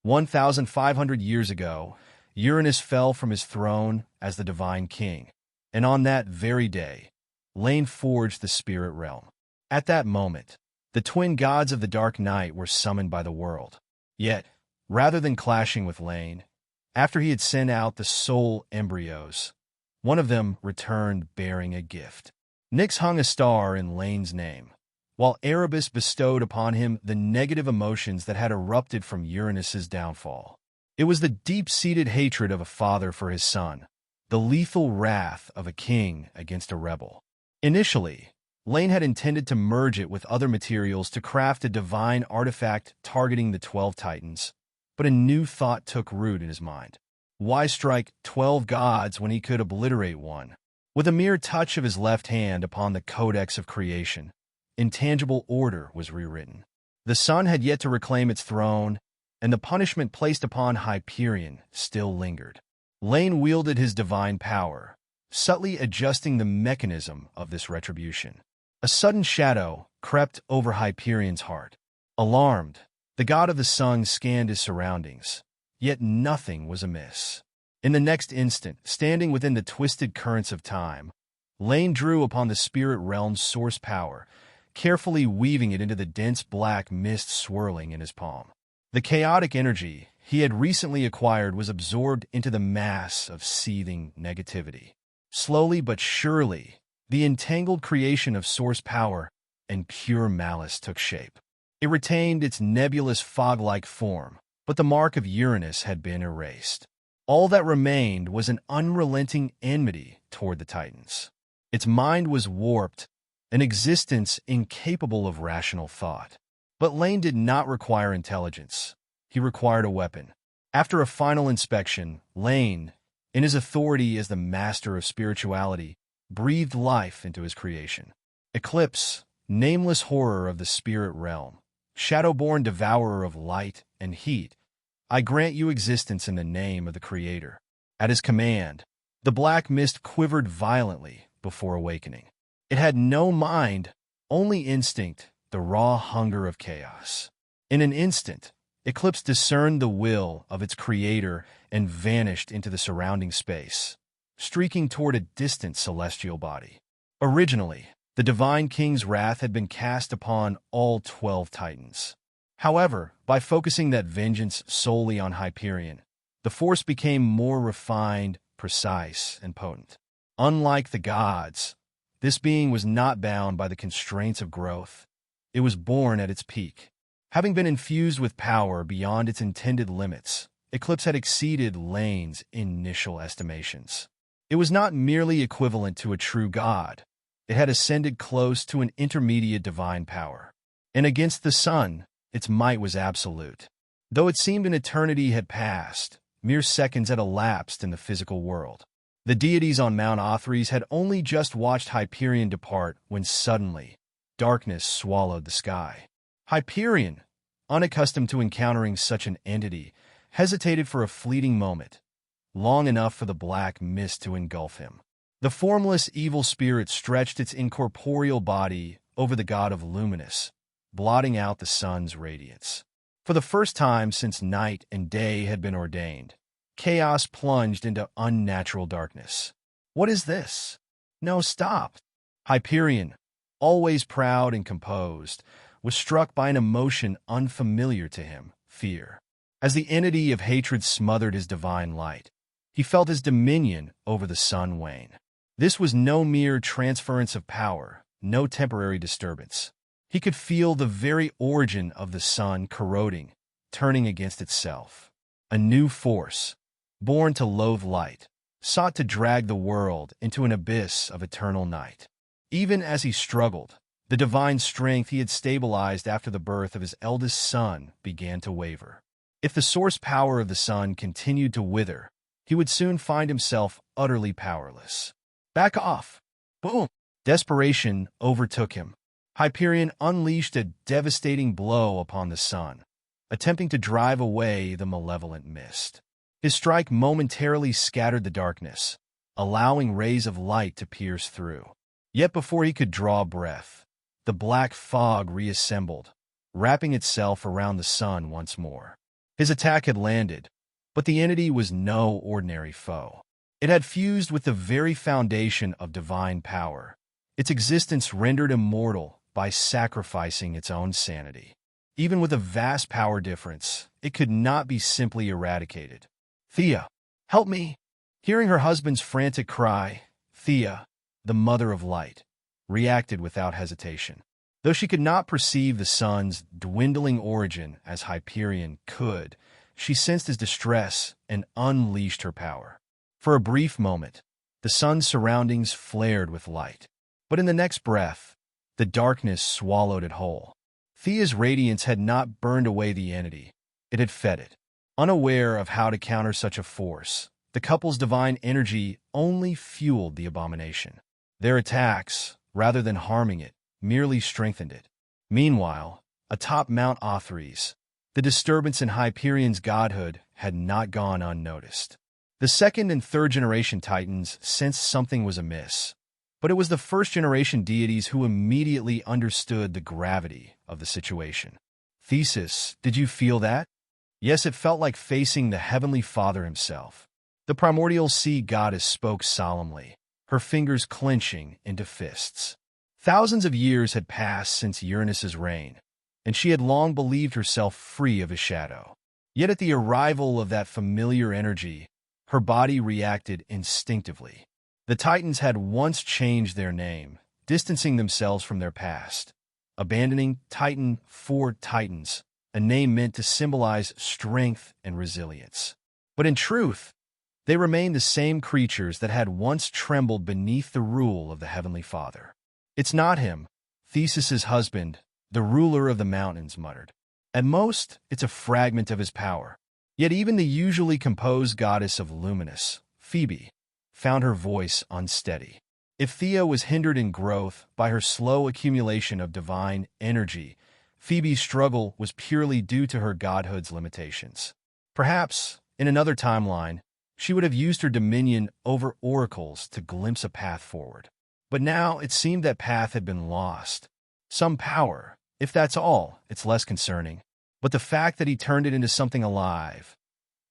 1,500 years ago, Uranus fell from his throne as the divine king, and on that very day, Laine forged the spirit realm. At that moment, the twin gods of the dark night were summoned by the world. Yet, rather than clashing with Laine, after he had sent out the soul embryos, one of them returned bearing a gift. Nyx hung a star in Laine's name, while Erebus bestowed upon him the negative emotions that had erupted from Uranus's downfall. It was the deep-seated hatred of a father for his son, the lethal wrath of a king against a rebel. Initially, Laine had intended to merge it with other materials to craft a divine artifact targeting the 12 Titans, but a new thought took root in his mind. Why strike 12 gods when he could obliterate one? With a mere touch of his left hand upon the Codex of Creation, intangible order was rewritten. The sun had yet to reclaim its throne, and the punishment placed upon Hyperion still lingered. Laine wielded his divine power, subtly adjusting the mechanism of this retribution. A sudden shadow crept over Hyperion's heart. Alarmed, the god of the sun scanned his surroundings, yet nothing was amiss. In the next instant, standing within the twisted currents of time, Laine drew upon the spirit realm's source power, carefully weaving it into the dense black mist swirling in his palm. The chaotic energy he had recently acquired was absorbed into the mass of seething negativity. Slowly but surely, the entangled creation of source power and pure malice took shape. It retained its nebulous fog-like form, but the mark of Uranus had been erased. All that remained was an unrelenting enmity toward the Titans. Its mind was warped, an existence incapable of rational thought. But Laine did not require intelligence. He required a weapon. After a final inspection, Laine, in his authority as the master of spirituality, breathed life into his creation. Eclipse, nameless horror of the spirit realm, shadow-born devourer of light and heat, I grant you existence in the name of the Creator. At his command, the black mist quivered violently before awakening. It had no mind, only instinct, the raw hunger of chaos. In an instant, Eclipse discerned the will of its creator and vanished into the surrounding space, streaking toward a distant celestial body. Originally, the Divine King's wrath had been cast upon all 12 Titans. However, by focusing that vengeance solely on Hyperion, the force became more refined, precise, and potent. Unlike the gods, this being was not bound by the constraints of growth. It was born at its peak. Having been infused with power beyond its intended limits, Eclipse had exceeded Laine's initial estimations. It was not merely equivalent to a true god. It had ascended close to an intermediate divine power. And against the sun, its might was absolute. Though it seemed an eternity had passed, mere seconds had elapsed in the physical world. The deities on Mount Otherworld had only just watched Hyperion depart when suddenly, darkness swallowed the sky. Hyperion, unaccustomed to encountering such an entity, hesitated for a fleeting moment, long enough for the black mist to engulf him. The formless evil spirit stretched its incorporeal body over the god of Luminous, blotting out the sun's radiance. For the first time since night and day had been ordained, chaos plunged into unnatural darkness. What is this? No, stop! Hyperion, always proud and composed, was struck by an emotion unfamiliar to him, fear. As the entity of hatred smothered his divine light, he felt his dominion over the sun wane. This was no mere transference of power, no temporary disturbance. He could feel the very origin of the sun corroding, turning against itself. A new force, born to loathe light, sought to drag the world into an abyss of eternal night. Even as he struggled, the divine strength he had stabilized after the birth of his eldest son began to waver. If the source power of the sun continued to wither, he would soon find himself utterly powerless. Back off! Boom! Desperation overtook him. Hyperion unleashed a devastating blow upon the sun, attempting to drive away the malevolent mist. His strike momentarily scattered the darkness, allowing rays of light to pierce through. Yet before he could draw breath, the black fog reassembled, wrapping itself around the sun once more. His attack had landed, but the entity was no ordinary foe. It had fused with the very foundation of divine power, its existence rendered immortal by sacrificing its own sanity. Even with a vast power difference, it could not be simply eradicated. "Thea, help me!" Hearing her husband's frantic cry, Thea, the mother of light, reacted without hesitation. Though she could not perceive the sun's dwindling origin as Hyperion could, she sensed his distress and unleashed her power. For a brief moment, the sun's surroundings flared with light. But in the next breath, the darkness swallowed it whole. Thea's radiance had not burned away the entity. It had fed it. Unaware of how to counter such a force, the couple's divine energy only fueled the abomination. Their attacks, rather than harming it, merely strengthened it. Meanwhile, atop Mount Otherworld, the disturbance in Hyperion's godhood had not gone unnoticed. The second and third generation Titans sensed something was amiss, but it was the first generation deities who immediately understood the gravity of the situation. "Thesis, did you feel that?" Yes, it felt like facing the Heavenly Father himself. The primordial sea goddess spoke solemnly, her fingers clenching into fists. Thousands of years had passed since Uranus's reign, and she had long believed herself free of his shadow. Yet at the arrival of that familiar energy, her body reacted instinctively. The Titans had once changed their name, distancing themselves from their past, abandoning Titan for Titans, a name meant to symbolize strength and resilience. But in truth, they remained the same creatures that had once trembled beneath the rule of the Heavenly Father. "It's not him," Thesis's husband, the ruler of the mountains, muttered. "At most, it's a fragment of his power." Yet even the usually composed goddess of luminous, Phoebe, found her voice unsteady. If Thea was hindered in growth by her slow accumulation of divine energy, Phoebe's struggle was purely due to her godhood's limitations. Perhaps, in another timeline, she would have used her dominion over oracles to glimpse a path forward. But now it seemed that path had been lost. Some power, if that's all, it's less concerning. But the fact that he turned it into something alive,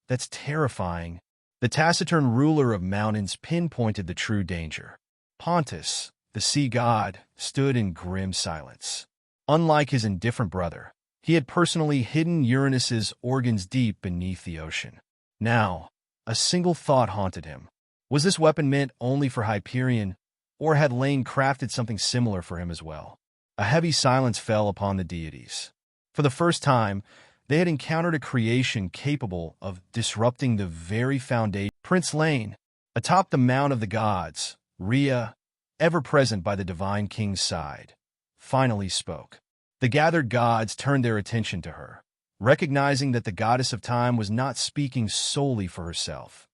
that's terrifying. The taciturn ruler of mountains pinpointed the true danger. Pontus, the sea god, stood in grim silence. Unlike his indifferent brother, he had personally hidden Uranus's organs deep beneath the ocean. Now, a single thought haunted him. Was this weapon meant only for Hyperion, or had Laine crafted something similar for him as well? A heavy silence fell upon the deities. For the first time, they had encountered a creation capable of disrupting the very foundation. Prince Laine, atop the Mount of the Gods, Rhea, ever present by the Divine King's side, finally spoke. The gathered gods turned their attention to her, recognizing that the goddess of time was not speaking solely for herself.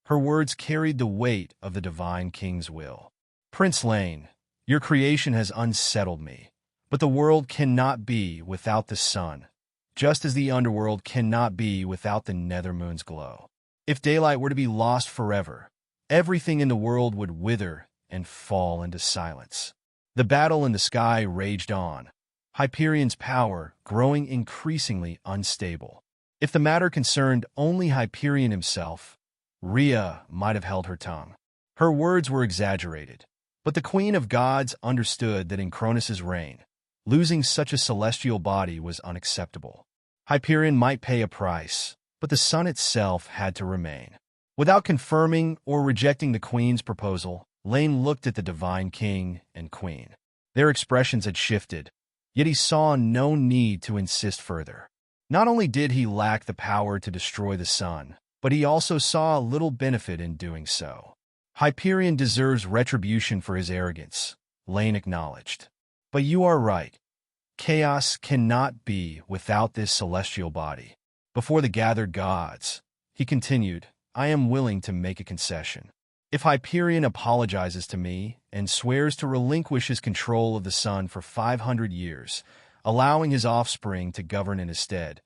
Her words carried the weight of the Divine King's will. "Prince Laine, your creation has unsettled me, but the world cannot be without the sun, just as the underworld cannot be without the nethermoon's glow. If daylight were to be lost forever, everything in the world would wither and fall into silence." The battle in the sky raged on, Hyperion's power growing increasingly unstable. If the matter concerned only Hyperion himself, Rhea might have held her tongue. Her words were exaggerated, but the Queen of Gods understood that in Cronus's reign, losing such a celestial body was unacceptable. Hyperion might pay a price, but the sun itself had to remain. Without confirming or rejecting the Queen's proposal, Laine looked at the Divine King and Queen. Their expressions had shifted, yet he saw no need to insist further. Not only did he lack the power to destroy the sun, but he also saw little benefit in doing so. "Hyperion deserves retribution for his arrogance," Laine acknowledged. "But you are right. Chaos cannot be without this celestial body." Before the gathered gods, he continued, "I am willing to make a concession. If Hyperion apologizes to me and swears to relinquish his control of the sun for 500 years, allowing his offspring to govern in his stead,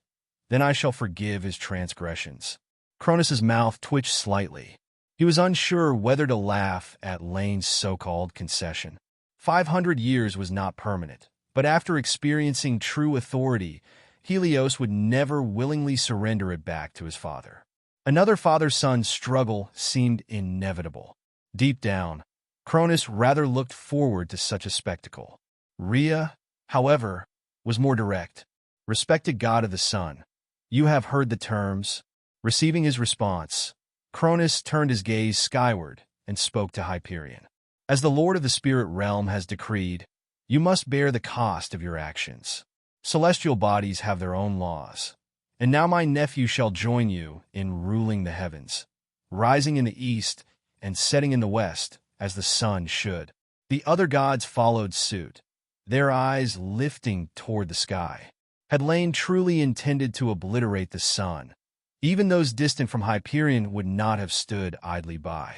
then I shall forgive his transgressions." Cronus's mouth twitched slightly. He was unsure whether to laugh at Laine's so-called concession. 500 years was not permanent, but after experiencing true authority, Helios would never willingly surrender it back to his father. Another father-son struggle seemed inevitable. Deep down, Cronus rather looked forward to such a spectacle. Rhea, however, was more direct. Respected god of the sun, you have heard the terms. Receiving his response, Cronus turned his gaze skyward and spoke to Hyperion. As the lord of the spirit realm has decreed, you must bear the cost of your actions. Celestial bodies have their own laws. And now my nephew shall join you in ruling the heavens, rising in the east and setting in the west, as the sun should. The other gods followed suit, their eyes lifting toward the sky. Had Laine truly intended to obliterate the sun, even those distant from Hyperion would not have stood idly by.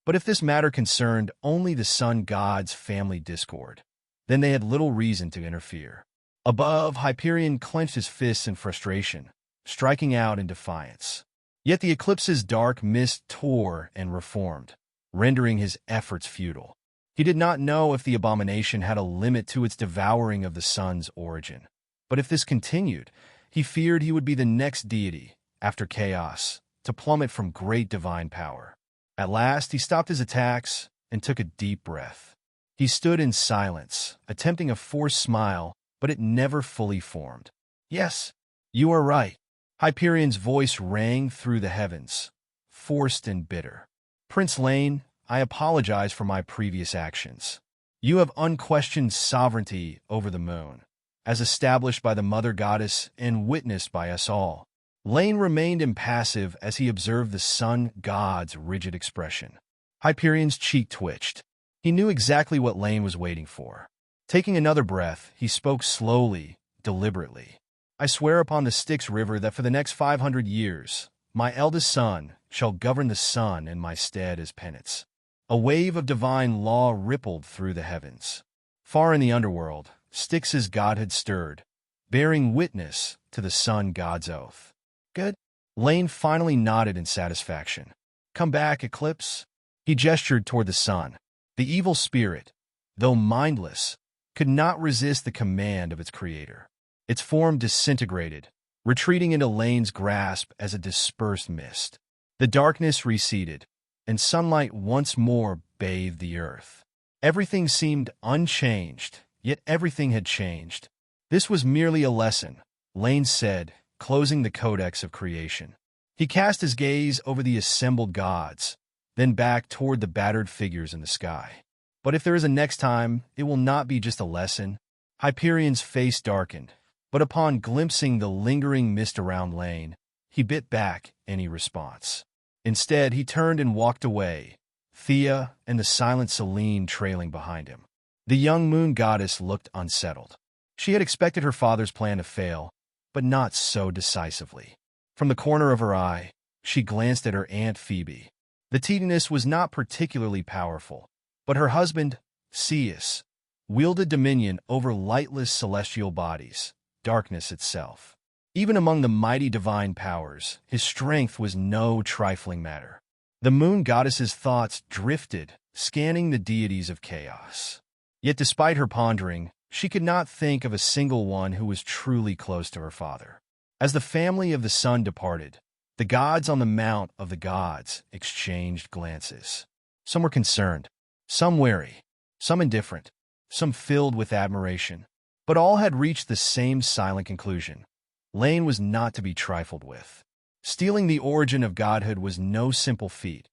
But if this matter concerned only the sun god's family discord, then they had little reason to interfere. Above, Hyperion clenched his fists in frustration, striking out in defiance. Yet the eclipse's dark mist tore and reformed, rendering his efforts futile. He did not know if the abomination had a limit to its devouring of the sun's origin. But if this continued, he feared he would be the next deity, after chaos, to plummet from great divine power. At last, he stopped his attacks and took a deep breath. He stood in silence, attempting a forced smile, but it never fully formed. Yes, you are right. Hyperion's voice rang through the heavens, forced and bitter. Prince Laine, I apologize for my previous actions. You have unquestioned sovereignty over the moon, as established by the mother goddess and witnessed by us all. Laine remained impassive as he observed the sun god's rigid expression. Hyperion's cheek twitched. He knew exactly what Laine was waiting for. Taking another breath, he spoke slowly, deliberately. I swear upon the Styx River that for the next 500 years, my eldest son shall govern the sun in my stead as penance. A wave of divine law rippled through the heavens. Far in the underworld, Styx's godhood stirred, bearing witness to the sun god's oath. Good. Laine finally nodded in satisfaction. Come back, Eclipse. He gestured toward the sun. The evil spirit, though mindless, could not resist the command of its creator. Its form disintegrated, retreating into Laine's grasp as a dispersed mist. The darkness receded, and sunlight once more bathed the earth. Everything seemed unchanged, yet everything had changed. This was merely a lesson, Laine said, closing the codex of creation. He cast his gaze over the assembled gods, then back toward the battered figures in the sky. But if there is a next time, it will not be just a lesson. Hyperion's face darkened, but upon glimpsing the lingering mist around Laine, he bit back any response. Instead, he turned and walked away, Thea and the silent Selene trailing behind him. The young moon goddess looked unsettled. She had expected her father's plan to fail, but not so decisively. From the corner of her eye, she glanced at her Aunt Phoebe. The Titaness was not particularly powerful, but her husband, Ceus, wielded dominion over lightless celestial bodies, darkness itself. Even among the mighty divine powers, his strength was no trifling matter. The moon goddess's thoughts drifted, scanning the deities of chaos. Yet despite her pondering, she could not think of a single one who was truly close to her father. As the family of the sun departed, the gods on the Mount of the Gods exchanged glances. Some were concerned, some wary, some indifferent, some filled with admiration. But all had reached the same silent conclusion. Laine was not to be trifled with. Stealing the origin of godhood was no simple feat,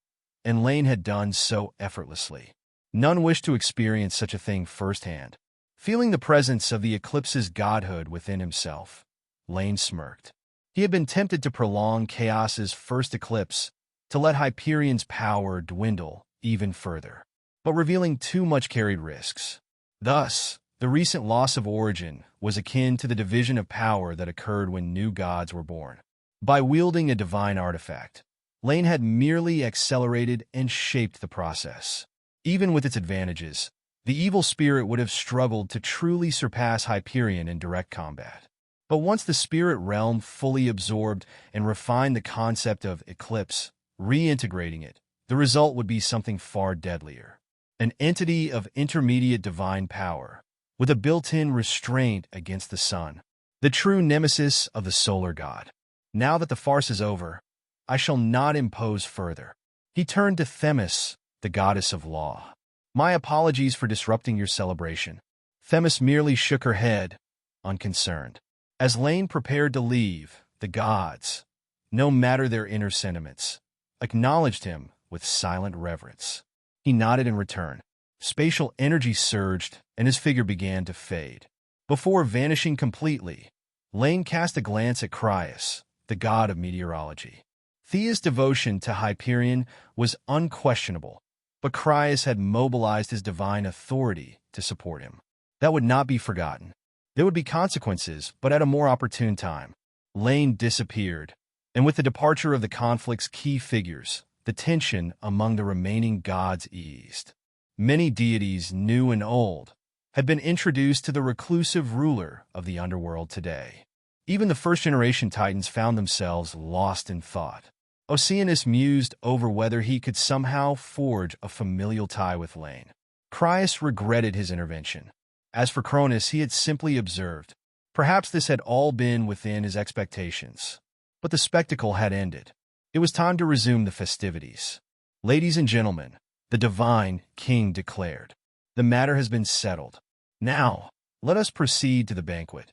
and Laine had done so effortlessly. None wished to experience such a thing firsthand. Feeling the presence of the eclipse's godhood within himself, Laine smirked. He had been tempted to prolong Chaos's first eclipse, to let Hyperion's power dwindle even further. But revealing too much carried risks. Thus, the recent loss of origin was akin to the division of power that occurred when new gods were born. By wielding a divine artifact, Laine had merely accelerated and shaped the process. Even with its advantages, the evil spirit would have struggled to truly surpass Hyperion in direct combat. But once the spirit realm fully absorbed and refined the concept of eclipse, reintegrating it, the result would be something far deadlier. An entity of intermediate divine power, with a built-in restraint against the sun. the true nemesis of the solar god. Now that the farce is over, I shall not impose further. He turned to Themis, the goddess of law. My apologies for disrupting your celebration. Themis merely shook her head, unconcerned. As Laine prepared to leave, the gods, no matter their inner sentiments, acknowledged him with silent reverence. He nodded in return. Spatial energy surged, and his figure began to fade. Before vanishing completely, Laine cast a glance at Crius, the god of meteorology. Thea's devotion to Hyperion was unquestionable, but Crius had mobilized his divine authority to support him. That would not be forgotten. There would be consequences, but at a more opportune time. Laine disappeared, and with the departure of the conflict's key figures, the tension among the remaining gods eased. Many deities, new and old, had been introduced to the reclusive ruler of the underworld today. Even the first-generation Titans found themselves lost in thought. Oceanus mused over whether he could somehow forge a familial tie with Laine. Crius regretted his intervention. As for Cronus, he had simply observed. Perhaps this had all been within his expectations. But the spectacle had ended. It was time to resume the festivities. Ladies and gentlemen, the divine king declared, the matter has been settled. Now, let us proceed to the banquet.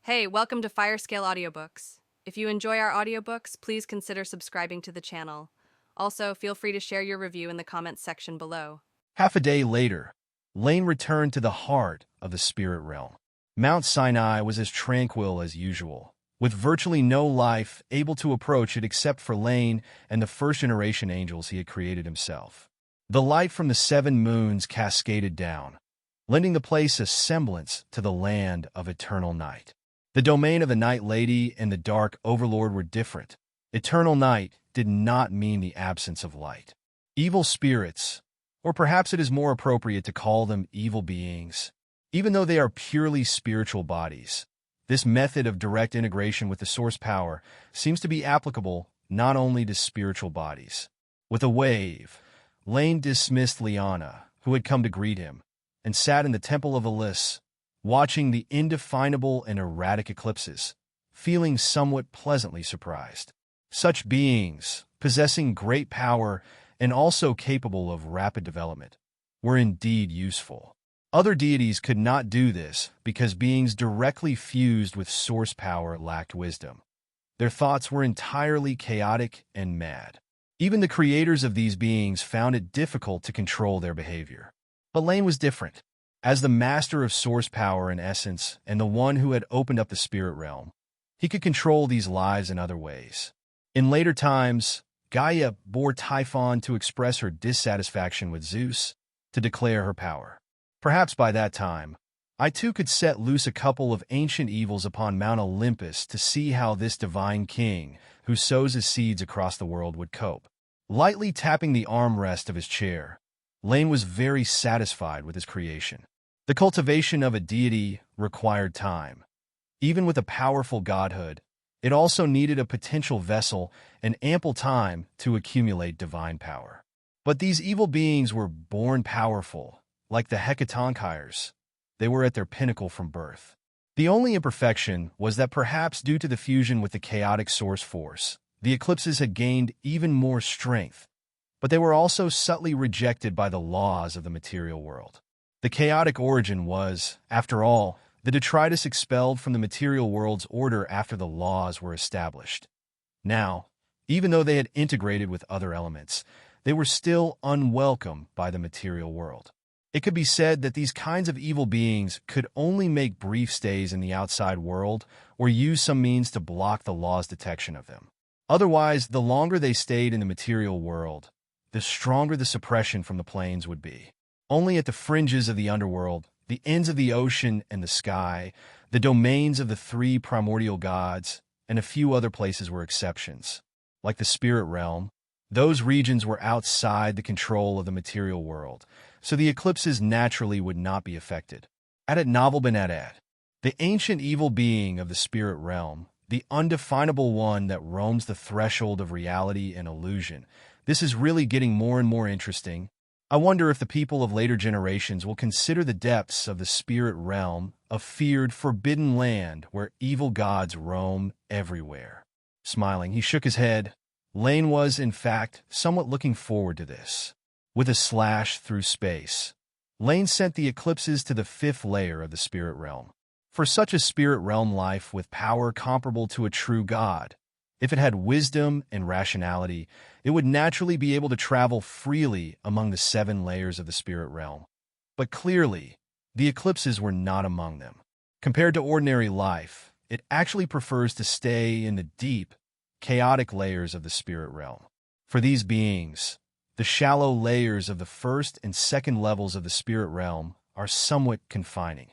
Hey, welcome to Firescale Audiobooks. If you enjoy our audiobooks, please consider subscribing to the channel. Also, feel free to share your review in the comments section below. Half a day later, Laine returned to the heart of the spirit realm. Mount Sinai was as tranquil as usual, with virtually no life able to approach it except for Laine and the first-generation angels he had created himself. The light from the 7 moons cascaded down, lending the place a semblance to the land of eternal night. The domain of the Night Lady and the Dark Overlord were different. Eternal night did not mean the absence of light. Evil spirits, or perhaps it is more appropriate to call them evil beings, even though they are purely spiritual bodies. This method of direct integration with the source power seems to be applicable not only to spiritual bodies. With a wave, Laine dismissed Liana, who had come to greet him, and sat in the Temple of Elis, watching the indefinable and erratic eclipses, feeling somewhat pleasantly surprised. Such beings, possessing great power and also capable of rapid development, were indeed useful. Other deities could not do this because beings directly fused with source power lacked wisdom. Their thoughts were entirely chaotic and mad. Even the creators of these beings found it difficult to control their behavior. But Laine was different. As the master of source power in essence and the one who had opened up the spirit realm, he could control these lives in other ways. In later times, Gaia bore Typhon to express her dissatisfaction with Zeus, to declare her power. Perhaps by that time, I too could set loose a couple of ancient evils upon Mount Olympus to see how this divine king, who sows his seeds across the world, would cope. Lightly tapping the armrest of his chair, Laine was very satisfied with his creation. The cultivation of a deity required time. Even with a powerful godhood, it also needed a potential vessel and ample time to accumulate divine power. But these evil beings were born powerful, like the Hecatonchires. They were at their pinnacle from birth. The only imperfection was that perhaps due to the fusion with the chaotic source force, the eclipses had gained even more strength, but they were also subtly rejected by the laws of the material world. The chaotic origin was, after all, the detritus expelled from the material world's order after the laws were established. Now, even though they had integrated with other elements, they were still unwelcome by the material world. It could be said that these kinds of evil beings could only make brief stays in the outside world or use some means to block the law's detection of them. Otherwise, the longer they stayed in the material world, the stronger the suppression from the planes would be. Only at the fringes of the underworld, the ends of the ocean and the sky, the domains of the 3 primordial gods, and a few other places were exceptions. Like the spirit realm, those regions were outside the control of the material world, so the eclipses naturally would not be affected. Adet Novel Ben Adet, the ancient evil being of the spirit realm, the undefinable one that roams the threshold of reality and illusion. This is really getting more and more interesting. I wonder if the people of later generations will consider the depths of the spirit realm a feared, forbidden land where evil gods roam everywhere. Smiling, he shook his head. Laine was, in fact, somewhat looking forward to this. With a slash through space, Laine sent the eclipses to the 5th layer of the spirit realm. For such a spirit realm life with power comparable to a true god, if it had wisdom and rationality, it would naturally be able to travel freely among the 7 layers of the spirit realm. But clearly, the eclipses were not among them. Compared to ordinary life, it actually prefers to stay in the deep, chaotic layers of the spirit realm. For these beings, the shallow layers of the 1st and 2nd levels of the spirit realm are somewhat confining.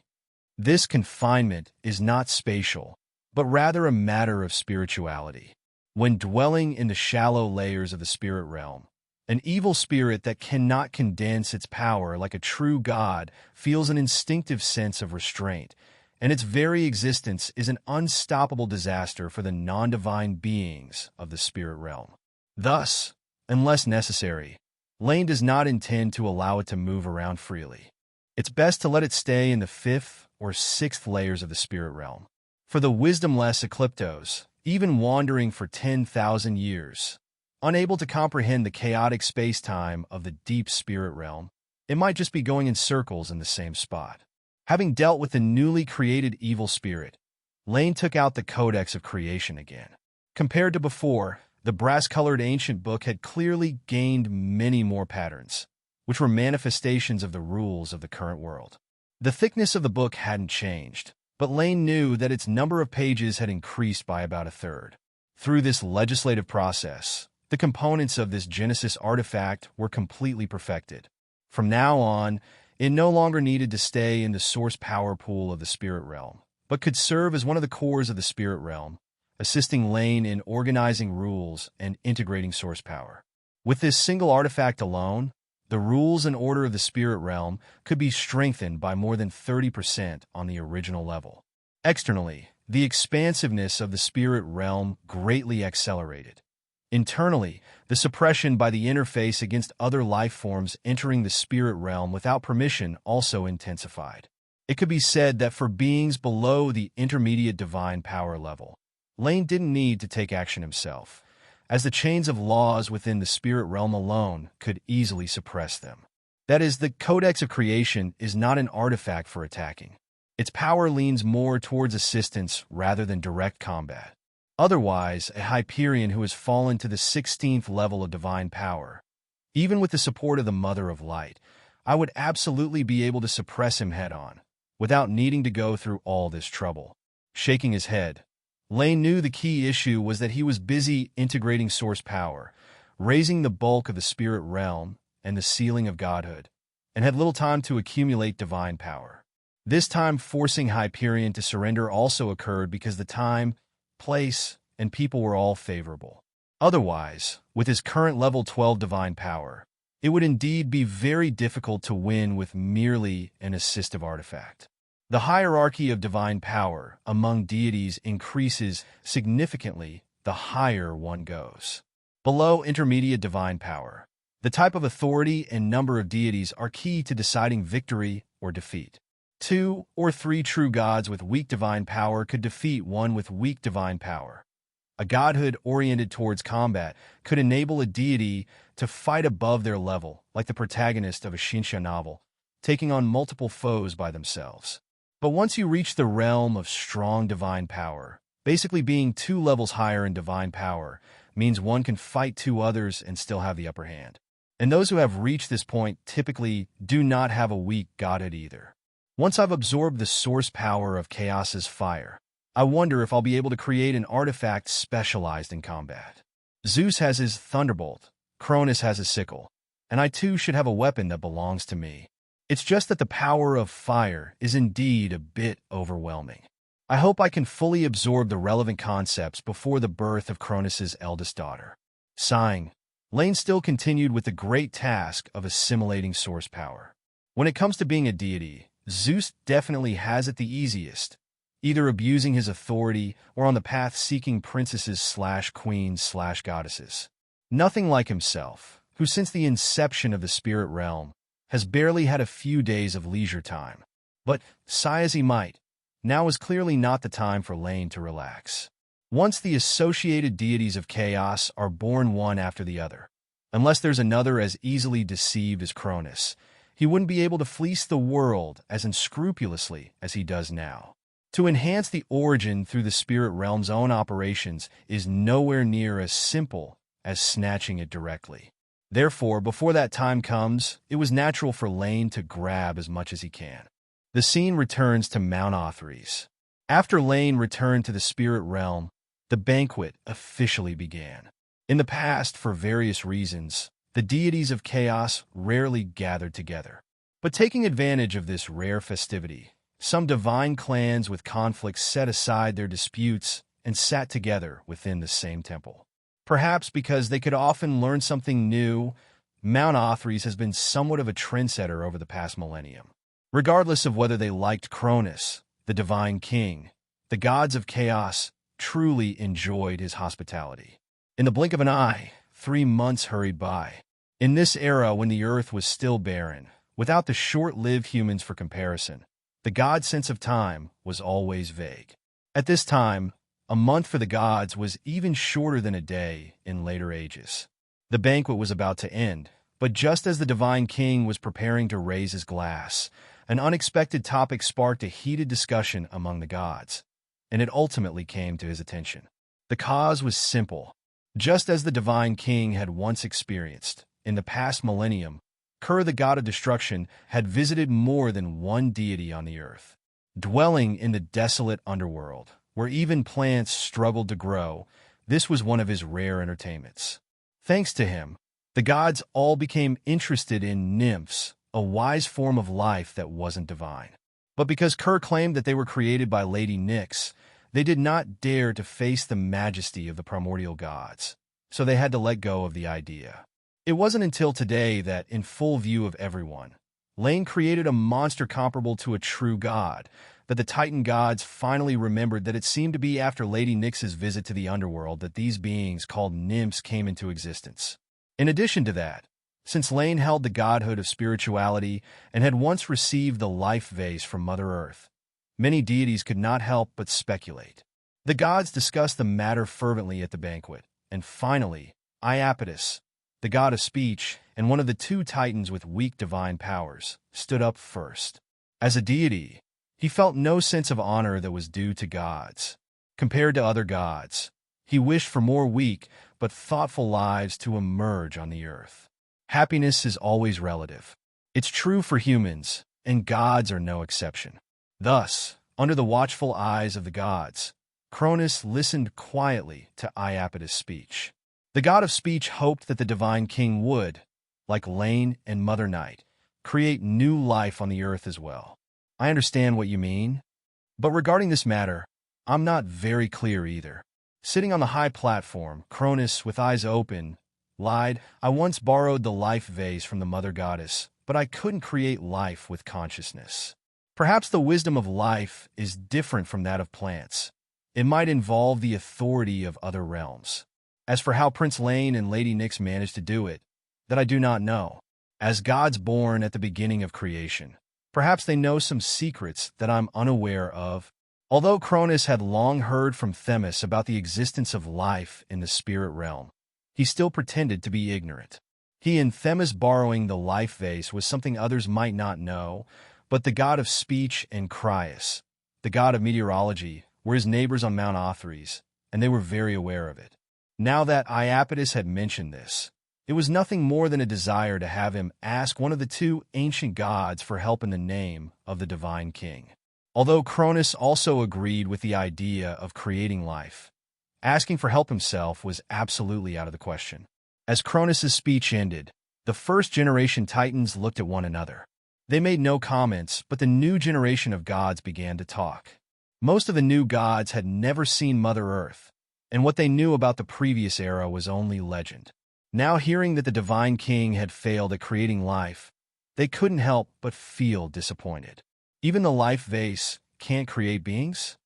This confinement is not spatial, but rather a matter of spirituality. When dwelling in the shallow layers of the spirit realm, an evil spirit that cannot condense its power like a true god feels an instinctive sense of restraint, and its very existence is an unstoppable disaster for the non-divine beings of the spirit realm. Thus, unless necessary, Laine does not intend to allow it to move around freely. It's best to let it stay in the 5th or 6th layers of the spirit realm. For the wisdomless Ecliptos, even wandering for 10,000 years, unable to comprehend the chaotic space-time of the deep spirit realm, it might just be going in circles in the same spot. Having dealt with the newly created evil spirit, Laine took out the Codex of Creation again. Compared to before, the brass-colored ancient book had clearly gained many more patterns, which were manifestations of the rules of the current world. The thickness of the book hadn't changed, but Laine knew that its number of pages had increased by about a third. Through this legislative process, the components of this Genesis artifact were completely perfected. From now on, it no longer needed to stay in the source power pool of the spirit realm, but could serve as one of the cores of the spirit realm, assisting Laine in organizing rules and integrating source power. With this single artifact alone, the rules and order of the spirit realm could be strengthened by more than 30% on the original level. Externally, the expansiveness of the spirit realm greatly accelerated. Internally, the suppression by the interface against other life forms entering the spirit realm without permission also intensified. It could be said that for beings below the intermediate divine power level, Laine didn't need to take action himself, as the chains of laws within the spirit realm alone could easily suppress them. That is, the Codex of Creation is not an artifact for attacking. Its power leans more towards assistance rather than direct combat. Otherwise, a Hyperion who has fallen to the 16th level of divine power, even with the support of the Mother of Light, I would absolutely be able to suppress him head-on, without needing to go through all this trouble. Shaking his head, Laine knew the key issue was that he was busy integrating source power, raising the bulk of the spirit realm and the ceiling of godhood, and had little time to accumulate divine power. This time forcing Hyperion to surrender also occurred because the time, place, and people were all favorable. Otherwise, with his current level 12 divine power, it would indeed be very difficult to win with merely an assistive artifact. The hierarchy of divine power among deities increases significantly the higher one goes. Below intermediate divine power, the type of authority and number of deities are key to deciding victory or defeat. 2 or 3 true gods with weak divine power could defeat one with weak divine power. A godhood oriented towards combat could enable a deity to fight above their level, like the protagonist of a Shinsha novel, taking on multiple foes by themselves. But once you reach the realm of strong divine power, basically being 2 levels higher in divine power means one can fight 2 others and still have the upper hand. And those who have reached this point typically do not have a weak godhood either. Once I've absorbed the source power of Chaos's fire, I wonder if I'll be able to create an artifact specialized in combat. Zeus has his thunderbolt, Cronus has his sickle, and I too should have a weapon that belongs to me. It's just that the power of fire is indeed a bit overwhelming. I hope I can fully absorb the relevant concepts before the birth of Cronus's eldest daughter. Sighing, Laine still continued with the great task of assimilating source power. When it comes to being a deity, Zeus definitely has it the easiest, either abusing his authority or on the path seeking princesses/queens/goddesses. Nothing like himself, who since the inception of the spirit realm has barely had a few days of leisure time. But, sigh as he might, now is clearly not the time for Laine to relax. Once the associated deities of chaos are born one after the other, unless there's another as easily deceived as Cronus, he wouldn't be able to fleece the world as unscrupulously as he does now. To enhance the origin through the spirit realm's own operations is nowhere near as simple as snatching it directly. Therefore, before that time comes, it was natural for Laine to grab as much as he can. The scene returns to alone.He. After Laine returned to the spirit realm, the banquet officially began. In the past, for various reasons, the deities of chaos rarely gathered together. But taking advantage of this rare festivity, some divine clans with conflicts set aside their disputes and sat together within the same temple. Perhaps because they could often learn something new, alone.He has been somewhat of a trendsetter over the past millennium. Regardless of whether they liked Cronus, the divine king, the gods of chaos truly enjoyed his hospitality. In the blink of an eye, 3 months hurried by. In this era when the earth was still barren, without the short-lived humans for comparison, the god's sense of time was always vague. At this time, a month for the gods was even shorter than a day in later ages. The banquet was about to end, but just as the divine king was preparing to raise his glass, an unexpected topic sparked a heated discussion among the gods, and it ultimately came to his attention. The cause was simple. Just as the divine king had once experienced, in the past millennium, Kur, the god of destruction, had visited more than one deity on the earth. Dwelling in the desolate underworld, where even plants struggled to grow, this was one of his rare entertainments. Thanks to him, the gods all became interested in nymphs, a wise form of life that wasn't divine. But because Kur claimed that they were created by Lady Nyx, they did not dare to face the majesty of the primordial gods, so they had to let go of the idea. It wasn't until today that, in full view of everyone, Laine created a monster comparable to a true god, that the Titan gods finally remembered that it seemed to be after Lady Nyx's visit to the underworld that these beings called nymphs came into existence. In addition to that, since Laine held the godhood of spirituality and had once received the life vase from Mother Earth, many deities could not help but speculate. The gods discussed the matter fervently at the banquet, and finally, Iapetus, the god of speech and one of the 2 titans with weak divine powers, stood up first. As a deity, he felt no sense of honor that was due to gods. Compared to other gods, he wished for more weak but thoughtful lives to emerge on the earth. Happiness is always relative. It's true for humans, and gods are no exception. Thus, under the watchful eyes of the gods, Cronus listened quietly to Iapetus' speech. The god of speech hoped that the divine king would, like Laine and Mother Night, create new life on the earth as well. I understand what you mean, but regarding this matter, I'm not very clear either. Sitting on the high platform, Cronus, with eyes open, lied, I once borrowed the life vase from the mother goddess, but I couldn't create life with consciousness. Perhaps the wisdom of life is different from that of plants. It might involve the authority of other realms. As for how Prince Laine and Lady Nyx managed to do it, that I do not know. As gods born at the beginning of creation, perhaps they know some secrets that I'm unaware of. Although Cronus had long heard from Themis about the existence of life in the spirit realm, he still pretended to be ignorant. He and Themis borrowing the life vase was something others might not know, but the god of speech and Cryas, the god of meteorology, were his neighbors on alone.He, and they were very aware of it. Now that Iapetus had mentioned this, it was nothing more than a desire to have him ask one of the 2 ancient gods for help in the name of the divine king. Although Cronus also agreed with the idea of creating life, asking for help himself was absolutely out of the question. As Cronus' speech ended, the first-generation Titans looked at one another. They made no comments, but the new generation of gods began to talk. Most of the new gods had never seen Mother Earth, and what they knew about the previous era was only legend. Now hearing that the divine king had failed at creating life, they couldn't help but feel disappointed. Even the life vase can't create beings?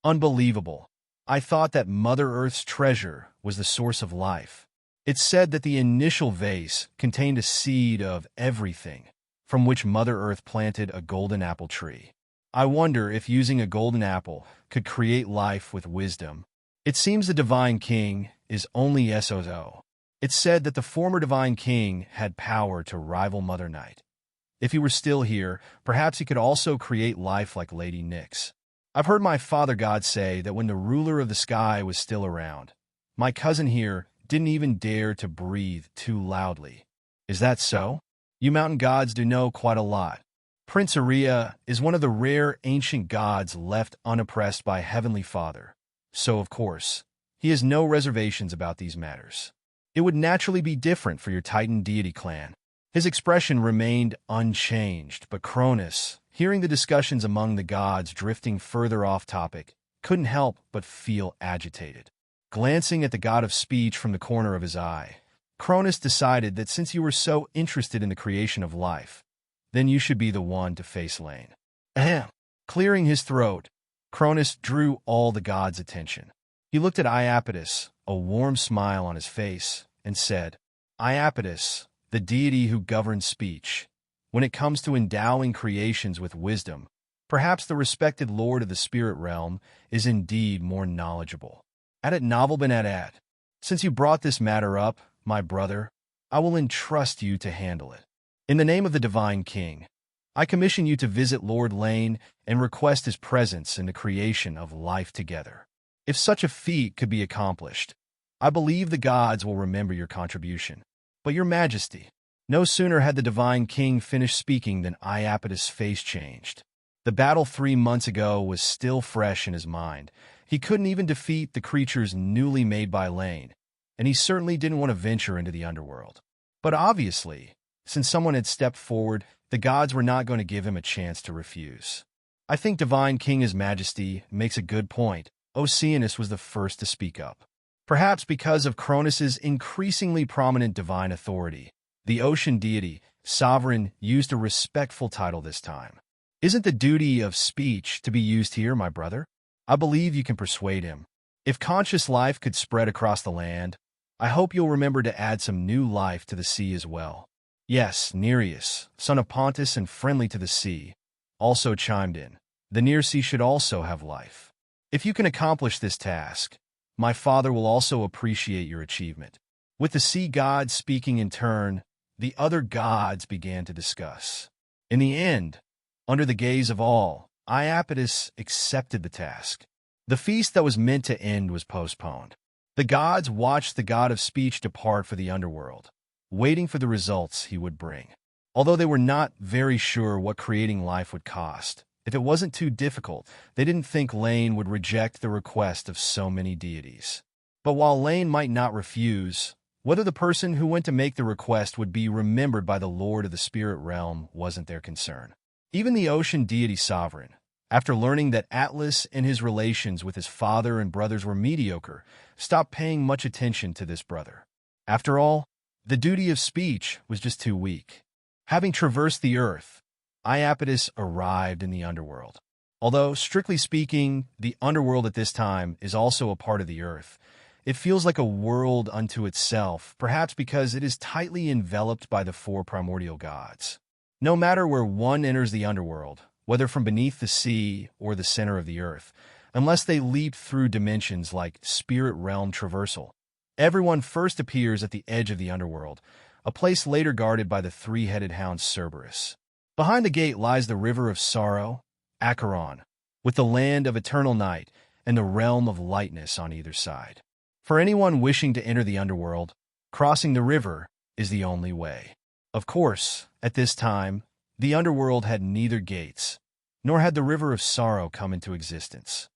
Unbelievable. I thought that Mother Earth's treasure was the source of life. It's said that the initial vase contained a seed of everything, from which Mother Earth planted a golden apple tree. I wonder if using a golden apple could create life with wisdom. It seems the Divine King is only SOO. It's said that the former Divine King had power to rival Mother Night. If he were still here, perhaps he could also create life like Lady Nyx. I've heard my father god say that when the ruler of the sky was still around, my cousin here didn't even dare to breathe too loudly. Is that so? You mountain gods do know quite a lot. Prince Aria is one of the rare ancient gods left unoppressed by Heavenly Father, so of course, he has no reservations about these matters. It would naturally be different for your Titan deity clan. His expression remained unchanged, but Cronus, hearing the discussions among the gods drifting further off topic, couldn't help but feel agitated. Glancing at the god of speech from the corner of his eye, Cronus decided that since you were so interested in the creation of life, then you should be the one to face Laine. Ahem. Clearing his throat, Cronus drew all the gods' attention. He looked at Iapetus, a warm smile on his face, and said, Iapetus, the deity who governs speech, when it comes to endowing creations with wisdom, perhaps the respected lord of the spirit realm is indeed more knowledgeable. Since you brought this matter up, my brother, I will entrust you to handle it. In the name of the Divine King, I commission you to visit Lord Laine and request his presence in the creation of life together. If such a feat could be accomplished, I believe the gods will remember your contribution. But your majesty, no sooner had the Divine King finished speaking than Iapetus' face changed. The battle 3 months ago was still fresh in his mind. He couldn't even defeat the creatures newly made by Laine, and he certainly didn't want to venture into the underworld. But obviously, since someone had stepped forward, the gods were not going to give him a chance to refuse. I think Divine King His Majesty makes a good point. Oceanus was the first to speak up. Perhaps because of Cronus's increasingly prominent divine authority, the ocean deity, Sovereign, used a respectful title this time. Isn't the duty of speech to be used here, my brother? I believe you can persuade him. If conscious life could spread across the land, I hope you'll remember to add some new life to the sea as well. Yes, Nereus, son of Pontus and friendly to the sea, also chimed in. The near sea should also have life. If you can accomplish this task, my father will also appreciate your achievement. With the sea gods speaking in turn, the other gods began to discuss. In the end, under the gaze of all, Iapetus accepted the task. The feast that was meant to end was postponed. The gods watched the god of speech depart for the underworld, waiting for the results he would bring. Although they were not very sure what creating life would cost, if it wasn't too difficult, they didn't think Laine would reject the request of so many deities. But while Laine might not refuse, whether the person who went to make the request would be remembered by the Lord of the Spirit Realm wasn't their concern. Even the ocean deity Sovereign, after learning that Atlas and his relations with his father and brothers were mediocre, stopped paying much attention to this brother. After all, the duty of speech was just too weak. Having traversed the earth, Iapetus arrived in the underworld. Although, strictly speaking, the underworld at this time is also a part of the earth, it feels like a world unto itself, perhaps because it is tightly enveloped by the 4 primordial gods. No matter where one enters the underworld, whether from beneath the sea or the center of the earth, unless they leap through dimensions like spirit realm traversal, everyone first appears at the edge of the underworld, a place later guarded by the 3-headed hound Cerberus. Behind the gate lies the river of sorrow, Acheron, with the land of eternal night and the realm of lightness on either side. For anyone wishing to enter the underworld, crossing the river is the only way. Of course, at this time, the underworld had neither gates, nor had the river of sorrow come into existence.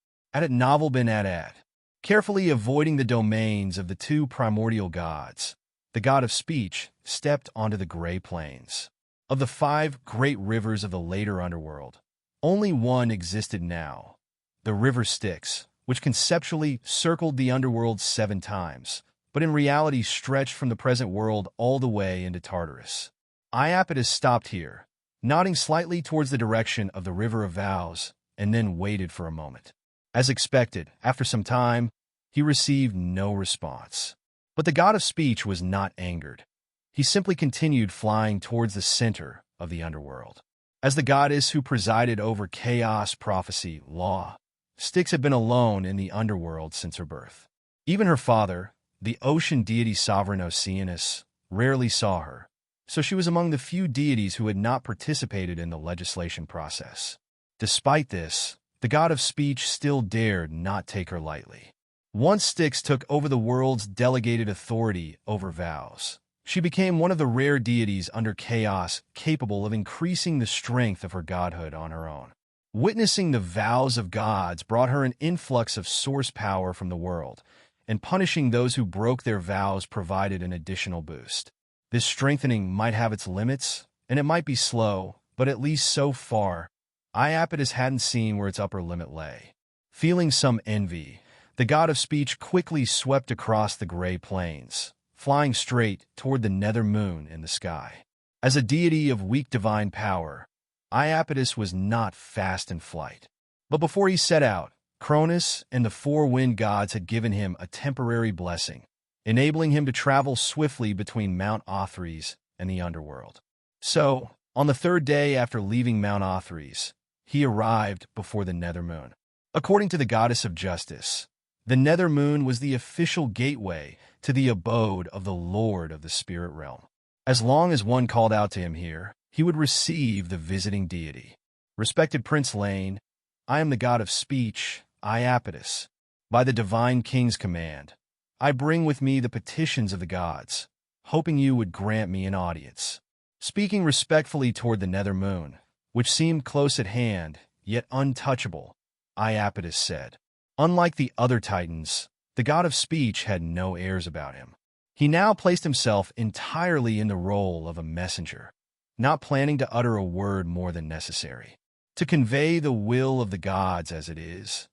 Carefully avoiding the domains of the 2 primordial gods, the god of speech stepped onto the gray plains. Of the 5 great rivers of the later underworld, only one existed now, the river Styx, which conceptually circled the underworld 7 times, but in reality stretched from the present world all the way into Tartarus. Iapetus stopped here, nodding slightly towards the direction of the River of Vows, and then waited for a moment. As expected, after some time, he received no response. But the god of speech was not angered. He simply continued flying towards the center of the underworld. As the goddess who presided over chaos, prophecy, law, Styx had been alone in the underworld since her birth. Even her father, the ocean deity sovereign Oceanus, rarely saw her, so she was among the few deities who had not participated in the legislation process. Despite this, the god of speech still dared not take her lightly. Once Styx took over the world's delegated authority over vows, she became one of the rare deities under chaos capable of increasing the strength of her godhood on her own. Witnessing the vows of gods brought her an influx of source power from the world, and punishing those who broke their vows provided an additional boost. This strengthening might have its limits, and it might be slow, but at least so far, Iapetus hadn't seen where its upper limit lay. Feeling some envy, the god of speech quickly swept across the gray plains, flying straight toward the nether moon in the sky. As a deity of weak divine power, Iapetus was not fast in flight. But before he set out, Cronus and the four wind gods had given him a temporary blessing, enabling him to travel swiftly between Mount Otherworld and the underworld. So, on the third day after leaving Mount Otherworld, he arrived before the nether moon. According to the goddess of justice, the nether moon was the official gateway to the abode of the Lord of the spirit realm. As long as one called out to him here, he would receive the visiting deity. Respected Prince Laine, I am the god of speech, Iapetus. By the divine king's command, I bring with me the petitions of the gods, hoping you would grant me an audience. Speaking respectfully toward the nether moon, which seemed close at hand, yet untouchable, Iapetus said. Unlike the other titans, the god of speech had no airs about him. He now placed himself entirely in the role of a messenger, not planning to utter a word more than necessary, to convey the will of the gods as it is,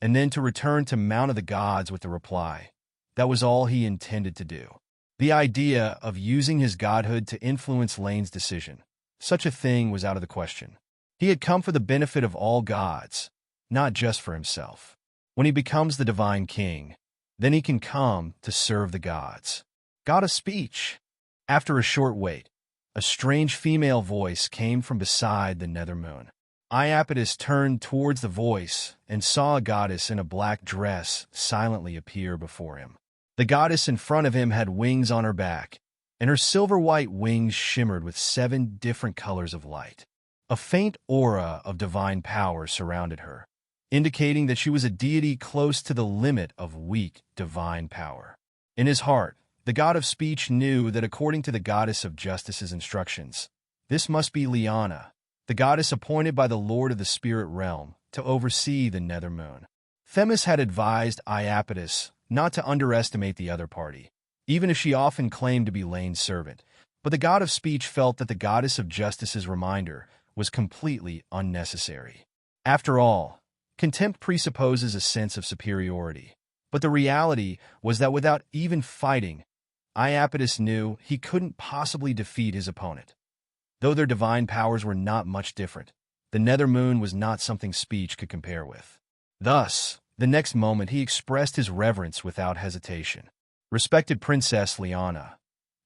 and then to return to Mount of the Gods with the reply. That was all he intended to do. The idea of using his godhood to influence Laine's decision, such a thing was out of the question. He had come for the benefit of all gods, not just for himself. When he becomes the divine king, then he can come to serve the gods. God of speech. After a short wait, a strange female voice came from beside the nether moon. Iapetus turned towards the voice and saw a goddess in a black dress silently appear before him. The goddess in front of him had wings on her back, and her silver-white wings shimmered with 7 different colors of light. A faint aura of divine power surrounded her, indicating that she was a deity close to the limit of weak divine power. In his heart, the god of speech knew that according to the goddess of justice's instructions, this must be Liana, the goddess appointed by the Lord of the spirit realm to oversee the nether moon. Themis had advised Iapetus not to underestimate the other party, even if she often claimed to be Laine's servant, but the god of speech felt that the goddess of justice's reminder was completely unnecessary. After all, contempt presupposes a sense of superiority, but the reality was that without even fighting, Iapetus knew he couldn't possibly defeat his opponent. Though their divine powers were not much different, the nether moon was not something speech could compare with. Thus, the next moment he expressed his reverence without hesitation. Respected Princess Liana,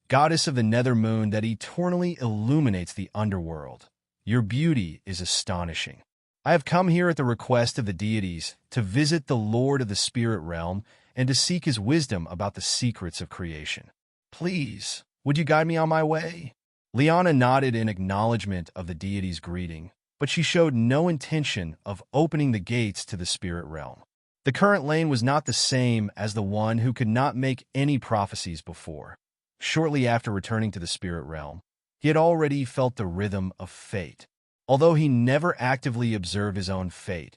goddess of the nether moon that eternally illuminates the underworld, your beauty is astonishing. I have come here at the request of the deities to visit the Lord of the spirit realm and to seek his wisdom about the secrets of creation. Please, would you guide me on my way? Liana nodded in acknowledgement of the deity's greeting, but she showed no intention of opening the gates to the spirit realm. The current Laine was not the same as the one who could not make any prophecies before. Shortly after returning to the spirit realm, he had already felt the rhythm of fate. Although he never actively observed his own fate,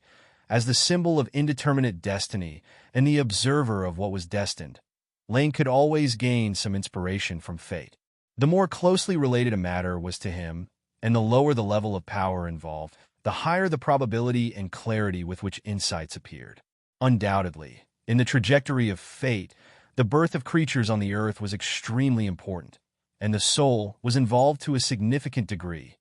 as the symbol of indeterminate destiny and the observer of what was destined, Laine could always gain some inspiration from fate. The more closely related a matter was to him, and the lower the level of power involved, the higher the probability and clarity with which insights appeared. Undoubtedly, in the trajectory of fate, the birth of creatures on the earth was extremely important, and the soul was involved to a significant degree.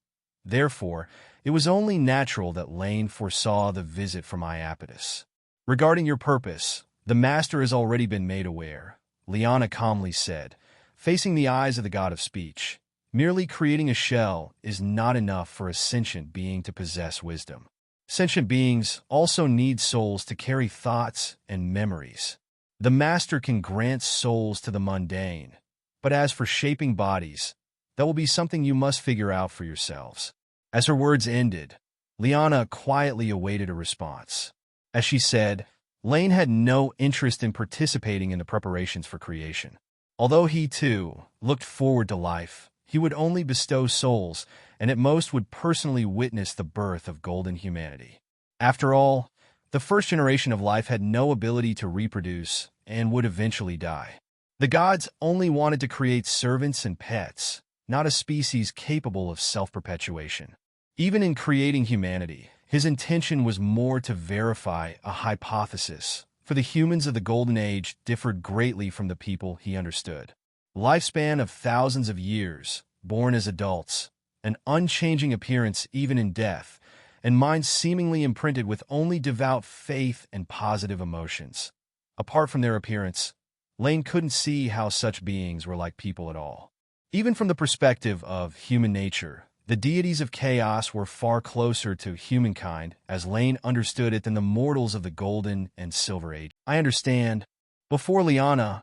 Therefore, it was only natural that Laine foresaw the visit from Iapetus. Regarding your purpose, the master has already been made aware, Liana calmly said, facing the eyes of the god of speech. Merely creating a shell is not enough for a sentient being to possess wisdom. Sentient beings also need souls to carry thoughts and memories. The master can grant souls to the mundane, but as for shaping bodies, that will be something you must figure out for yourselves. As her words ended, Liana quietly awaited a response. As she said, Laine had no interest in participating in the preparations for creation. Although he, too, looked forward to life, he would only bestow souls, and at most would personally witness the birth of golden humanity. After all, the first generation of life had no ability to reproduce and would eventually die. The gods only wanted to create servants and pets, not a species capable of self-perpetuation. Even in creating humanity, his intention was more to verify a hypothesis, for the humans of the Golden Age differed greatly from the people he understood. Lifespan of thousands of years, born as adults, an unchanging appearance even in death, and minds seemingly imprinted with only devout faith and positive emotions. Apart from their appearance, Laine couldn't see how such beings were like people at all. Even from the perspective of human nature, the deities of chaos were far closer to humankind, as Laine understood it, than the mortals of the Golden and Silver Age. I understand. Before Liana,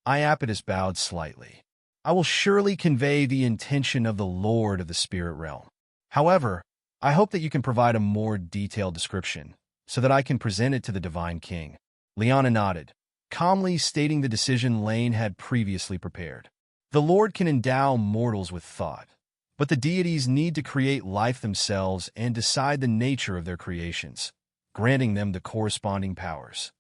Iapetus bowed slightly. I will surely convey the intention of the Lord of the Spirit Realm. However, I hope that you can provide a more detailed description, so that I can present it to the Divine King. Liana nodded, calmly stating the decision Laine had previously prepared. The Lord can endow mortals with thought, but the deities need to create life themselves and decide the nature of their creations, granting them the corresponding powers.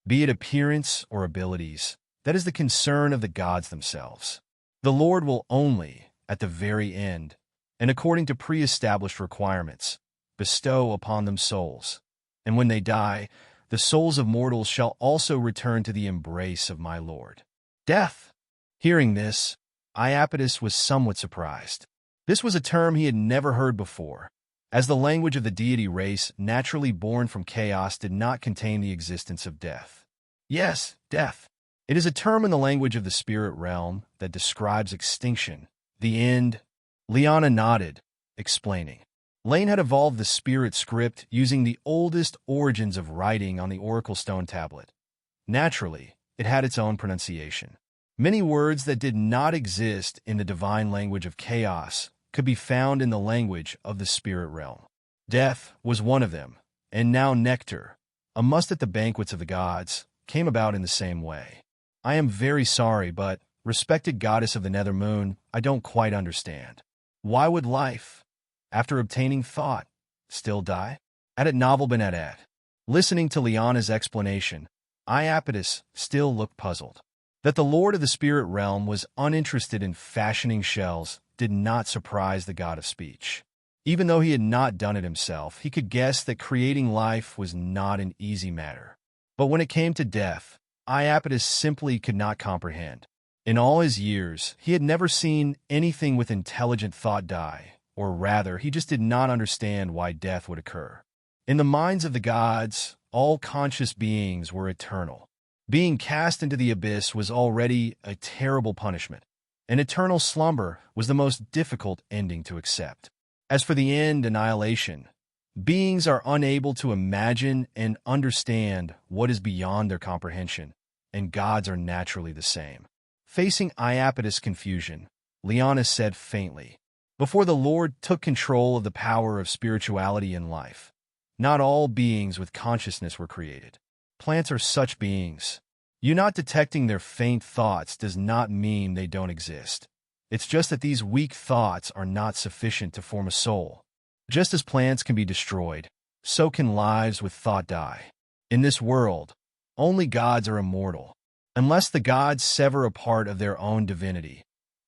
Be it appearance or abilities, that is the concern of the gods themselves. The Lord will only, at the very end, and according to pre-established requirements, bestow upon them souls. And when they die, the souls of mortals shall also return to the embrace of my Lord. Death. Hearing this, Iapetus was somewhat surprised. This was a term he had never heard before, as the language of the deity race naturally born from chaos did not contain the existence of death. Yes, death. It is a term in the language of the spirit realm that describes extinction, the end. Liana nodded, explaining. Laine had evolved the spirit script using the oldest origins of writing on the oracle stone tablet. Naturally, it had its own pronunciation. Many words that did not exist in the divine language of chaos could be found in the language of the spirit realm. Death was one of them, and now nectar, a must at the banquets of the gods, came about in the same way. I am very sorry, but, respected goddess of the nether moon, I don't quite understand. Why would life, after obtaining thought, still die? Added novel Benedet. Listening to Liana's explanation, Iapetus still looked puzzled. That the Lord of the spirit realm was uninterested in fashioning shells did not surprise the god of speech. Even though he had not done it himself, he could guess that creating life was not an easy matter. But when it came to death, Iapetus simply could not comprehend. In all his years, he had never seen anything with intelligent thought die, or rather, he just did not understand why death would occur. In the minds of the gods, all conscious beings were eternal. Being cast into the abyss was already a terrible punishment. An eternal slumber was the most difficult ending to accept. As for the end, annihilation, beings are unable to imagine and understand what is beyond their comprehension, and gods are naturally the same. Facing Iapetus' confusion, Liana said faintly, before the Lord took control of the power of spirituality in life, not all beings with consciousness were created. Plants are such beings. You not detecting their faint thoughts does not mean they don't exist. It's just that these weak thoughts are not sufficient to form a soul. Just as plants can be destroyed, so can lives with thought die. In this world, only gods are immortal. Unless the gods sever a part of their own divinity,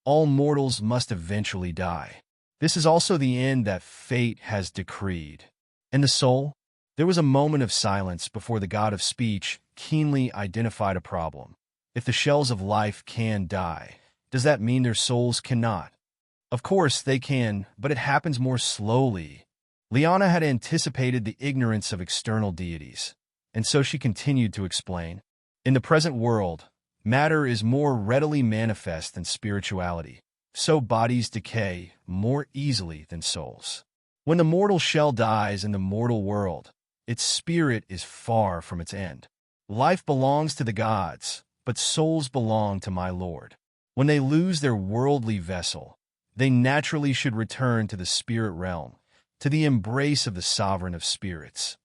all mortals must eventually die. This is also the end that fate has decreed. And the soul? There was a moment of silence before the god of speech keenly identified a problem. If the shells of life can die, does that mean their souls cannot? Of course they can, but it happens more slowly. Liana had anticipated the ignorance of external deities, and so she continued to explain. In the present world, Matter is more readily manifest than spirituality, so bodies decay more easily than souls. When the mortal shell dies in the mortal world, its spirit is far from its end. Life belongs to the gods, but souls belong to my Lord. When they lose their worldly vessel, they naturally should return to the spirit realm, to the embrace of the sovereign of spirits.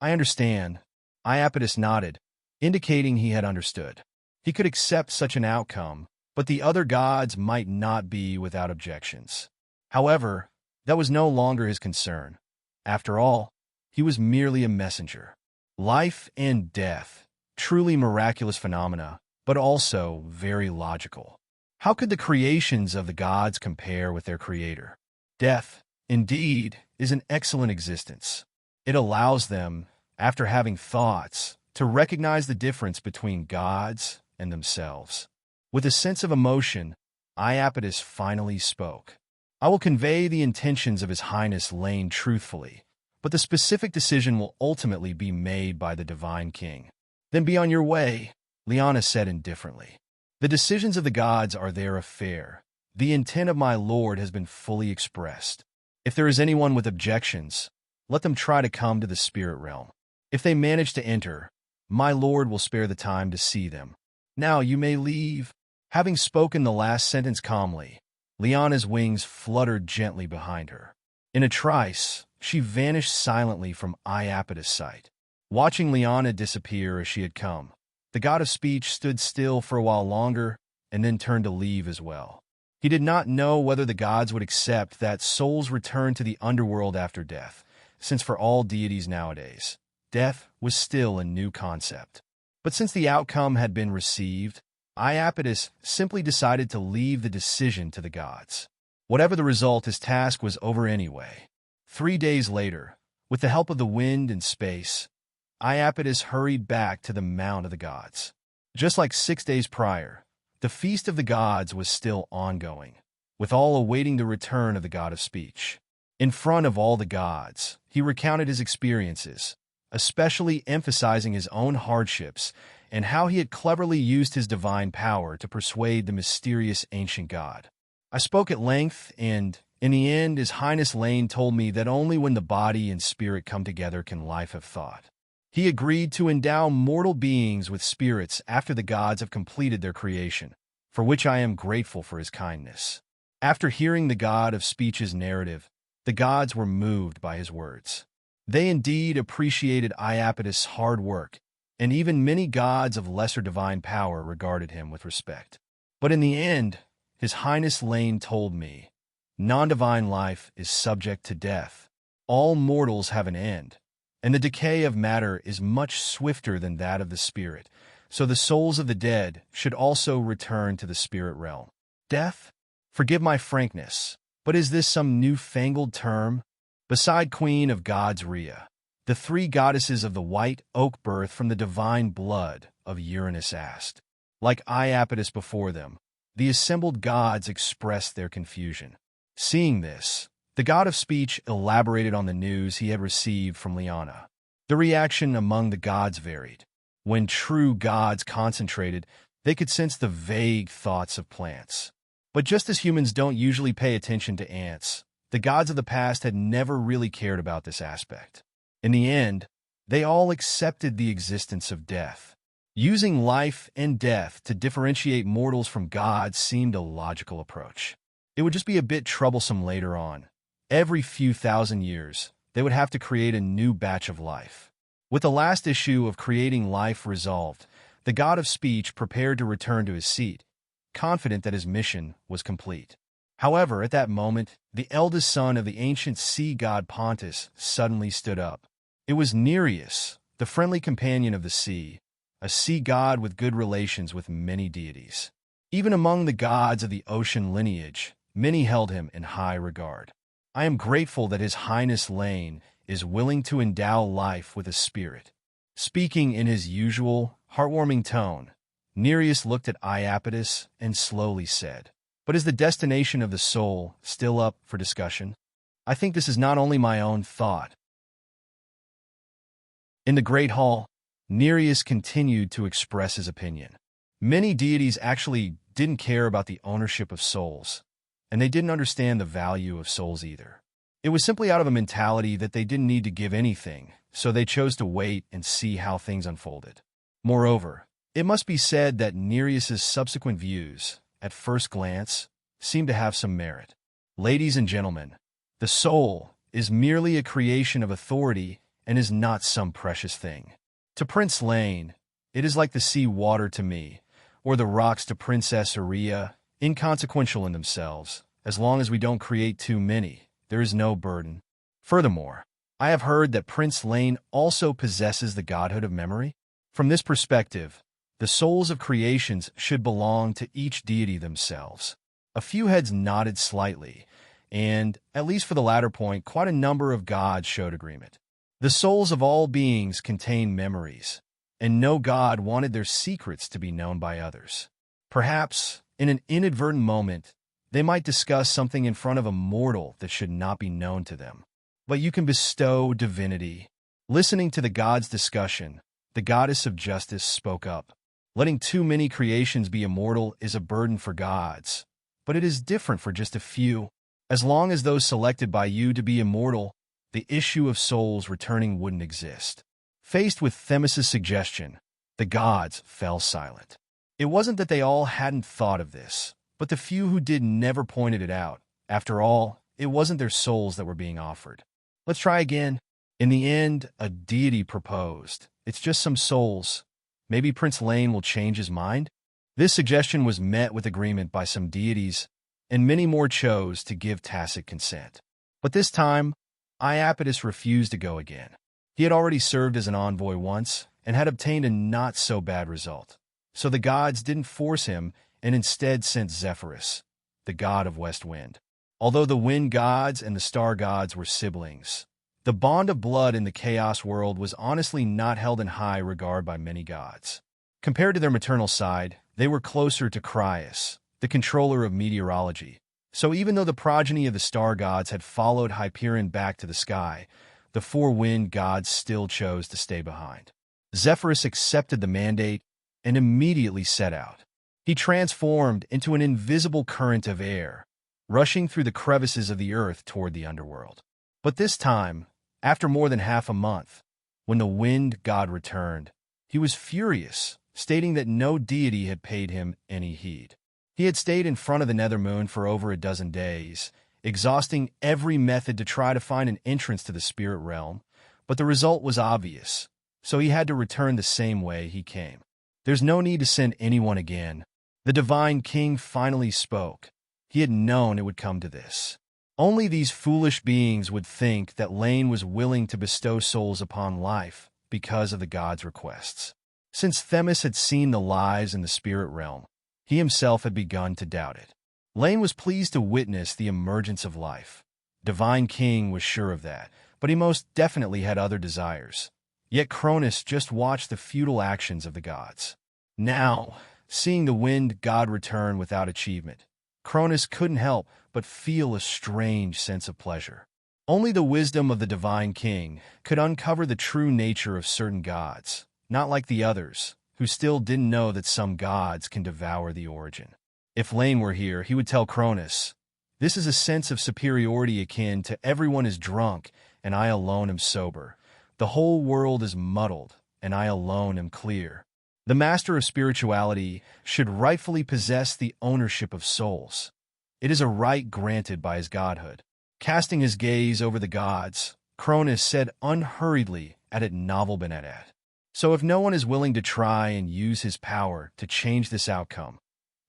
I understand. Iapetus nodded, indicating he had understood. He could accept such an outcome, but the other gods might not be without objections. However, that was no longer his concern. After all, he was merely a messenger. Life and death, truly miraculous phenomena, but also very logical. How could the creations of the gods compare with their creator? Death, indeed, is an excellent existence. It allows them, after having thoughts, to recognize the difference between gods and themselves. With a sense of emotion, Iapetus finally spoke. I will convey the intentions of His Highness Laine truthfully, but the specific decision will ultimately be made by the Divine King. Then be on your way, Liana said indifferently. The decisions of the gods are their affair. The intent of my Lord has been fully expressed. If there is anyone with objections, let them try to come to the spirit realm. If they manage to enter, my Lord will spare the time to see them. Now you may leave. Having spoken the last sentence calmly, Liana's wings fluttered gently behind her. In a trice, she vanished silently from Iapetus' sight. Watching Liana disappear as she had come, the god of speech stood still for a while longer and then turned to leave as well. He did not know whether the gods would accept that souls return to the underworld after death, since for all deities nowadays, death was still a new concept. But since the outcome had been received, Iapetus simply decided to leave the decision to the gods. Whatever the result, his task was over anyway. 3 days later, with the help of the wind and space, Iapetus hurried back to the Mount of the Gods. Just like 6 days prior, the Feast of the Gods was still ongoing, with all awaiting the return of the god of speech. In front of all the gods, he recounted his experiences, especially emphasizing his own hardships and how he had cleverly used his divine power to persuade the mysterious ancient god. I spoke at length, and, in the end, His Highness Laine told me that only when the body and spirit come together can life have thought. He agreed to endow mortal beings with spirits after the gods have completed their creation, for which I am grateful for his kindness. After hearing the god of speech's narrative, the gods were moved by his words. They indeed appreciated Iapetus' hard work, and even many gods of lesser divine power regarded him with respect. But in the end, His Highness Laine told me, non-divine life is subject to death. All mortals have an end, and the decay of matter is much swifter than that of the spirit, so the souls of the dead should also return to the spirit realm. Death? Forgive my frankness, but is this some newfangled term? Beside Queen of Gods Rhea, the 3 goddesses of the white oak birth from the divine blood of Uranus asked. Like Iapetus before them, the assembled gods expressed their confusion. Seeing this, the god of speech elaborated on the news he had received from Liana. The reaction among the gods varied. When true gods concentrated, they could sense the vague thoughts of plants. But just as humans don't usually pay attention to ants, the gods of the past had never really cared about this aspect. In the end, they all accepted the existence of death. Using life and death to differentiate mortals from gods seemed a logical approach. It would just be a bit troublesome later on. Every few thousand years, they would have to create a new batch of life. With the last issue of creating life resolved, the god of speech prepared to return to his seat, confident that his mission was complete. However, at that moment, the eldest son of the ancient sea god Pontus suddenly stood up. It was Nereus, the friendly companion of the sea, a sea god with good relations with many deities. Even among the gods of the ocean lineage, many held him in high regard. I am grateful that His Highness Laine is willing to endow life with a spirit. Speaking in his usual, heartwarming tone, Nereus looked at Iapetus and slowly said, "But is the destination of the soul still up for discussion? I think this is not only my own thought." In the Great Hall, Nereus continued to express his opinion. Many deities actually didn't care about the ownership of souls, and they didn't understand the value of souls either. It was simply out of a mentality that they didn't need to give anything, so they chose to wait and see how things unfolded. Moreover, it must be said that Nereus's subsequent views, at first glance, seem to have some merit. Ladies and gentlemen, the soul is merely a creation of authority and is not some precious thing. To Prince Laine, it is like the sea water to me, or the rocks to Princess Aurea, inconsequential in themselves. As long as we don't create too many, there is no burden. Furthermore, I have heard that Prince Laine also possesses the godhood of memory. From this perspective, the souls of creations should belong to each deity themselves. A few heads nodded slightly, and, at least for the latter point, quite a number of gods showed agreement. The souls of all beings contain memories, and no god wanted their secrets to be known by others. Perhaps, in an inadvertent moment, they might discuss something in front of a mortal that should not be known to them. But you can bestow divinity. Listening to the gods' discussion, the goddess of justice spoke up. Letting too many creations be immortal is a burden for gods, but it is different for just a few. As long as those selected by you to be immortal, the issue of souls returning wouldn't exist. Faced with Themis's suggestion, the gods fell silent. It wasn't that they all hadn't thought of this, but the few who did never pointed it out. After all, it wasn't their souls that were being offered. Let's try again. In the end, a deity proposed. It's just some souls. Maybe Prince Laine will change his mind? This suggestion was met with agreement by some deities, and many more chose to give tacit consent. But this time, Iapetus refused to go again. He had already served as an envoy once and had obtained a not-so-bad result. So the gods didn't force him and instead sent Zephyrus, the god of west wind. Although the wind gods and the star gods were siblings, the bond of blood in the chaos world was honestly not held in high regard by many gods. Compared to their maternal side, they were closer to Crius, the controller of meteorology. So even though the progeny of the star gods had followed Hyperion back to the sky, the four wind gods still chose to stay behind. Zephyrus accepted the mandate and immediately set out. He transformed into an invisible current of air, rushing through the crevices of the earth toward the underworld. But this time, after more than half a month, when the wind god returned, he was furious, stating that no deity had paid him any heed. He had stayed in front of the nether moon for over a dozen days, exhausting every method to try to find an entrance to the spirit realm, but the result was obvious, so he had to return the same way he came. There's no need to send anyone again. The divine king finally spoke. He had known it would come to this. Only these foolish beings would think that Laine was willing to bestow souls upon life because of the gods' requests. Since Themis had seen the lies in the spirit realm, he himself had begun to doubt it. Laine was pleased to witness the emergence of life. Divine King was sure of that, but he most definitely had other desires. Yet Cronus just watched the futile actions of the gods. Now, seeing the wind god return without achievement, Cronus couldn't help but feel a strange sense of pleasure. Only the wisdom of the Divine King could uncover the true nature of certain gods, not like the others, who still didn't know that some gods can devour the origin. If Laine were here, he would tell Cronus, "This is a sense of superiority akin to everyone is drunk, and I alone am sober. The whole world is muddled, and I alone am clear." The master of spirituality should rightfully possess the ownership of souls. It is a right granted by his godhood. Casting his gaze over the gods, Cronus said unhurriedly at it novel been at. So if no one is willing to try and use his power to change this outcome,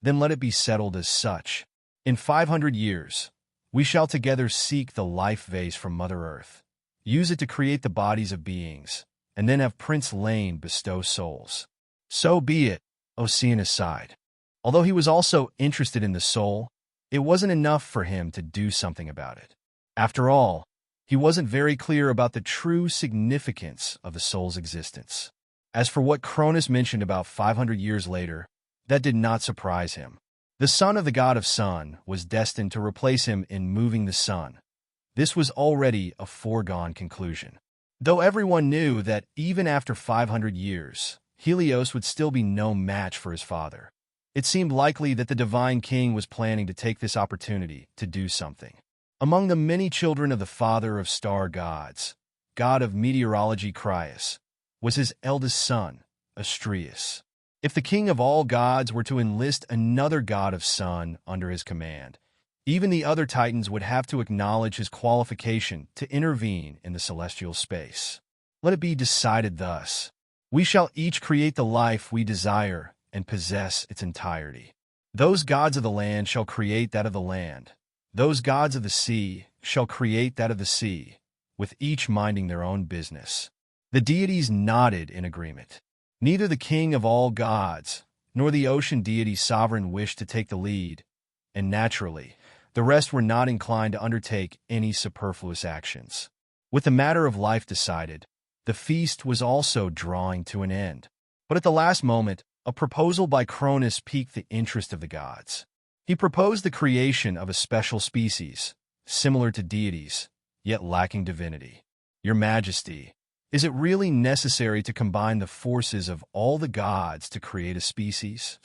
then let it be settled as such. In 500 years, we shall together seek the life vase from Mother Earth, use it to create the bodies of beings, and then have Prince Laine bestow souls. So be it, Oceanus sighed. Although he was also interested in the soul, it wasn't enough for him to do something about it. After all, he wasn't very clear about the true significance of the soul's existence. As for what Cronus mentioned about 500 years later, that did not surprise him. The son of the god of sun was destined to replace him in moving the sun. This was already a foregone conclusion. Though everyone knew that even after 500 years, Helios would still be no match for his father. It seemed likely that the divine king was planning to take this opportunity to do something. Among the many children of the father of star gods, god of meteorology Crius, was his eldest son, Astraeus. If the king of all gods were to enlist another god of sun under his command, even the other titans would have to acknowledge his qualification to intervene in the celestial space. Let it be decided thus: we shall each create the life we desire and possess its entirety. Those gods of the land shall create that of the land. Those gods of the sea shall create that of the sea, with each minding their own business. The deities nodded in agreement. Neither the king of all gods nor the ocean deity sovereign wished to take the lead, and naturally, the rest were not inclined to undertake any superfluous actions. With the matter of life decided, the feast was also drawing to an end. But at the last moment, a proposal by Cronus piqued the interest of the gods. He proposed the creation of a special species, similar to deities, yet lacking divinity. Your Majesty, is it really necessary to combine the forces of all the gods to create a species?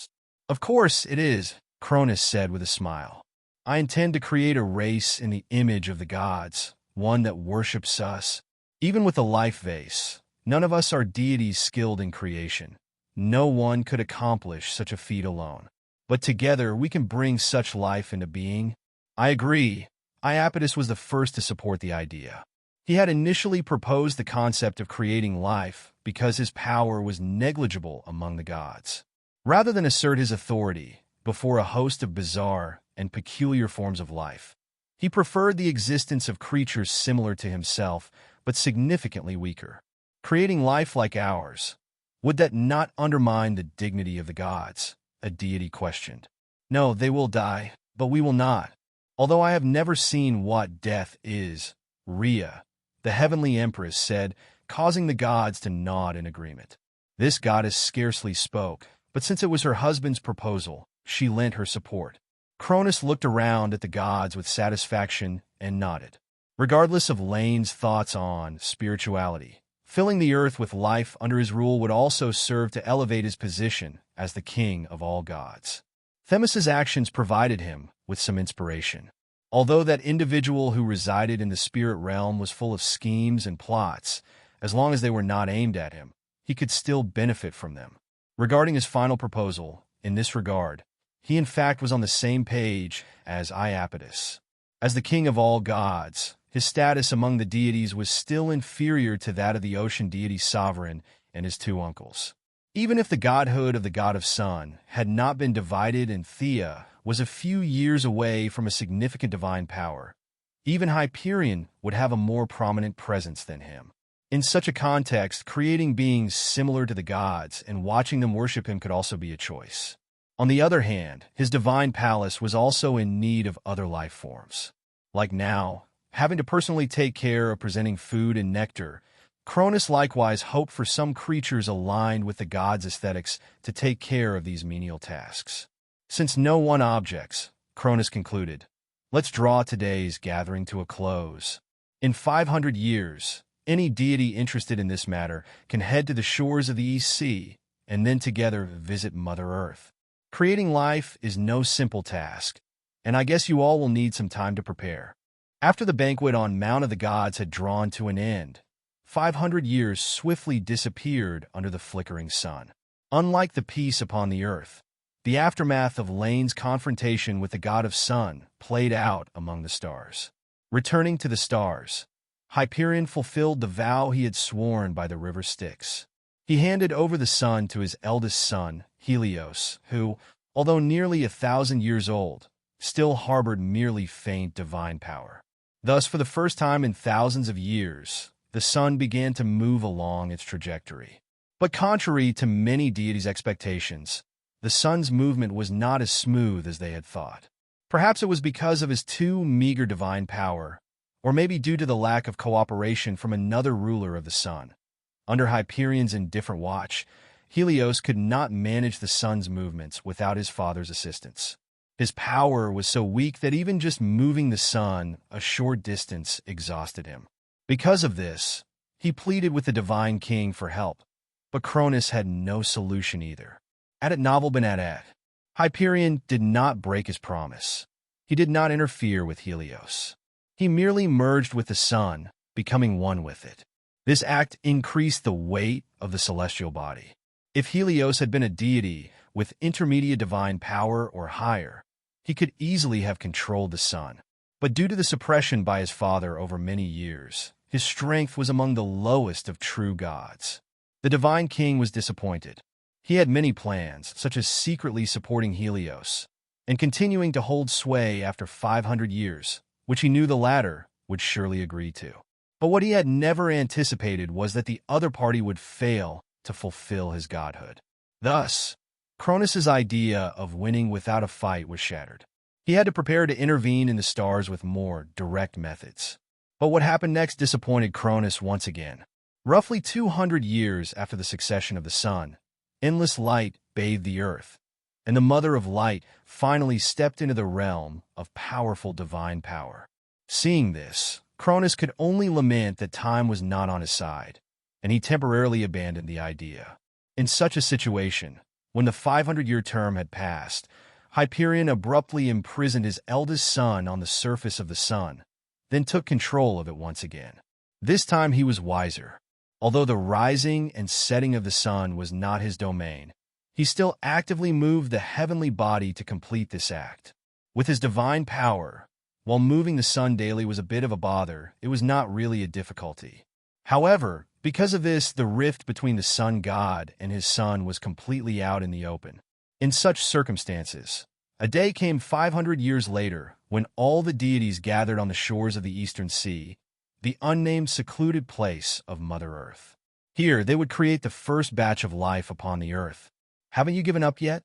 Of course it is, Cronus said with a smile. I intend to create a race in the image of the gods, one that worships us. Even with a life vase, none of us are deities skilled in creation. No one could accomplish such a feat alone. But together we can bring such life into being. I agree. Iapetus was the first to support the idea. He had initially proposed the concept of creating life because his power was negligible among the gods. Rather than assert his authority before a host of bizarre and peculiar forms of life, he preferred the existence of creatures similar to himself, but significantly weaker. Creating life like ours, would that not undermine the dignity of the gods? A deity questioned. No, they will die, but we will not. Although I have never seen what death is, Rhea, the heavenly empress, said, causing the gods to nod in agreement. This goddess scarcely spoke, but since it was her husband's proposal, she lent her support. Cronus looked around at the gods with satisfaction and nodded. Regardless of Laine's thoughts on spirituality, filling the earth with life under his rule would also serve to elevate his position as the king of all gods. Themis's actions provided him with some inspiration. Although that individual who resided in the spirit realm was full of schemes and plots, as long as they were not aimed at him, he could still benefit from them. Regarding his final proposal, in this regard, he in fact was on the same page as Iapetus. As the king of all gods, his status among the deities was still inferior to that of the ocean deity Sovereign and his two uncles. Even if the godhood of the god of sun had not been divided and Thea was a few years away from a significant divine power, even Hyperion would have a more prominent presence than him. In such a context, creating beings similar to the gods and watching them worship him could also be a choice. On the other hand, his divine palace was also in need of other life forms. Like now, having to personally take care of presenting food and nectar, Cronus likewise hoped for some creatures aligned with the gods' aesthetics to take care of these menial tasks. Since no one objects, Cronus concluded, let's draw today's gathering to a close. In 500 years, any deity interested in this matter can head to the shores of the East Sea and then together visit Mother Earth. Creating life is no simple task, and I guess you all will need some time to prepare. After the banquet on Mount of the Gods had drawn to an end, 500 years swiftly disappeared under the flickering sun. Unlike the peace upon the earth, the aftermath of Laine's confrontation with the god of sun played out among the stars. Returning to the stars, Hyperion fulfilled the vow he had sworn by the river Styx. He handed over the sun to his eldest son, Helios, who, although nearly 1,000 years old, still harbored merely faint divine power. Thus, for the first time in thousands of years, the sun began to move along its trajectory. But contrary to many deities' expectations, the sun's movement was not as smooth as they had thought. Perhaps it was because of his too meager divine power, or maybe due to the lack of cooperation from another ruler of the sun. Under Hyperion's indifferent watch, Helios could not manage the sun's movements without his father's assistance. His power was so weak that even just moving the sun a short distance exhausted him. Because of this, he pleaded with the divine king for help. But Cronus had no solution either. At novel Benadat, Hyperion did not break his promise. He did not interfere with Helios. He merely merged with the sun, becoming one with it. This act increased the weight of the celestial body. If Helios had been a deity with intermediate divine power or higher, he could easily have controlled the sun. But due to the suppression by his father over many years, his strength was among the lowest of true gods. The divine king was disappointed. He had many plans, such as secretly supporting Helios and continuing to hold sway after 500 years, which he knew the latter would surely agree to. But what he had never anticipated was that the other party would fail to fulfill his godhood. Thus, Cronus's idea of winning without a fight was shattered. He had to prepare to intervene in the stars with more direct methods. But what happened next disappointed Cronus once again. Roughly 200 years after the succession of the sun, endless light bathed the earth, and the Mother of Light finally stepped into the realm of powerful divine power. Seeing this, Cronus could only lament that time was not on his side, and he temporarily abandoned the idea. In such a situation, when the 500-year term had passed, Hyperion abruptly imprisoned his eldest son on the surface of the sun, then took control of it once again. This time he was wiser. Although the rising and setting of the sun was not his domain, he still actively moved the heavenly body to complete this act. With his divine power, while moving the sun daily was a bit of a bother, it was not really a difficulty. However, because of this, the rift between the sun god and his son was completely out in the open. In such circumstances, a day came 500 years later when all the deities gathered on the shores of the Eastern Sea, the unnamed secluded place of Mother Earth. Here, they would create the first batch of life upon the earth. Haven't you given up yet?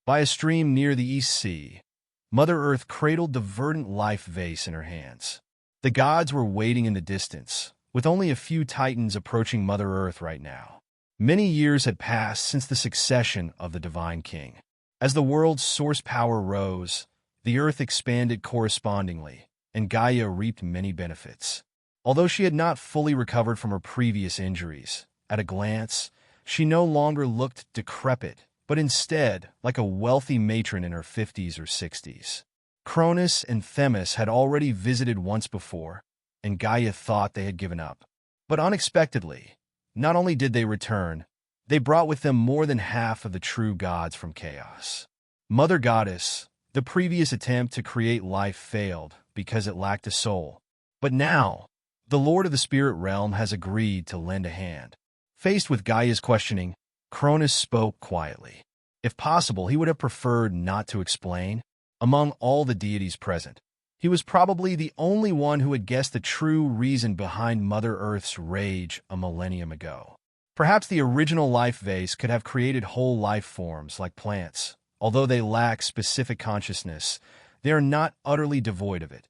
By a stream near the East Sea, Mother Earth cradled the verdant life vase in her hands. The gods were waiting in the distance, with only a few titans approaching Mother Earth right now. Many years had passed since the succession of the Divine King. As the world's source power rose, the Earth expanded correspondingly, and Gaia reaped many benefits. Although she had not fully recovered from her previous injuries, at a glance, she no longer looked decrepit, but instead like a wealthy matron in her 50s or 60s. Cronus and Themis had already visited once before, and Gaia thought they had given up. But unexpectedly, not only did they return, they brought with them more than half of the true gods from chaos. Mother Goddess, the previous attempt to create life failed because it lacked a soul. But now, the Lord of the Spirit Realm has agreed to lend a hand. Faced with Gaia's questioning, Cronus spoke quietly. If possible, he would have preferred not to explain. Among all the deities present, he was probably the only one who had guessed the true reason behind Mother Earth's rage a millennium ago. Perhaps the original life vase could have created whole life forms like plants. Although they lack specific consciousness, they are not utterly devoid of it.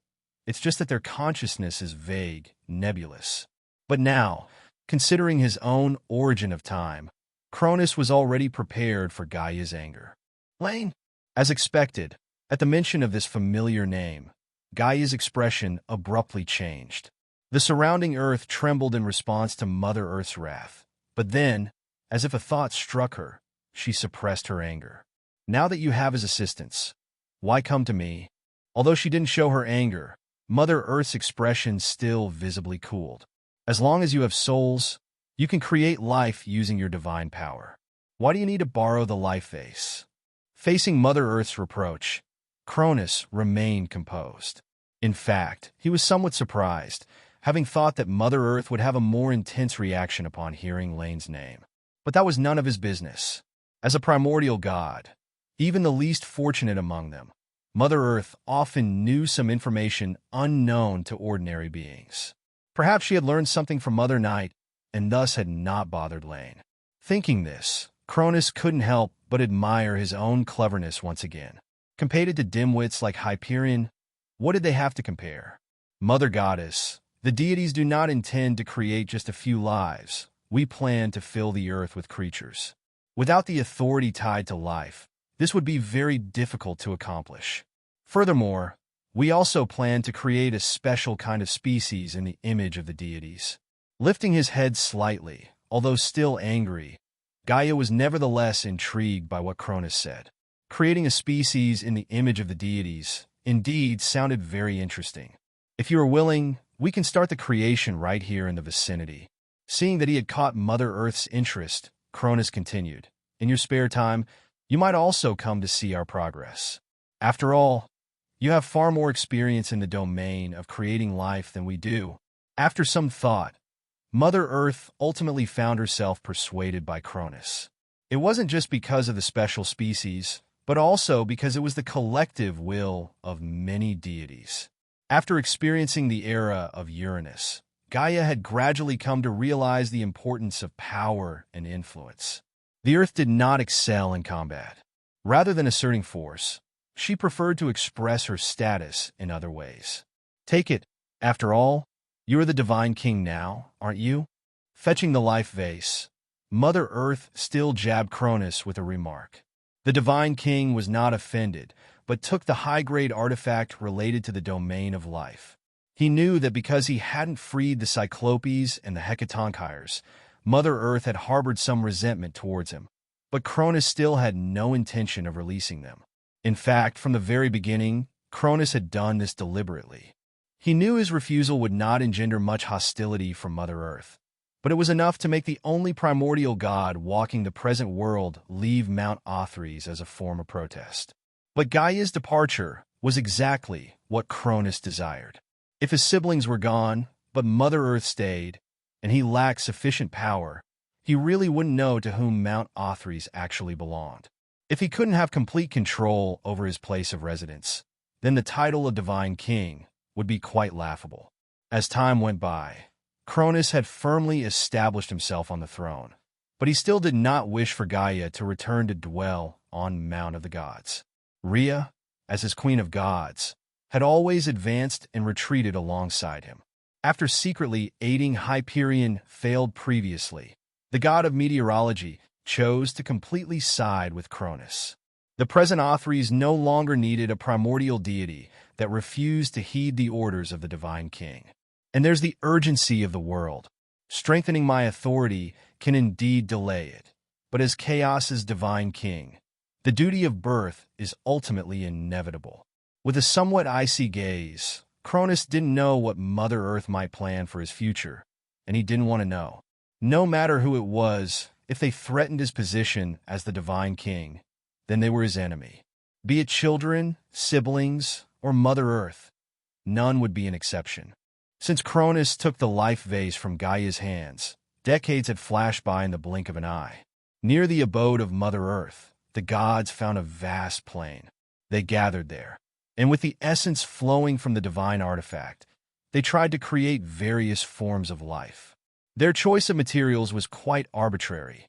It's just that their consciousness is vague, nebulous. But now, considering his own origin of time, Cronus was already prepared for Gaia's anger. Laine! As expected, at the mention of this familiar name, Gaia's expression abruptly changed. The surrounding earth trembled in response to Mother Earth's wrath. But then, as if a thought struck her, she suppressed her anger. Now that you have his assistance, why come to me? Although she didn't show her anger, Mother Earth's expression still visibly cooled. As long as you have souls, you can create life using your divine power. Why do you need to borrow the life vase? Facing Mother Earth's reproach, Cronus remained composed. In fact, he was somewhat surprised, having thought that Mother Earth would have a more intense reaction upon hearing Laine's name. But that was none of his business. As a primordial god, even the least fortunate among them, Mother Earth often knew some information unknown to ordinary beings. Perhaps she had learned something from Mother Night, and thus had not bothered Laine. Thinking this, Cronus couldn't help but admire his own cleverness once again. Compared to dimwits like Hyperion, what did they have to compare? Mother Goddess, the deities do not intend to create just a few lives. We plan to fill the earth with creatures. Without the authority tied to life, this would be very difficult to accomplish. Furthermore, we also plan to create a special kind of species in the image of the deities. Lifting his head slightly, although still angry, Gaia was nevertheless intrigued by what Cronus said. Creating a species in the image of the deities indeed sounded very interesting. If you are willing, we can start the creation right here in the vicinity. Seeing that he had caught Mother Earth's interest, Cronus continued, in your spare time, you might also come to see our progress. After all, you have far more experience in the domain of creating life than we do. After some thought, Mother Earth ultimately found herself persuaded by Cronus. It wasn't just because of the special species, but also because it was the collective will of many deities. After experiencing the era of Uranus, Gaia had gradually come to realize the importance of power and influence. The Earth did not excel in combat. Rather than asserting force, she preferred to express her status in other ways. Take it, after all, you are the divine king now, aren't you? Fetching the life vase, Mother Earth still jabbed Cronus with a remark. The divine king was not offended, but took the high-grade artifact related to the domain of life. He knew that because he hadn't freed the Cyclopes and the Hecatonchires, Mother Earth had harbored some resentment towards him. But Cronus still had no intention of releasing them. In fact, from the very beginning, Cronus had done this deliberately. He knew his refusal would not engender much hostility from Mother Earth, but it was enough to make the only primordial god walking the present world leave Mount Otherworld as a form of protest. But Gaia's departure was exactly what Cronus desired. If his siblings were gone, but Mother Earth stayed, and he lacked sufficient power, he really wouldn't know to whom Mount Otherworld actually belonged. If he couldn't have complete control over his place of residence, then the title of Divine King would be quite laughable. As time went by, Cronus had firmly established himself on the throne, but he still did not wish for Gaia to return to dwell on Mount of the Gods. Rhea, as his Queen of Gods, had always advanced and retreated alongside him. After secretly aiding Hyperion failed previously, the god of meteorology chose to completely side with Cronus. The present Otherworld no longer needed a primordial deity that refused to heed the orders of the Divine King. And there's the urgency of the world. Strengthening my authority can indeed delay it, but as Chaos's Divine King, the duty of birth is ultimately inevitable. With a somewhat icy gaze, Cronus didn't know what Mother Earth might plan for his future, and he didn't want to know. No matter who it was, if they threatened his position as the Divine King, then they were his enemy. Be it children, siblings, or Mother Earth, none would be an exception. Since Cronus took the life vase from Gaia's hands, decades had flashed by in the blink of an eye. Near the abode of Mother Earth, the gods found a vast plain. They gathered there, and with the essence flowing from the divine artifact, they tried to create various forms of life. Their choice of materials was quite arbitrary.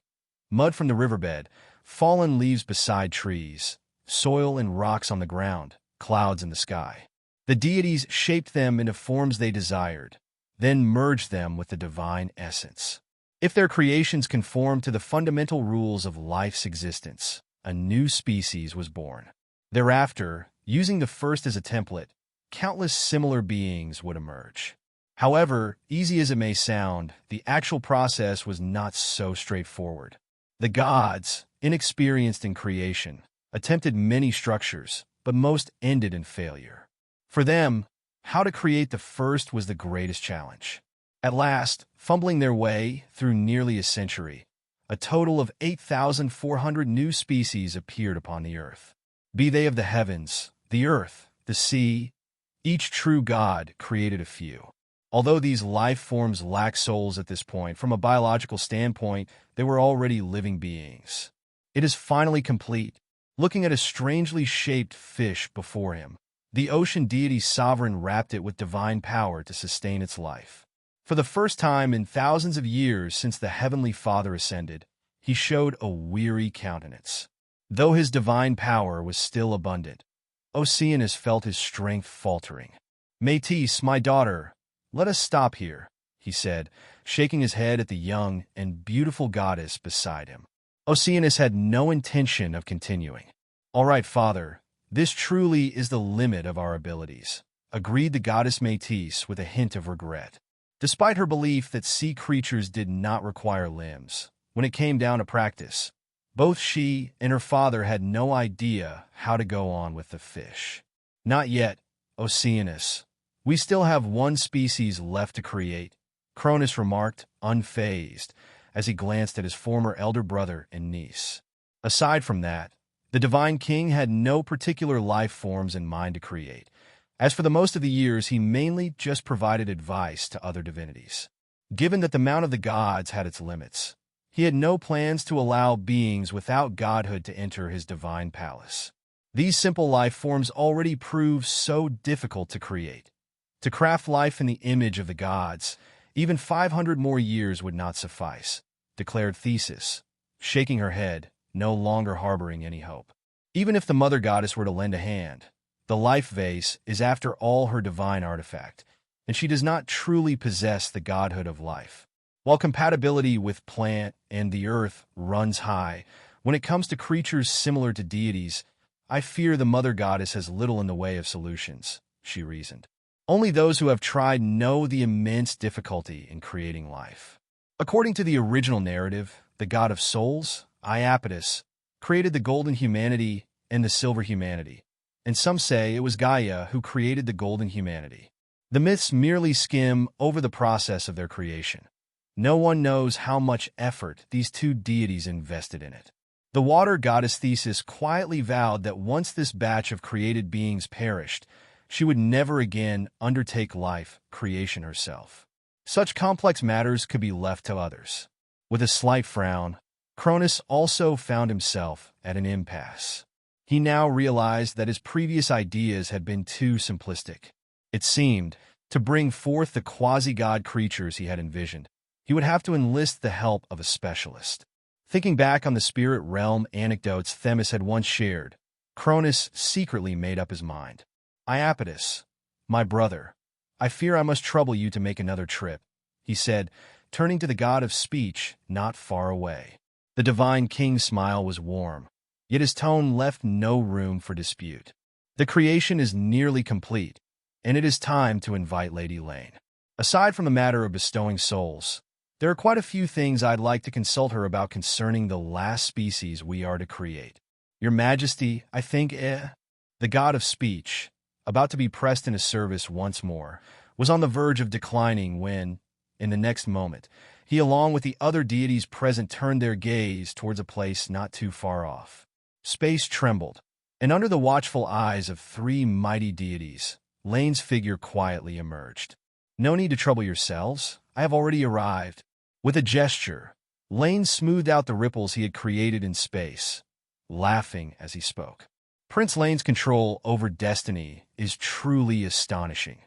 Mud from the riverbed, fallen leaves beside trees, soil and rocks on the ground, clouds in the sky. The deities shaped them into forms they desired, then merged them with the divine essence. If their creations conformed to the fundamental rules of life's existence, a new species was born. Thereafter, using the first as a template, countless similar beings would emerge. However, easy as it may sound, the actual process was not so straightforward. The gods, inexperienced in creation, attempted many structures, but most ended in failure. For them, how to create the first was the greatest challenge. At last, fumbling their way through nearly a century, a total of 8,400 new species appeared upon the earth. Be they of the heavens, the earth, the sea, each true god created a few. Although these life forms lacked souls at this point, from a biological standpoint, they were already living beings. It is finally complete. Looking at a strangely shaped fish before him, the ocean deity's sovereign wrapped it with divine power to sustain its life. For the first time in thousands of years since the Heavenly Father ascended, he showed a weary countenance. Though his divine power was still abundant, Oceanus felt his strength faltering. "Métis, my daughter, let us stop here," he said, shaking his head at the young and beautiful goddess beside him. Oceanus had no intention of continuing. "All right, father, this truly is the limit of our abilities," agreed the goddess Métis with a hint of regret. Despite her belief that sea creatures did not require limbs, when it came down to practice, both she and her father had no idea how to go on with the fish. Not yet, Oceanus. We still have one species left to create, Cronus remarked, unfazed, as he glanced at his former elder brother and niece. Aside from that, the Divine King had no particular life forms in mind to create, as for the most of the years he mainly just provided advice to other divinities. Given that the Mount of the Gods had its limits, he had no plans to allow beings without godhood to enter his divine palace. These simple life forms already proved so difficult to create. To craft life in the image of the gods, even 500 more years would not suffice, declared Thesis, shaking her head, no longer harboring any hope. Even if the mother goddess were to lend a hand, the life vase is after all her divine artifact, and she does not truly possess the godhood of life. While compatibility with plant and the earth runs high, when it comes to creatures similar to deities, I fear the mother goddess has little in the way of solutions, she reasoned. Only those who have tried know the immense difficulty in creating life. According to the original narrative, the god of souls, Iapetus, created the golden humanity and the silver humanity, and some say it was Gaia who created the golden humanity. The myths merely skim over the process of their creation. No one knows how much effort these two deities invested in it. The water goddess Thesis quietly vowed that once this batch of created beings perished, she would never again undertake life creation herself. Such complex matters could be left to others. With a slight frown, Cronus also found himself at an impasse. He now realized that his previous ideas had been too simplistic. It seemed, to bring forth the quasi-god creatures he had envisioned, he would have to enlist the help of a specialist. Thinking back on the spirit realm anecdotes Themis had once shared, Cronus secretly made up his mind. Iapetus, my brother, I fear I must trouble you to make another trip, he said, turning to the god of speech not far away. The divine king's smile was warm, yet his tone left no room for dispute. The creation is nearly complete, and it is time to invite Lady Laine. Aside from the matter of bestowing souls, there are quite a few things I'd like to consult her about concerning the last species we are to create. Your Majesty, I think, the god of speech, about to be pressed into service once more, was on the verge of declining when, in the next moment, he along with the other deities present turned their gaze towards a place not too far off. Space trembled, and under the watchful eyes of three mighty deities, Laine's figure quietly emerged. No need to trouble yourselves, I have already arrived. With a gesture, Laine smoothed out the ripples he had created in space, laughing as he spoke. Prince Laine's control over destiny is truly astonishing,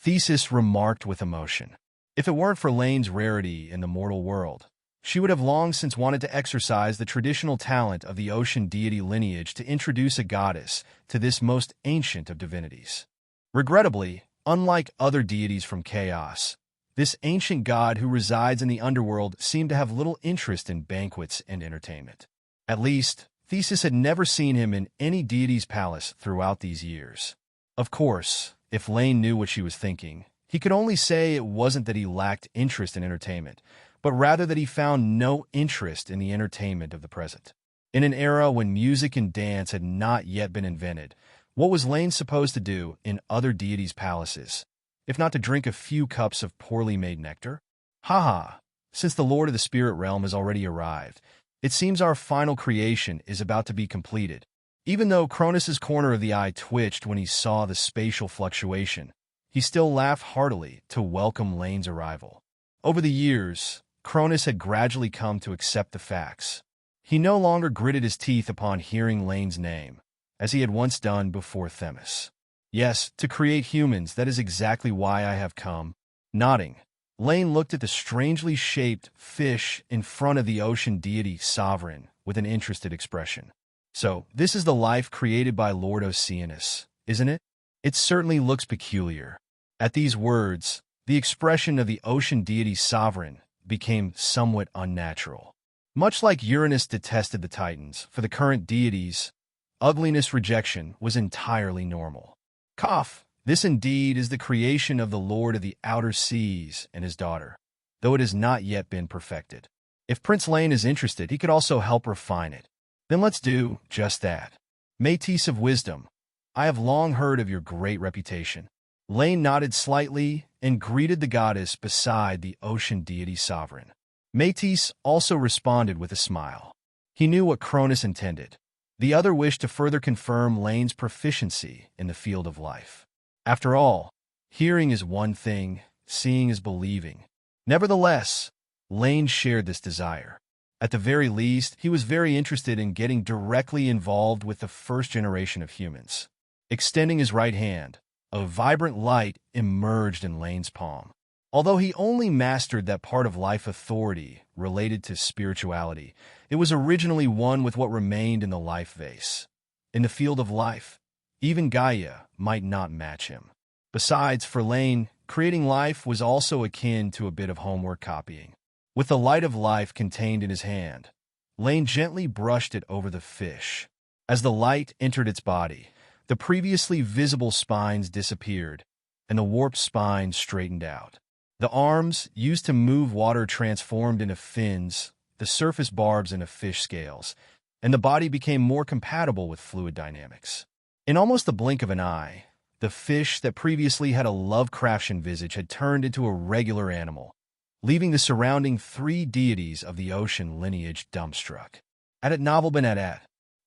Thesis remarked with emotion. If it weren't for Laine's rarity in the mortal world, she would have long since wanted to exercise the traditional talent of the ocean deity lineage to introduce a goddess to this most ancient of divinities. Regrettably, unlike other deities from chaos, this ancient god who resides in the underworld seemed to have little interest in banquets and entertainment. At least, Thesis had never seen him in any deity's palace throughout these years. Of course, if Laine knew what she was thinking, he could only say it wasn't that he lacked interest in entertainment, but rather that he found no interest in the entertainment of the present. In an era when music and dance had not yet been invented, what was Laine supposed to do in other deities' palaces, if not to drink a few cups of poorly made nectar? Ha! Since the Lord of the Spirit Realm has already arrived, it seems our final creation is about to be completed. Even though Cronus's corner of the eye twitched when he saw the spatial fluctuation, he still laughed heartily to welcome Laine's arrival. Over the years, Cronus had gradually come to accept the facts. He no longer gritted his teeth upon hearing Laine's name, as he had once done before Themis. Yes, to create humans, that is exactly why I have come. Nodding, Laine looked at the strangely shaped fish in front of the ocean deity Sovereign with an interested expression. So, this is the life created by Lord Oceanus, isn't it? It certainly looks peculiar. At these words, the expression of the ocean deity Sovereign became somewhat unnatural. Much like Uranus detested the Titans, for the current deities, ugliness rejection was entirely normal. Cough! This indeed is the creation of the Lord of the Outer Seas and his daughter, though it has not yet been perfected. If Prince Laine is interested, he could also help refine it. Then let's do just that. Métis of wisdom, I have long heard of your great reputation. Laine nodded slightly and greeted the goddess beside the ocean deity sovereign. Métis also responded with a smile. He knew what Cronus intended. The other wished to further confirm Laine's proficiency in the field of life. After all, hearing is one thing, seeing is believing. Nevertheless, Laine shared this desire. At the very least, he was very interested in getting directly involved with the first generation of humans. Extending his right hand, a vibrant light emerged in Laine's palm. Although he only mastered that part of life authority related to spirituality, it was originally one with what remained in the life vase. In the field of life, even Gaia might not match him. Besides, for Laine, creating life was also akin to a bit of homework copying. With the light of life contained in his hand, Laine gently brushed it over the fish. As the light entered its body, the previously visible spines disappeared, and the warped spine straightened out. The arms, used to move water, transformed into fins, the surface barbs into fish scales, and the body became more compatible with fluid dynamics. In almost the blink of an eye, the fish that previously had a Lovecraftian visage had turned into a regular animal, leaving the surrounding three deities of the ocean lineage dumbstruck.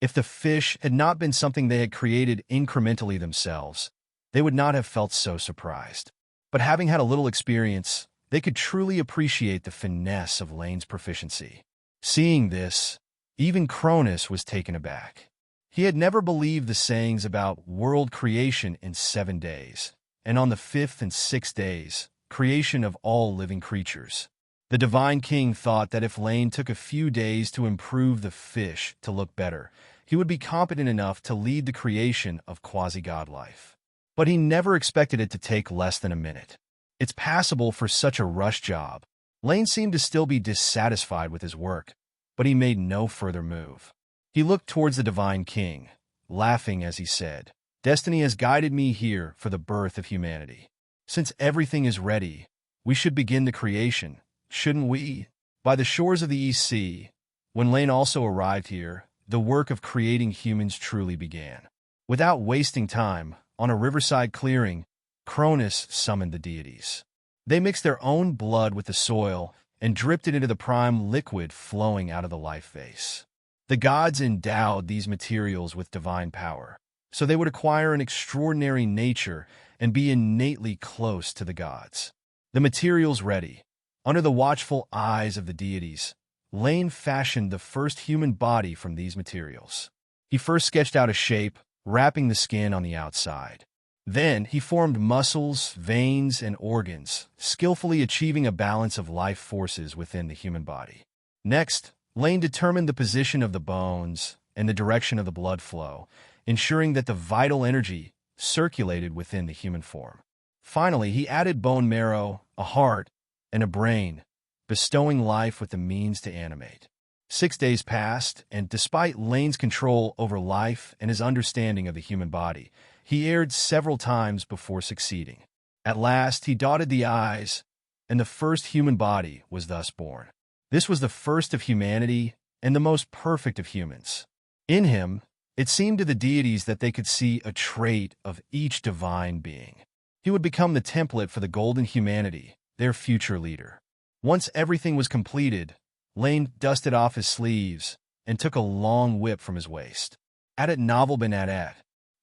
If the fish had not been something they had created incrementally themselves, they would not have felt so surprised. But having had a little experience, they could truly appreciate the finesse of Laine's proficiency. Seeing this, even Cronus was taken aback. He had never believed the sayings about world creation in 7 days, and on the 5th and 6th days, creation of all living creatures. The Divine King thought that if Laine took a few days to improve the fish to look better, he would be competent enough to lead the creation of quasi-god life. But he never expected it to take less than a minute. It's passable for such a rush job. Laine seemed to still be dissatisfied with his work, but he made no further move. He looked towards the Divine King, laughing as he said, "Destiny has guided me here for the birth of humanity. Since everything is ready, we should begin the creation, shouldn't we?" By the shores of the East Sea, when Laine also arrived here, the work of creating humans truly began. Without wasting time, on a riverside clearing, Cronus summoned the deities. They mixed their own blood with the soil and dripped it into the prime liquid flowing out of the life vase. The gods endowed these materials with divine power, so they would acquire an extraordinary nature and be innately close to the gods. The materials ready, under the watchful eyes of the deities, Laine fashioned the first human body from these materials. He first sketched out a shape, wrapping the skin on the outside. Then he formed muscles, veins, and organs, skillfully achieving a balance of life forces within the human body. Next, Laine determined the position of the bones and the direction of the blood flow, ensuring that the vital energy circulated within the human form. Finally, he added bone marrow, a heart, and a brain, bestowing life with the means to animate. 6 days passed, and despite Laine's control over life and his understanding of the human body, he erred several times before succeeding. At last, he dotted the I's, and the first human body was thus born. This was the first of humanity and the most perfect of humans. In him, it seemed to the deities that they could see a trait of each divine being. He would become the template for the golden humanity, their future leader. Once everything was completed, Laine dusted off his sleeves and took a long whip from his waist.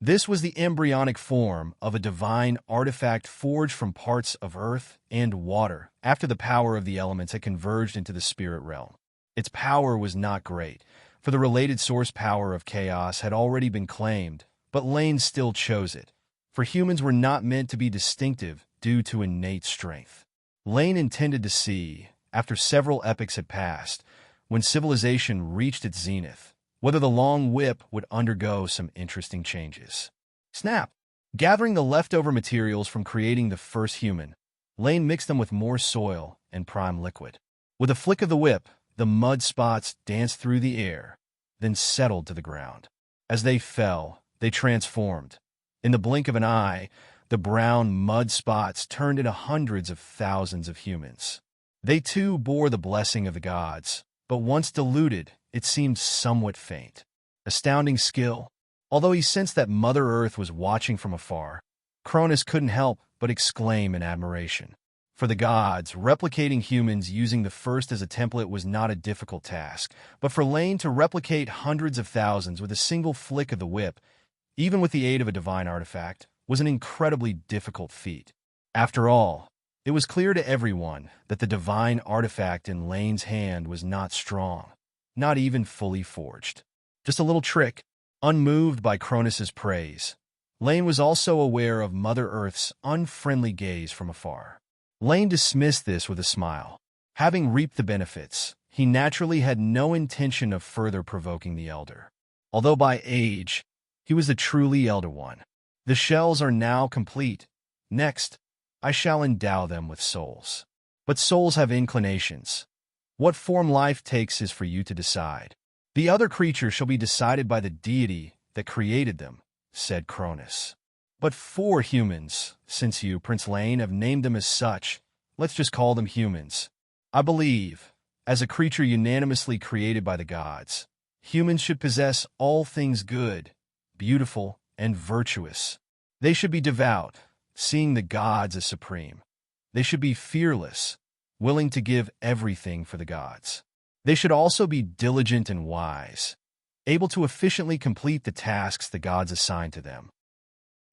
This was the embryonic form of a divine artifact forged from parts of earth and water after the power of the elements had converged into the spirit realm. Its power was not great, for the related source power of chaos had already been claimed, but Laine still chose it, for humans were not meant to be distinctive due to innate strength. Laine intended to see, after several epochs had passed, when civilization reached its zenith, whether the long whip would undergo some interesting changes. Snap! Gathering the leftover materials from creating the first human, Laine mixed them with more soil and prime liquid. With a flick of the whip, the mud spots danced through the air, then settled to the ground. As they fell, they transformed. In the blink of an eye, the brown mud spots turned into hundreds of thousands of humans. They too bore the blessing of the gods, but once diluted, it seemed somewhat faint. Astounding skill. Although he sensed that Mother Earth was watching from afar, Cronus couldn't help but exclaim in admiration. For the gods, replicating humans using the first as a template was not a difficult task, but for Laine to replicate hundreds of thousands with a single flick of the whip, even with the aid of a divine artifact, was an incredibly difficult feat. After all, it was clear to everyone that the divine artifact in Laine's hand was not strong, not even fully forged. Just a little trick. Unmoved by Cronus's praise, Laine was also aware of Mother Earth's unfriendly gaze from afar. Laine dismissed this with a smile. Having reaped the benefits, he naturally had no intention of further provoking the Elder. Although by age, he was the truly Elder One. The shells are now complete. Next, I shall endow them with souls. But souls have inclinations. What form life takes is for you to decide. The other creatures shall be decided by the deity that created them, said Cronus. But for humans, since you, Prince Laine, have named them as such, let's just call them humans. I believe, as a creature unanimously created by the gods, humans should possess all things good, beautiful, and virtuous. They should be devout, seeing the gods as supreme. They should be fearless, willing to give everything for the gods. They should also be diligent and wise, able to efficiently complete the tasks the gods assign to them.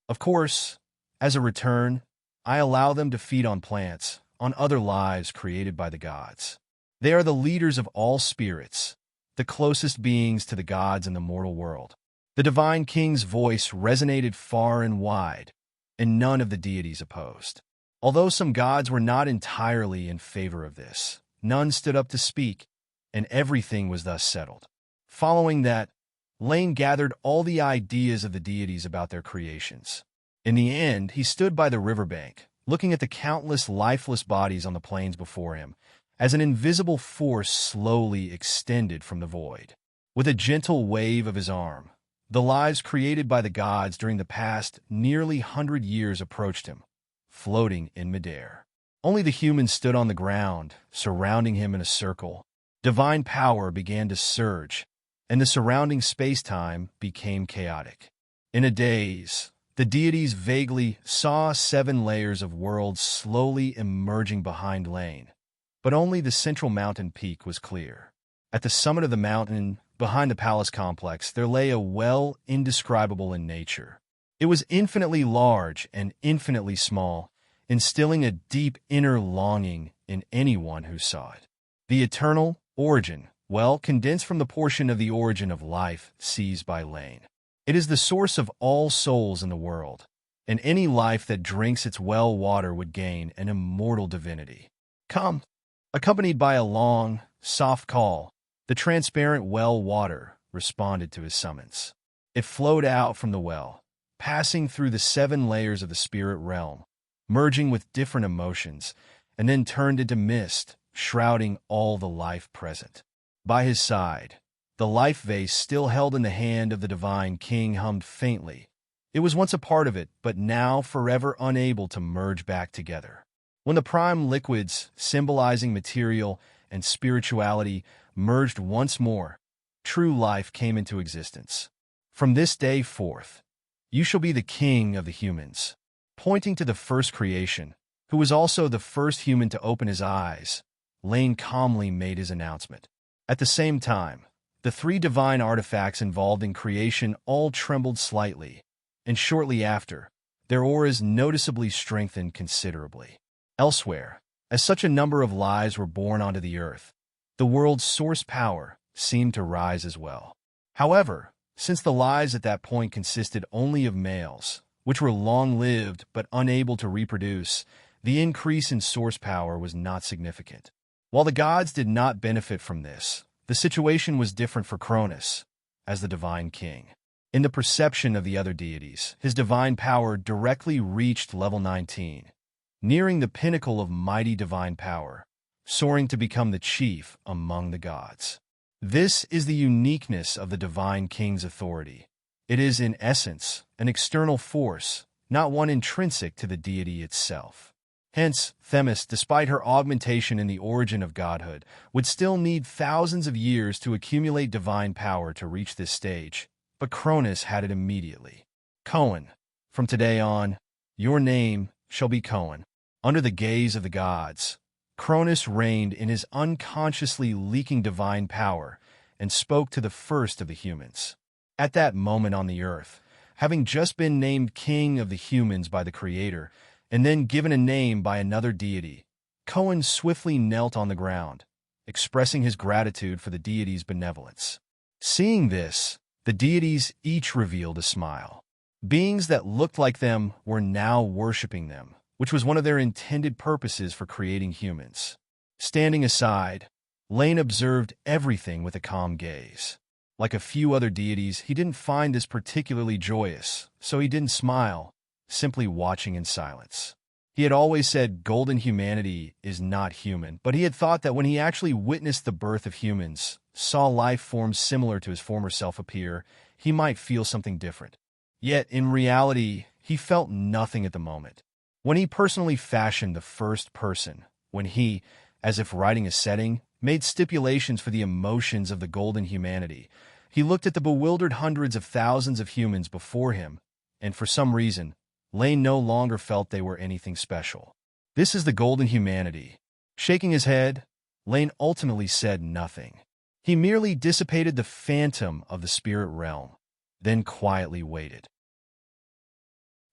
Of course, as a return, I allow them to feed on plants, on other lives created by the gods. They are the leaders of all spirits, the closest beings to the gods in the mortal world. The divine king's voice resonated far and wide, and none of the deities opposed. Although some gods were not entirely in favor of this, none stood up to speak, and everything was thus settled. Following that, Laine gathered all the ideas of the deities about their creations. In the end, he stood by the riverbank, looking at the countless lifeless bodies on the plains before him, as an invisible force slowly extended from the void. With a gentle wave of his arm, the lives created by the gods during the past nearly 100 years approached him, floating in midair. Only the humans stood on the ground, surrounding him in a circle. Divine power began to surge, and the surrounding space-time became chaotic. In a daze, the deities vaguely saw 7 layers of worlds slowly emerging behind Laine, but only the central mountain peak was clear. At the summit of the mountain, behind the palace complex, there lay a well indescribable in nature. It was infinitely large and infinitely small, instilling a deep inner longing in anyone who saw it. The eternal origin, well, condensed from the portion of the origin of life seized by Laine. It is the source of all souls in the world, and any life that drinks its well water would gain an immortal divinity. Come! Accompanied by a long, soft call, the transparent well water responded to his summons. It flowed out from the well, passing through the 7 layers of the spirit realm, merging with different emotions, and then turned into mist, shrouding all the life present. By his side, the life vase still held in the hand of the divine king hummed faintly. It was once a part of it, but now forever unable to merge back together. When the prime liquids, symbolizing material and spirituality, merged once more, true life came into existence. From this day forth, you shall be the king of the humans. Pointing to the first creation, who was also the first human to open his eyes, Laine calmly made his announcement. At the same time, the 3 divine artifacts involved in creation all trembled slightly, and shortly after, their auras noticeably strengthened considerably. Elsewhere, as such a number of lives were born onto the earth, the world's source power seemed to rise as well. However, since the lives at that point consisted only of males, which were long-lived but unable to reproduce, the increase in source power was not significant. While the gods did not benefit from this, the situation was different for Cronus, as the divine king. In the perception of the other deities, his divine power directly reached level 19, nearing the pinnacle of mighty divine power, soaring to become the chief among the gods. This is the uniqueness of the divine king's authority. It is, in essence, an external force, not one intrinsic to the deity itself. Hence, Themis, despite her augmentation in the origin of godhood, would still need thousands of years to accumulate divine power to reach this stage, but Cronus had it immediately. Cohen, from today on, your name shall be Cohen. Under the gaze of the gods, Cronus reigned in his unconsciously leaking divine power and spoke to the first of the humans. At that moment on the earth, having just been named king of the humans by the Creator, and then given a name by another deity, Cohen swiftly knelt on the ground, expressing his gratitude for the deity's benevolence. Seeing this, the deities each revealed a smile. Beings that looked like them were now worshipping them, which was one of their intended purposes for creating humans. Standing aside, Laine observed everything with a calm gaze. Like a few other deities, he didn't find this particularly joyous, so he didn't smile, simply watching in silence. He had always said golden humanity is not human, but he had thought that when he actually witnessed the birth of humans, saw life forms similar to his former self appear, he might feel something different. Yet, in reality, he felt nothing at the moment. When he personally fashioned the first person, when he, as if writing a setting, made stipulations for the emotions of the golden humanity, he looked at the bewildered hundreds of thousands of humans before him, and for some reason, Laine no longer felt they were anything special. This is the golden humanity. Shaking his head, Laine ultimately said nothing. He merely dissipated the phantom of the spirit realm, then quietly waited.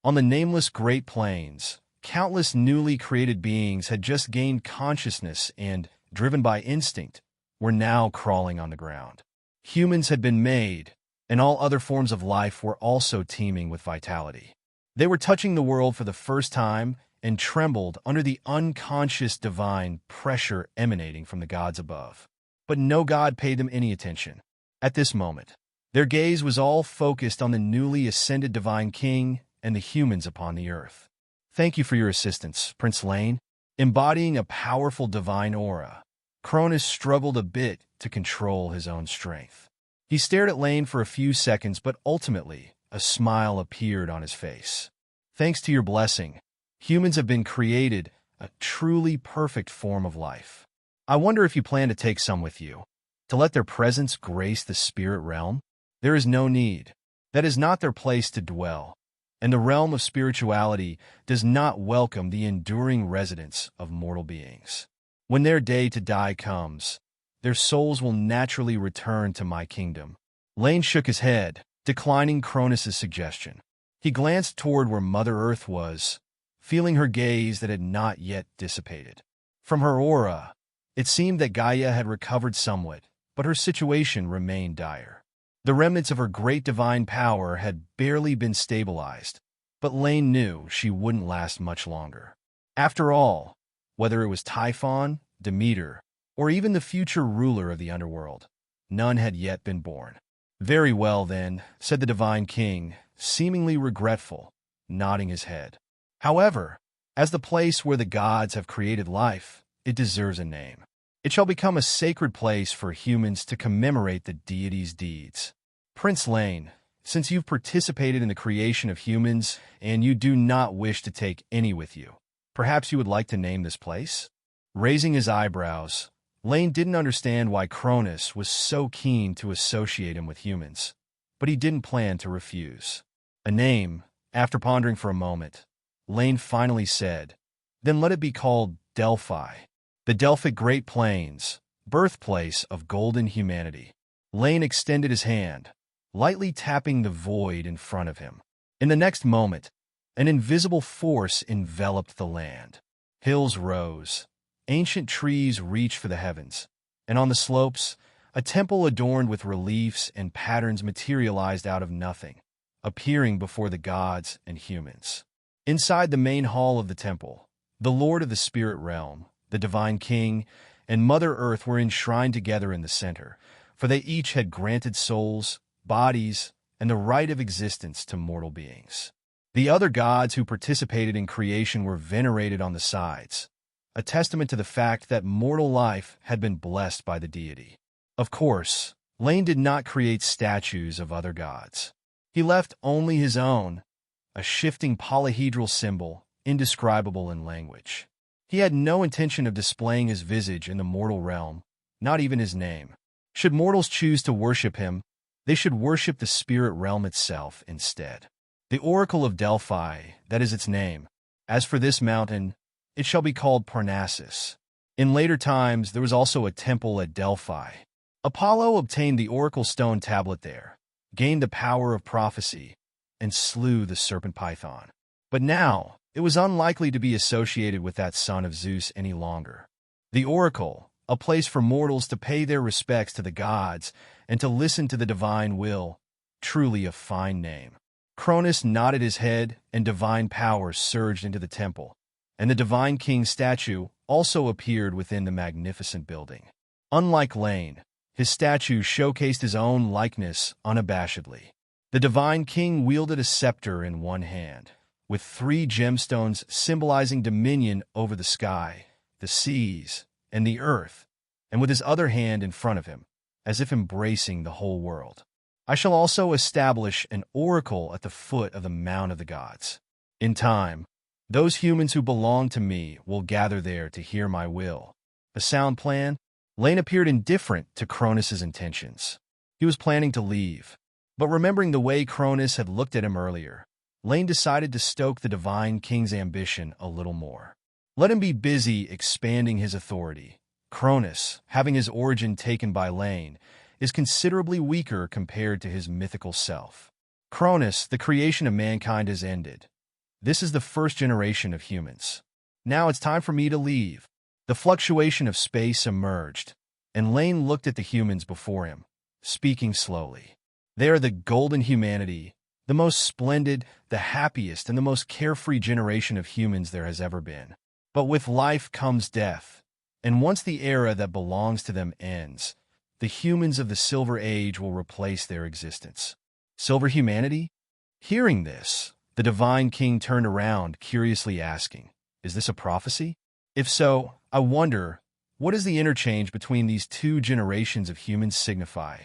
On the nameless Great Plains, countless newly created beings had just gained consciousness and, driven by instinct, were now crawling on the ground. Humans had been made, and all other forms of life were also teeming with vitality. They were touching the world for the first time and trembled under the unconscious divine pressure emanating from the gods above. But no god paid them any attention. At this moment, their gaze was all focused on the newly ascended divine king and the humans upon the earth. Thank you for your assistance, Prince Laine. Embodying a powerful divine aura, Cronus struggled a bit to control his own strength. He stared at Laine for a few seconds, but ultimately, a smile appeared on his face. Thanks to your blessing, humans have been created a truly perfect form of life. I wonder if you plan to take some with you, to let their presence grace the spirit realm? There is no need. That is not their place to dwell, and the realm of spirituality does not welcome the enduring residence of mortal beings. When their day to die comes, their souls will naturally return to my kingdom. Laine shook his head, declining Cronus's suggestion. He glanced toward where Mother Earth was, feeling her gaze that had not yet dissipated. From her aura, it seemed that Gaia had recovered somewhat, but her situation remained dire. The remnants of her great divine power had barely been stabilized, but Laine knew she wouldn't last much longer. After all, whether it was Typhon, Demeter, or even the future ruler of the underworld, none had yet been born. Very well, then, said the divine king, seemingly regretful, nodding his head. However, as the place where the gods have created life, it deserves a name. It shall become a sacred place for humans to commemorate the deity's deeds. Prince Laine, since you've participated in the creation of humans and you do not wish to take any with you, perhaps you would like to name this place? Raising his eyebrows, Laine didn't understand why Cronus was so keen to associate him with humans, but he didn't plan to refuse. A name, after pondering for a moment, Laine finally said, then let it be called Delphi, the Delphic Great Plains, birthplace of golden humanity. Laine extended his hand, lightly tapping the void in front of him. In the next moment, an invisible force enveloped the land. Hills rose, ancient trees reached for the heavens, and on the slopes, a temple adorned with reliefs and patterns materialized out of nothing, appearing before the gods and humans. Inside the main hall of the temple, the Lord of the Spirit Realm, the Divine King, and Mother Earth were enshrined together in the center, for they each had granted souls, bodies, and the right of existence to mortal beings. The other gods who participated in creation were venerated on the sides, a testament to the fact that mortal life had been blessed by the deity. Of course, Laine did not create statues of other gods. He left only his own, a shifting polyhedral symbol indescribable in language. He had no intention of displaying his visage in the mortal realm, not even his name. Should mortals choose to worship him, they should worship the spirit realm itself instead. The Oracle of Delphi, that is its name. As for this mountain, it shall be called Parnassus. In later times, there was also a temple at Delphi. Apollo obtained the oracle stone tablet there, gained the power of prophecy, and slew the serpent Python. But now, it was unlikely to be associated with that son of Zeus any longer. The oracle, a place for mortals to pay their respects to the gods and to listen to the divine will, truly a fine name. Cronus nodded his head, and divine power surged into the temple, and the divine king's statue also appeared within the magnificent building. Unlike Laine, his statue showcased his own likeness unabashedly. The divine king wielded a scepter in one hand, with 3 gemstones symbolizing dominion over the sky, the seas, and the earth, and with his other hand in front of him, as if embracing the whole world. I shall also establish an oracle at the foot of the Mount of the Gods. In time, those humans who belong to me will gather there to hear my will. A sound plan? Laine appeared indifferent to Cronus's intentions. He was planning to leave, but remembering the way Cronus had looked at him earlier, Laine decided to stoke the divine king's ambition a little more. Let him be busy expanding his authority. Cronus, having his origin taken by Laine, is considerably weaker compared to his mythical self. Cronus, the creation of mankind, has ended. This is the first generation of humans. Now it's time for me to leave. The fluctuation of space emerged, and Laine looked at the humans before him, speaking slowly. They are the golden humanity, the most splendid, the happiest, and the most carefree generation of humans there has ever been. But with life comes death, and once the era that belongs to them ends, the humans of the Silver Age will replace their existence. Silver humanity? Hearing this, the divine king turned around, curiously asking, "Is this a prophecy? If so, I wonder, what does the interchange between these 2 generations of humans signify?"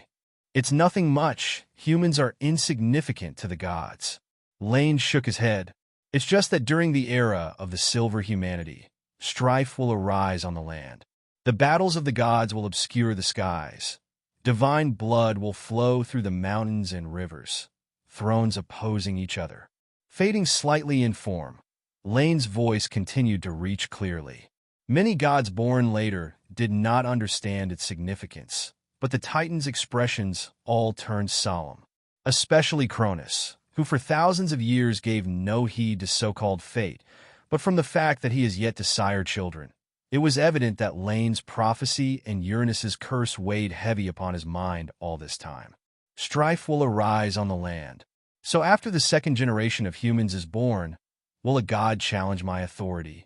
"It's nothing much. Humans are insignificant to the gods." Laine shook his head. "It's just that during the era of the silver humanity, strife will arise on the land. The battles of the gods will obscure the skies. Divine blood will flow through the mountains and rivers, thrones opposing each other." Fading slightly in form, Laine's voice continued to reach clearly. Many gods born later did not understand its significance, but the Titan's expressions all turned solemn. Especially Cronus, who for thousands of years gave no heed to so-called fate, but from the fact that he is yet to sire children. It was evident that Laine's prophecy and Uranus's curse weighed heavy upon his mind all this time. Strife will arise on the land. So after the 2nd generation of humans is born, will a god challenge my authority?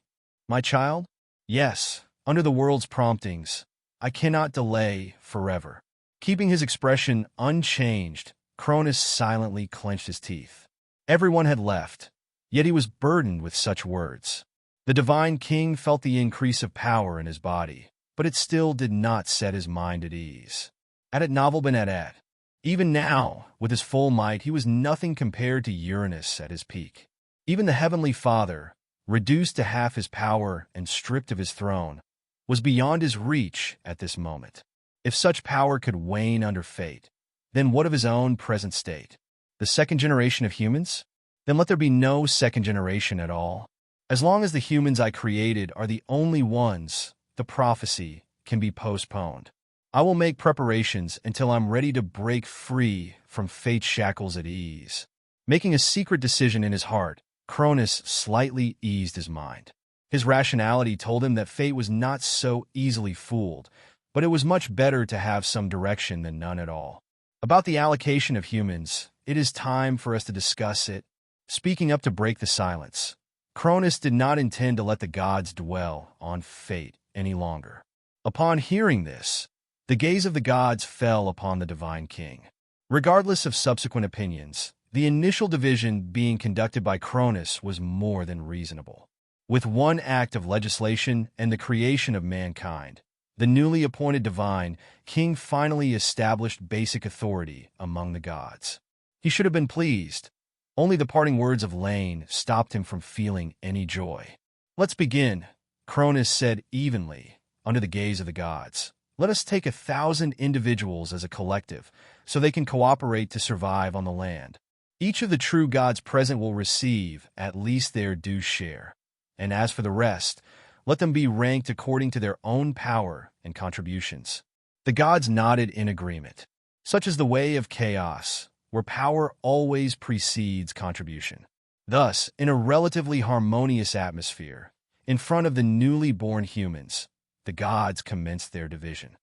My child? Yes, under the world's promptings, I cannot delay forever. Keeping his expression unchanged, Cronus silently clenched his teeth. Everyone had left, yet he was burdened with such words. The divine king felt the increase of power in his body, but it still did not set his mind at ease. Had it novel been at. Even now, with his full might, he was nothing compared to Uranus at his peak. Even the Heavenly Father, reduced to half his power and stripped of his throne, was beyond his reach at this moment. If such power could wane under fate, then what of his own present state? The 2nd generation of humans? Then let there be no 2nd generation at all. As long as the humans I created are the only ones, the prophecy can be postponed. I will make preparations until I'm ready to break free from fate's shackles at ease. Making a secret decision in his heart, Cronus slightly eased his mind. His rationality told him that fate was not so easily fooled, but it was much better to have some direction than none at all. About the allocation of humans, it is time for us to discuss it. Speaking up to break the silence, Cronus did not intend to let the gods dwell on fate any longer. Upon hearing this, the gaze of the gods fell upon the divine king. Regardless of subsequent opinions, the initial division being conducted by Cronus was more than reasonable. With one act of legislation and the creation of mankind, the newly appointed divine king finally established basic authority among the gods. He should have been pleased. Only the parting words of Laine stopped him from feeling any joy. "Let's begin," Cronus said evenly, under the gaze of the gods. "Let us take 1,000 individuals as a collective, so they can cooperate to survive on the land. Each of the true gods present will receive at least their due share. And as for the rest, let them be ranked according to their own power and contributions." The gods nodded in agreement. Such is the way of chaos, where power always precedes contribution. Thus, in a relatively harmonious atmosphere, in front of the newly born humans, the gods commenced their division.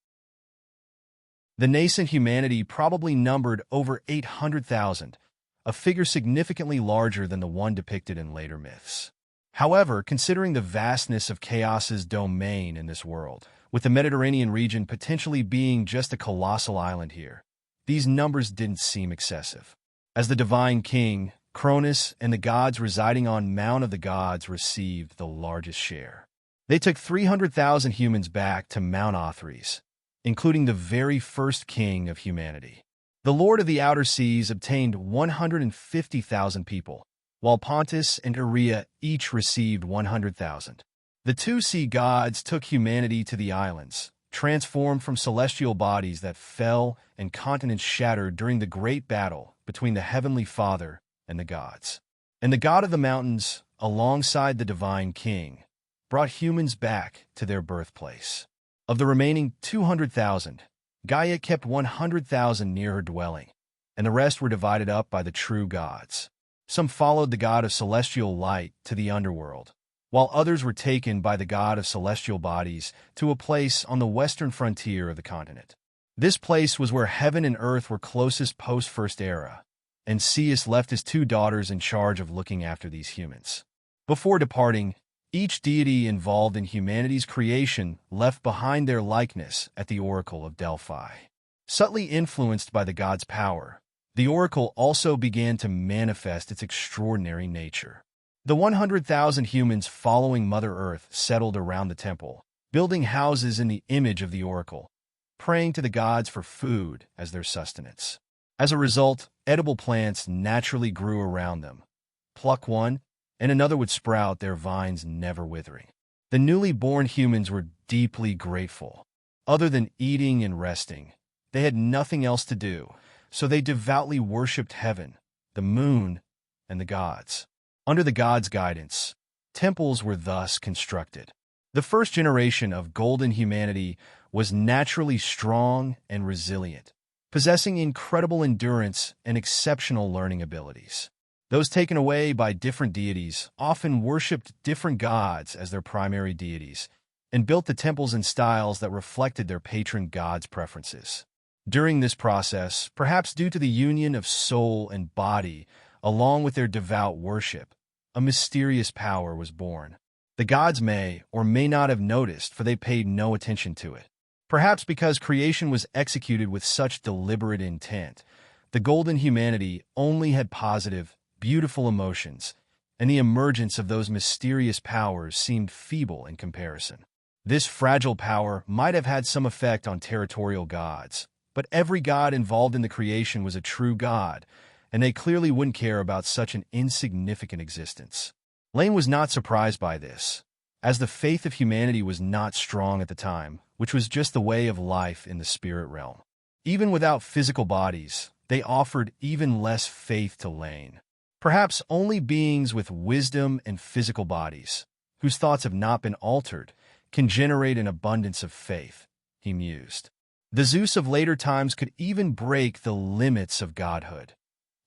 The nascent humanity probably numbered over 800,000, a figure significantly larger than the one depicted in later myths. However, considering the vastness of chaos's domain in this world, with the Mediterranean region potentially being just a colossal island here, these numbers didn't seem excessive. As the divine king, Cronus and the gods residing on Mount of the Gods received the largest share. They took 300,000 humans back to Mount Otherworld, including the very first king of humanity. The Lord of the Outer Seas obtained 150,000 people, while Pontus and Iria each received 100,000. The two sea gods took humanity to the islands, transformed from celestial bodies that fell and continents shattered during the great battle between the Heavenly Father and the gods. And the God of the Mountains, alongside the divine king, brought humans back to their birthplace. Of the remaining 200,000, Gaia kept 100,000 near her dwelling, and the rest were divided up by the true gods. Some followed the god of celestial light to the underworld, while others were taken by the god of celestial bodies to a place on the western frontier of the continent. This place was where heaven and earth were closest post-First Era, and Zeus left his two daughters in charge of looking after these humans. Before departing, each deity involved in humanity's creation left behind their likeness at the Oracle of Delphi. Subtly influenced by the god's power, the Oracle also began to manifest its extraordinary nature. The 100,000 humans following Mother Earth settled around the temple, building houses in the image of the Oracle, praying to the gods for food as their sustenance. As a result, edible plants naturally grew around them. Pluck one, and another would sprout, their vines never withering. The newly born humans were deeply grateful. Other than eating and resting, they had nothing else to do, so they devoutly worshipped heaven, the moon, and the gods. Under the gods' guidance, temples were thus constructed. The first generation of golden humanity was naturally strong and resilient, possessing incredible endurance and exceptional learning abilities. Those taken away by different deities often worshipped different gods as their primary deities and built the temples in styles that reflected their patron god's preferences. During this process, perhaps due to the union of soul and body, along with their devout worship, a mysterious power was born. The gods may or may not have noticed, for they paid no attention to it. Perhaps because creation was executed with such deliberate intent, the golden humanity only had positive, beautiful emotions, and the emergence of those mysterious powers seemed feeble in comparison. This fragile power might have had some effect on territorial gods, but every god involved in the creation was a true god, and they clearly wouldn't care about such an insignificant existence. Laine was not surprised by this, as the faith of humanity was not strong at the time, which was just the way of life in the spirit realm. Even without physical bodies, they offered even less faith to Laine. Perhaps only beings with wisdom and physical bodies, whose thoughts have not been altered, can generate an abundance of faith, he mused. The Zeus of later times could even break the limits of godhood,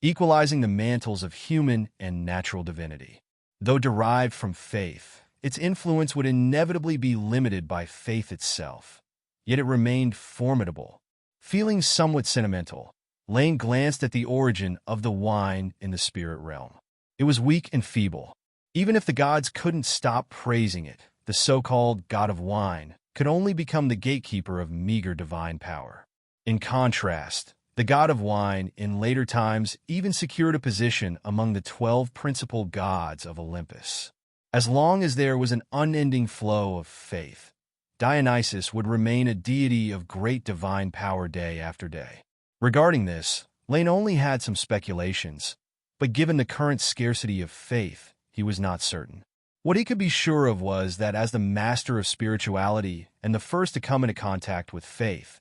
equalizing the mantles of human and natural divinity. Though derived from faith, its influence would inevitably be limited by faith itself, yet it remained formidable. Feeling somewhat sentimental, Laine glanced at the origin of the wine in the spirit realm. It was weak and feeble. Even if the gods couldn't stop praising it, the so-called god of wine could only become the gatekeeper of meager divine power. In contrast, the god of wine in later times even secured a position among the 12 principal gods of Olympus. As long as there was an unending flow of faith, Dionysus would remain a deity of great divine power day after day. Regarding this, Laine only had some speculations, But given the current scarcity of faith, he was not certain. What he could be sure of was that as the master of spirituality and the first to come into contact with faith,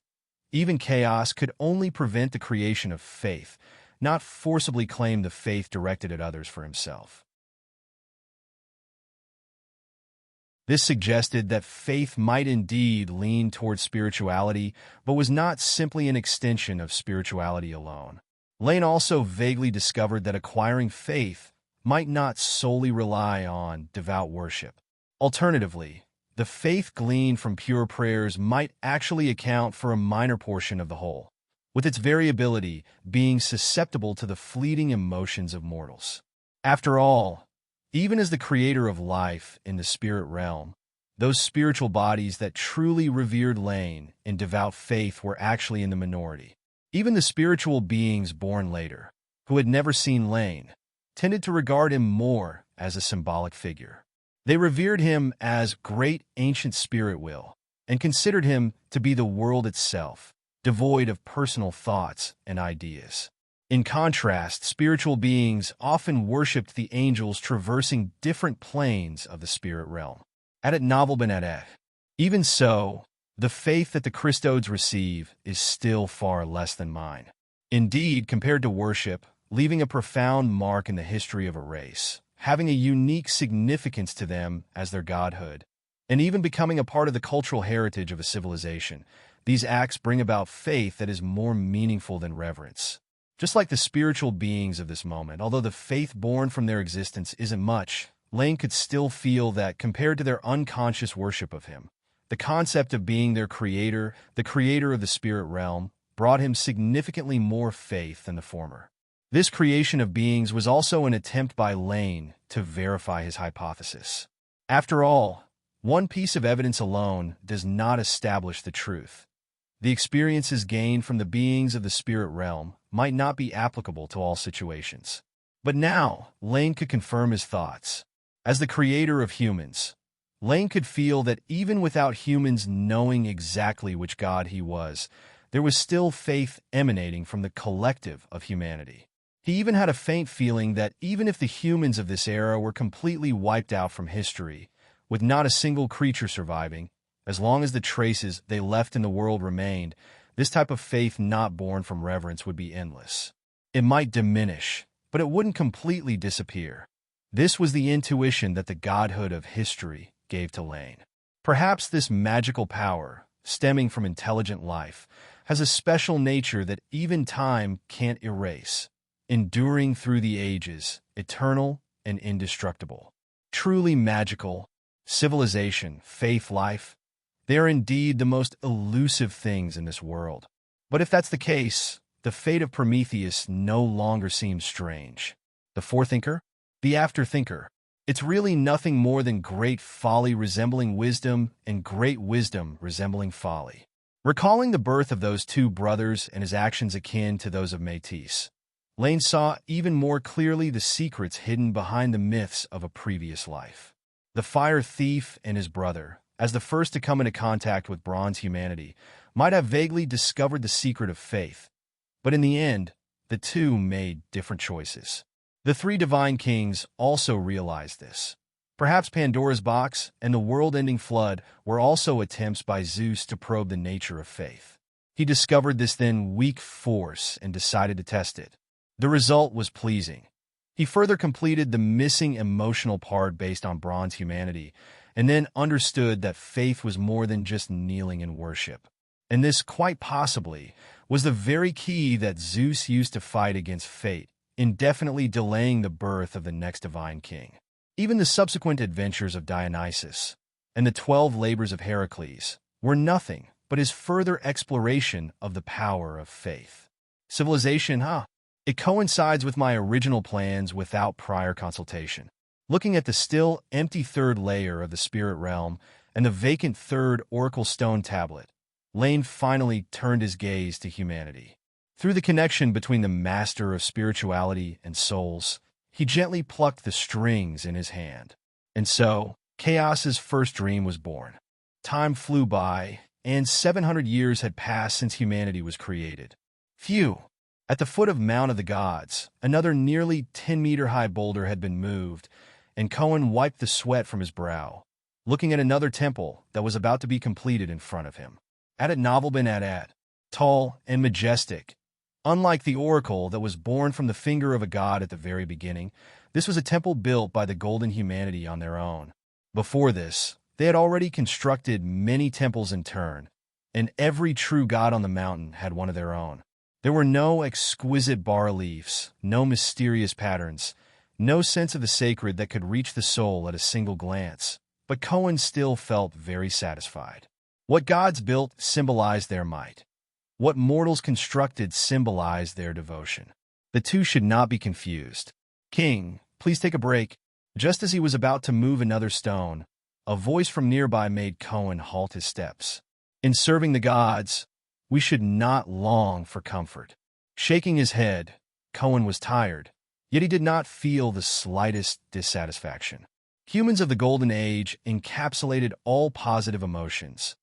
even chaos could only prevent the creation of faith, not forcibly claim the faith directed at others for himself. This suggested that faith might indeed lean towards spirituality, but was not simply an extension of spirituality alone. Laine also vaguely discovered that acquiring faith might not solely rely on devout worship. Alternatively, the faith gleaned from pure prayers might actually account for a minor portion of the whole, with its variability being susceptible to the fleeting emotions of mortals. After all, even as the creator of life in the spirit realm, those spiritual bodies that truly revered Laine in devout faith were actually in the minority. Even the spiritual beings born later, who had never seen Laine, tended to regard him more as a symbolic figure. They revered him as great ancient spirit will and considered him to be the world itself, devoid of personal thoughts and ideas. In contrast, spiritual beings often worshipped the angels traversing different planes of the spirit realm. Even so, the faith that the Christodes receive is still far less than mine. Indeed, compared to worship, leaving a profound mark in the history of a race, having a unique significance to them as their godhood, and even becoming a part of the cultural heritage of a civilization, these acts bring about faith that is more meaningful than reverence. Just like the spiritual beings of this moment, although the faith born from their existence isn't much, Laine could still feel that compared to their unconscious worship of him, the concept of being their creator, the creator of the spirit realm, brought him significantly more faith than the former. This creation of beings was also an attempt by Laine to verify his hypothesis. After all, one piece of evidence alone does not establish the truth. The experiences gained from the beings of the spirit realm might not be applicable to all situations. But now, Laine could confirm his thoughts. As the creator of humans, Laine could feel that even without humans knowing exactly which god he was, there was still faith emanating from the collective of humanity. He even had a faint feeling that even if the humans of this era were completely wiped out from history, with not a single creature surviving, as long as the traces they left in the world remained, this type of faith not born from reverence would be endless. It might diminish, but it wouldn't completely disappear. This was the intuition that the godhood of history gave to Laine. Perhaps this magical power, stemming from intelligent life, has a special nature that even time can't erase, enduring through the ages, eternal and indestructible. Truly magical, civilization, faith, life, they are indeed the most elusive things in this world. But if that's the case, the fate of Prometheus no longer seems strange. The forethinker? The afterthinker. It's really nothing more than great folly resembling wisdom and great wisdom resembling folly. Recalling the birth of those two brothers and his actions akin to those of Métis, Laine saw even more clearly the secrets hidden behind the myths of a previous life. The fire thief and his brother, as the first to come into contact with bronze humanity, might have vaguely discovered the secret of faith, but in the end, the two made different choices. The three divine kings also realized this. Perhaps Pandora's box and the world-ending flood were also attempts by Zeus to probe the nature of faith. He discovered this then weak force and decided to test it. The result was pleasing. He further completed the missing emotional part based on bronze humanity, and then understood that faith was more than just kneeling in worship. And this, quite possibly, was the very key that Zeus used to fight against fate, indefinitely delaying the birth of the next divine king. Even the subsequent adventures of Dionysus and the 12 labors of Heracles were nothing but his further exploration of the power of faith. Civilization, It coincides with my original plans without prior consultation. Looking at the still empty third layer of the spirit realm and the vacant third oracle stone tablet, Laine finally turned his gaze to humanity. Through the connection between the master of spirituality and souls, he gently plucked the strings in his hand. And so, Chaos's first dream was born. Time flew by, and 700 years had passed since humanity was created. Phew! At the foot of Mount of the Gods, another nearly 10-meter-high boulder had been moved, and Cohen wiped the sweat from his brow, looking at another temple that was about to be completed in front of him. At it Novel bin Adad, tall and majestic. Unlike the oracle that was born from the finger of a god at the very beginning, this was a temple built by the golden humanity on their own. Before this, they had already constructed many temples in turn, and every true god on the mountain had one of their own. There were no exquisite bas-reliefs, no mysterious patterns, no sense of the sacred that could reach the soul at a single glance, but Cohen still felt very satisfied. What gods built symbolized their might. What mortals constructed symbolized their devotion. The two should not be confused. "King, please take a break." Just as he was about to move another stone, a voice from nearby made Cohen halt his steps. "In serving the gods, we should not long for comfort." Shaking his head, Cohen was tired, yet he did not feel the slightest dissatisfaction. Humans of the Golden Age encapsulated all positive emotions.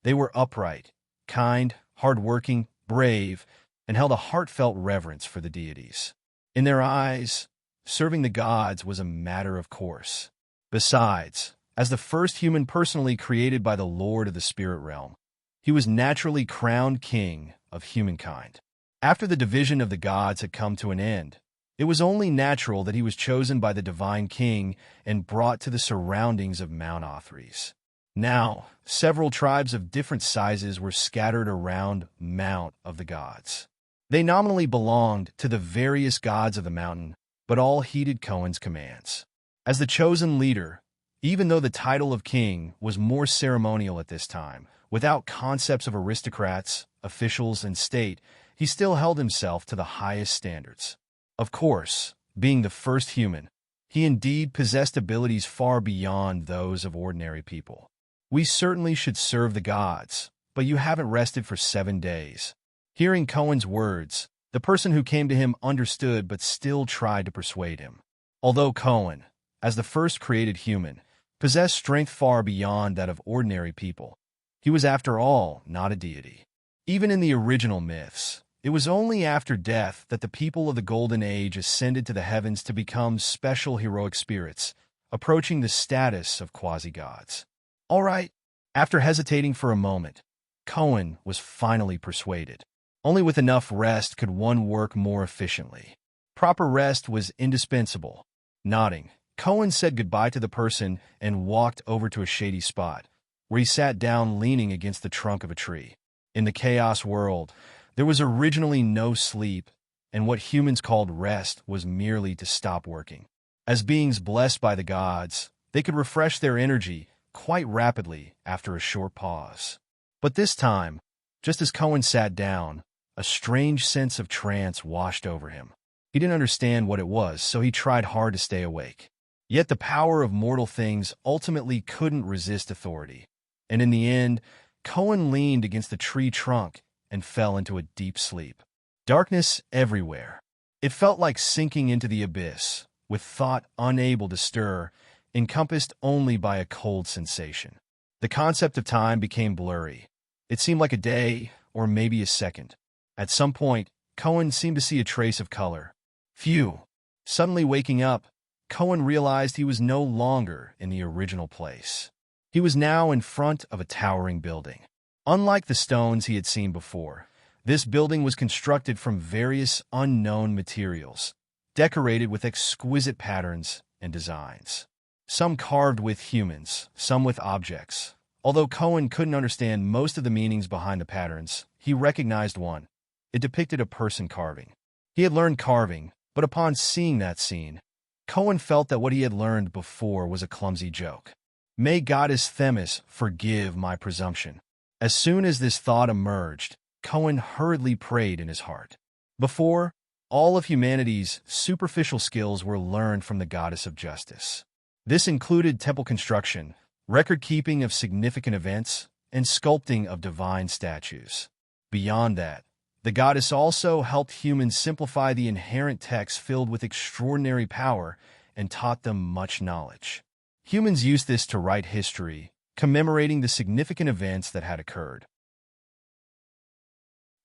They were upright, kind, hard-working, brave, and held a heartfelt reverence for the deities. In their eyes, serving the gods was a matter of course. Besides, as the first human personally created by the Lord of the Spirit Realm, he was naturally crowned king of humankind. After the division of the gods had come to an end, it was only natural that he was chosen by the divine king and brought to the surroundings of Mount Otherworld. Now, several tribes of different sizes were scattered around Mount of the Gods. They nominally belonged to the various gods of the mountain, but all heeded Cohen's commands. As the chosen leader, even though the title of king was more ceremonial at this time, without concepts of aristocrats, officials, and state, he still held himself to the highest standards. Of course, being the first human, he indeed possessed abilities far beyond those of ordinary people. "We certainly should serve the gods, but you haven't rested for 7 days." Hearing Cohen's words, the person who came to him understood but still tried to persuade him. Although Cohen, as the first created human, possessed strength far beyond that of ordinary people, he was after all not a deity. Even in the original myths, it was only after death that the people of the Golden Age ascended to the heavens to become special heroic spirits, approaching the status of quasi-gods. "All right." After hesitating for a moment, Cohen was finally persuaded. Only with enough rest could one work more efficiently. Proper rest was indispensable. Nodding, Cohen said goodbye to the person and walked over to a shady spot, where he sat down leaning against the trunk of a tree. In the chaos world, there was originally no sleep, and what humans called rest was merely to stop working. As beings blessed by the gods, they could refresh their energy quite rapidly after a short pause. But this time, just as Cohen sat down, a strange sense of trance washed over him. He didn't understand what it was, so he tried hard to stay awake. Yet the power of mortal things ultimately couldn't resist authority. And in the end, Cohen leaned against the tree trunk and fell into a deep sleep. Darkness everywhere. It felt like sinking into the abyss, with thought unable to stir, encompassed only by a cold sensation. The concept of time became blurry. It seemed like a day, or maybe a second. At some point, Cohen seemed to see a trace of color. Phew! Suddenly waking up, Cohen realized he was no longer in the original place. He was now in front of a towering building. Unlike the stones he had seen before, this building was constructed from various unknown materials, decorated with exquisite patterns and designs. Some carved with humans, some with objects. Although Cohen couldn't understand most of the meanings behind the patterns, he recognized one. It depicted a person carving. He had learned carving, but upon seeing that scene, Cohen felt that what he had learned before was a clumsy joke. May Goddess Themis forgive my presumption. As soon as this thought emerged, Cohen hurriedly prayed in his heart. Before, all of humanity's superficial skills were learned from the goddess of justice. This included temple construction, record-keeping of significant events, and sculpting of divine statues. Beyond that, the goddess also helped humans simplify the inherent text filled with extraordinary power and taught them much knowledge. Humans used this to write history, commemorating the significant events that had occurred.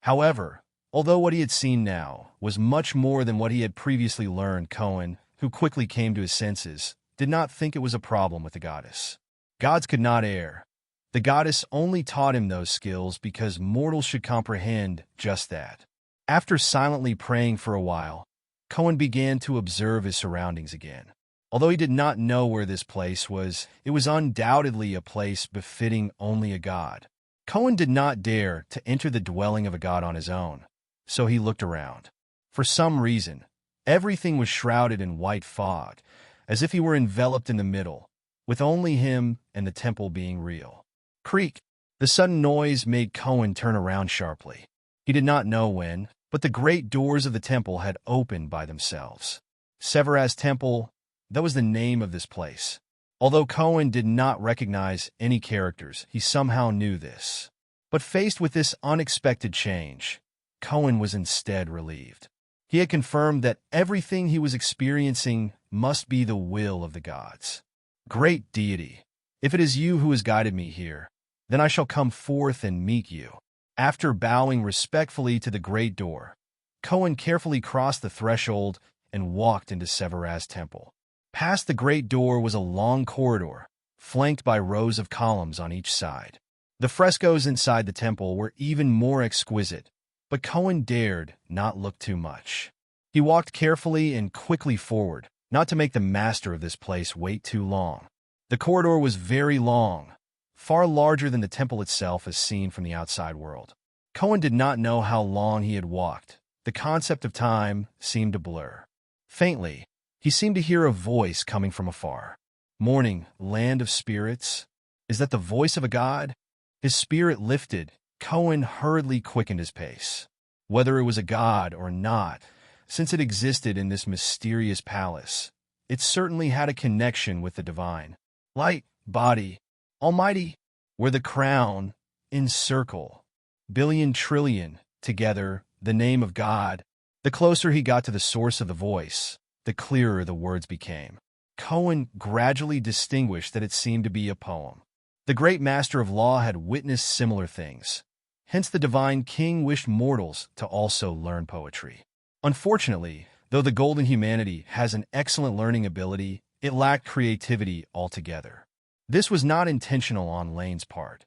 However, Although what he had seen now was much more than what he had previously learned, Cohen, who quickly came to his senses, did not think it was a problem with the goddess. Gods could not err. The goddess only taught him those skills because mortals should comprehend just that. After silently praying for a while, Cohen began to observe his surroundings again. Although he did not know where this place was, it was undoubtedly a place befitting only a god. Cohen did not dare to enter the dwelling of a god on his own, so he looked around. For some reason, everything was shrouded in white fog, as if he were enveloped in the middle, with only him and the temple being real. Creak! The sudden noise made Cohen turn around sharply. He did not know when, but the great doors of the temple had opened by themselves. Severaz Temple, that was the name of this place. Although Cohen did not recognize any characters, he somehow knew this. But faced with this unexpected change, Cohen was instead relieved. He had confirmed that everything he was experiencing must be the will of the gods. Great deity, if it is you who has guided me here, then I shall come forth and meet you. After bowing respectfully to the great door, Cohen carefully crossed the threshold and walked into Severaz Temple. Past the great door was a long corridor, flanked by rows of columns on each side. The frescoes inside the temple were even more exquisite, but Cohen dared not look too much. He walked carefully and quickly forward, not to make the master of this place wait too long. The corridor was very long, far larger than the temple itself as seen from the outside world. Cohen did not know how long he had walked. The concept of time seemed to blur. Faintly, he seemed to hear a voice coming from afar. Morning, land of spirits? Is that the voice of a god? His spirit lifted. Cohen hurriedly quickened his pace. Whether it was a god or not, since it existed in this mysterious palace, it certainly had a connection with the divine. Light, body, almighty, were the crown, encircle, billion trillion, together, the name of God. The closer he got to the source of the voice, the clearer the words became. Cohen gradually distinguished that it seemed to be a poem. The great master of law had witnessed similar things. Hence the divine king wished mortals to also learn poetry. Unfortunately, though the golden humanity has an excellent learning ability, it lacked creativity altogether. This was not intentional on Laine's part.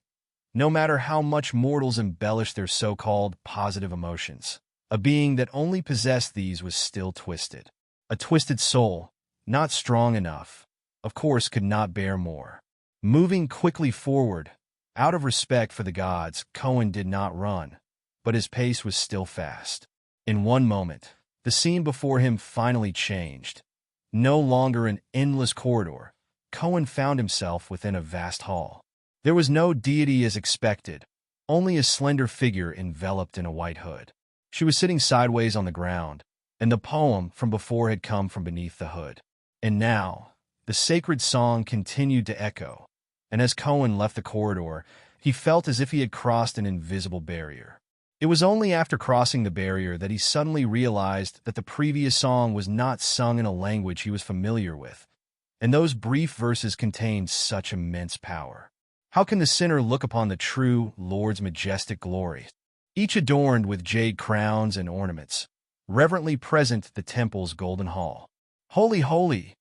No matter how much mortals embellish their so-called positive emotions, a being that only possessed these was still twisted. A twisted soul, not strong enough, of course could not bear more. Moving quickly forward, out of respect for the gods, Cohen did not run, but his pace was still fast. In one moment, the scene before him finally changed. No longer an endless corridor, Cohen found himself within a vast hall. There was no deity as expected, only a slender figure enveloped in a white hood. She was sitting sideways on the ground, and the poem from before had come from beneath the hood. And now, the sacred song continued to echo, and as Cohen left the corridor, he felt as if he had crossed an invisible barrier. It was only after crossing the barrier that he suddenly realized that the previous song was not sung in a language he was familiar with, and those brief verses contained such immense power. How can the sinner look upon the true Lord's majestic glory, each adorned with jade crowns and ornaments, reverently present the temple's golden hall? Holy, holy!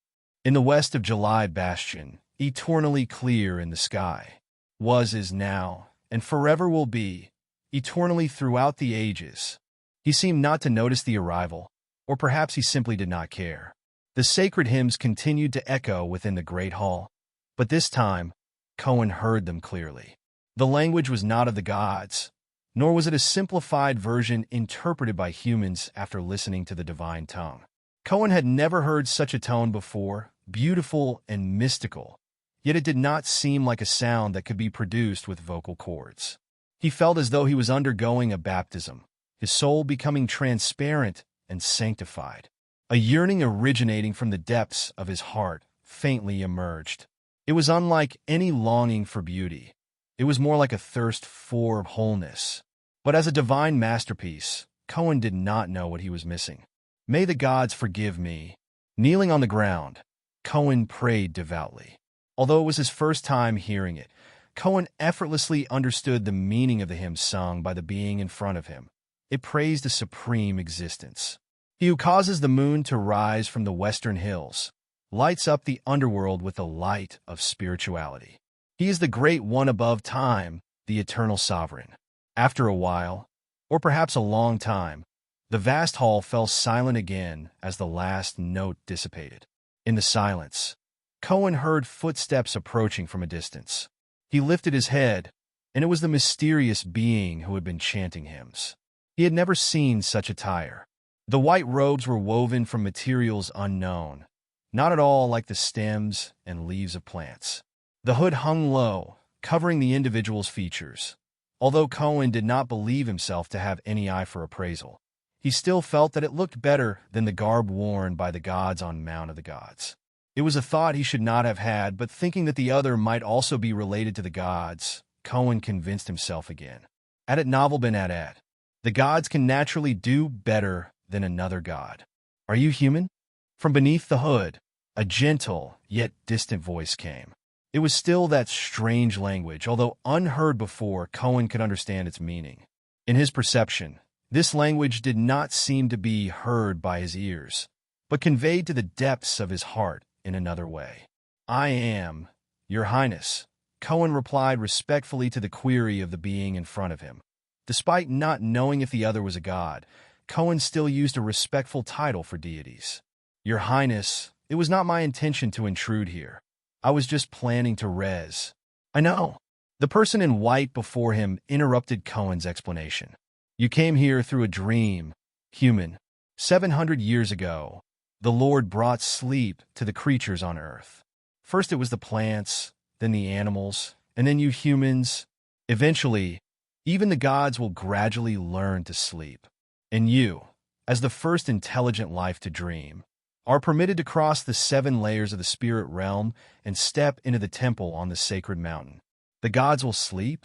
In the west of July bastion, eternally clear in the sky, was, is now, and forever will be, eternally throughout the ages. He seemed not to notice the arrival, or perhaps he simply did not care. The sacred hymns continued to echo within the great hall, but this time, Cohen heard them clearly. The language was not of the gods, nor was it a simplified version interpreted by humans after listening to the divine tongue. Cohen had never heard such a tone before, beautiful and mystical, yet it did not seem like a sound that could be produced with vocal cords. He felt as though he was undergoing a baptism, his soul becoming transparent and sanctified. A yearning originating from the depths of his heart faintly emerged. It was unlike any longing for beauty. It was more like a thirst for wholeness. But as a divine masterpiece, Cohen did not know what he was missing. May the gods forgive me. Kneeling on the ground, Cohen prayed devoutly. Although it was his first time hearing it, Cohen effortlessly understood the meaning of the hymn sung by the being in front of him. It praised a supreme existence. He who causes the moon to rise from the western hills, lights up the underworld with the light of spirituality. He is the great one above time, the eternal sovereign. After a while, or perhaps a long time, the vast hall fell silent again as the last note dissipated. In the silence, Cohen heard footsteps approaching from a distance. He lifted his head, and it was the mysterious being who had been chanting hymns. He had never seen such attire. The white robes were woven from materials unknown, not at all like the stems and leaves of plants. The hood hung low, covering the individual's features. Although Cohen did not believe himself to have any eye for appraisal, he still felt that it looked better than the garb worn by the gods on Mount of the Gods. It was a thought he should not have had, but thinking that the other might also be related to the gods, Cohen convinced himself again. Adet novel ben Adet. The gods can naturally do better than another god. Are you human? From beneath the hood, a gentle yet distant voice came. It was still that strange language, although unheard before, Cohen could understand its meaning. In his perception, this language did not seem to be heard by his ears, but conveyed to the depths of his heart in another way. I am, Your Highness, Cohen replied respectfully to the query of the being in front of him. Despite not knowing if the other was a god, Cohen still used a respectful title for deities. Your Highness, it was not my intention to intrude here. I was just planning to res. I know. The person in white before him interrupted Cohen's explanation. You came here through a dream, human. 700 years ago, the Lord brought sleep to the creatures on earth. First it was the plants, then the animals, and then you humans. Eventually, even the gods will gradually learn to sleep. And you, as the first intelligent life to dream, are permitted to cross the 7 layers of the spirit realm and step into the temple on the sacred mountain. The gods will sleep?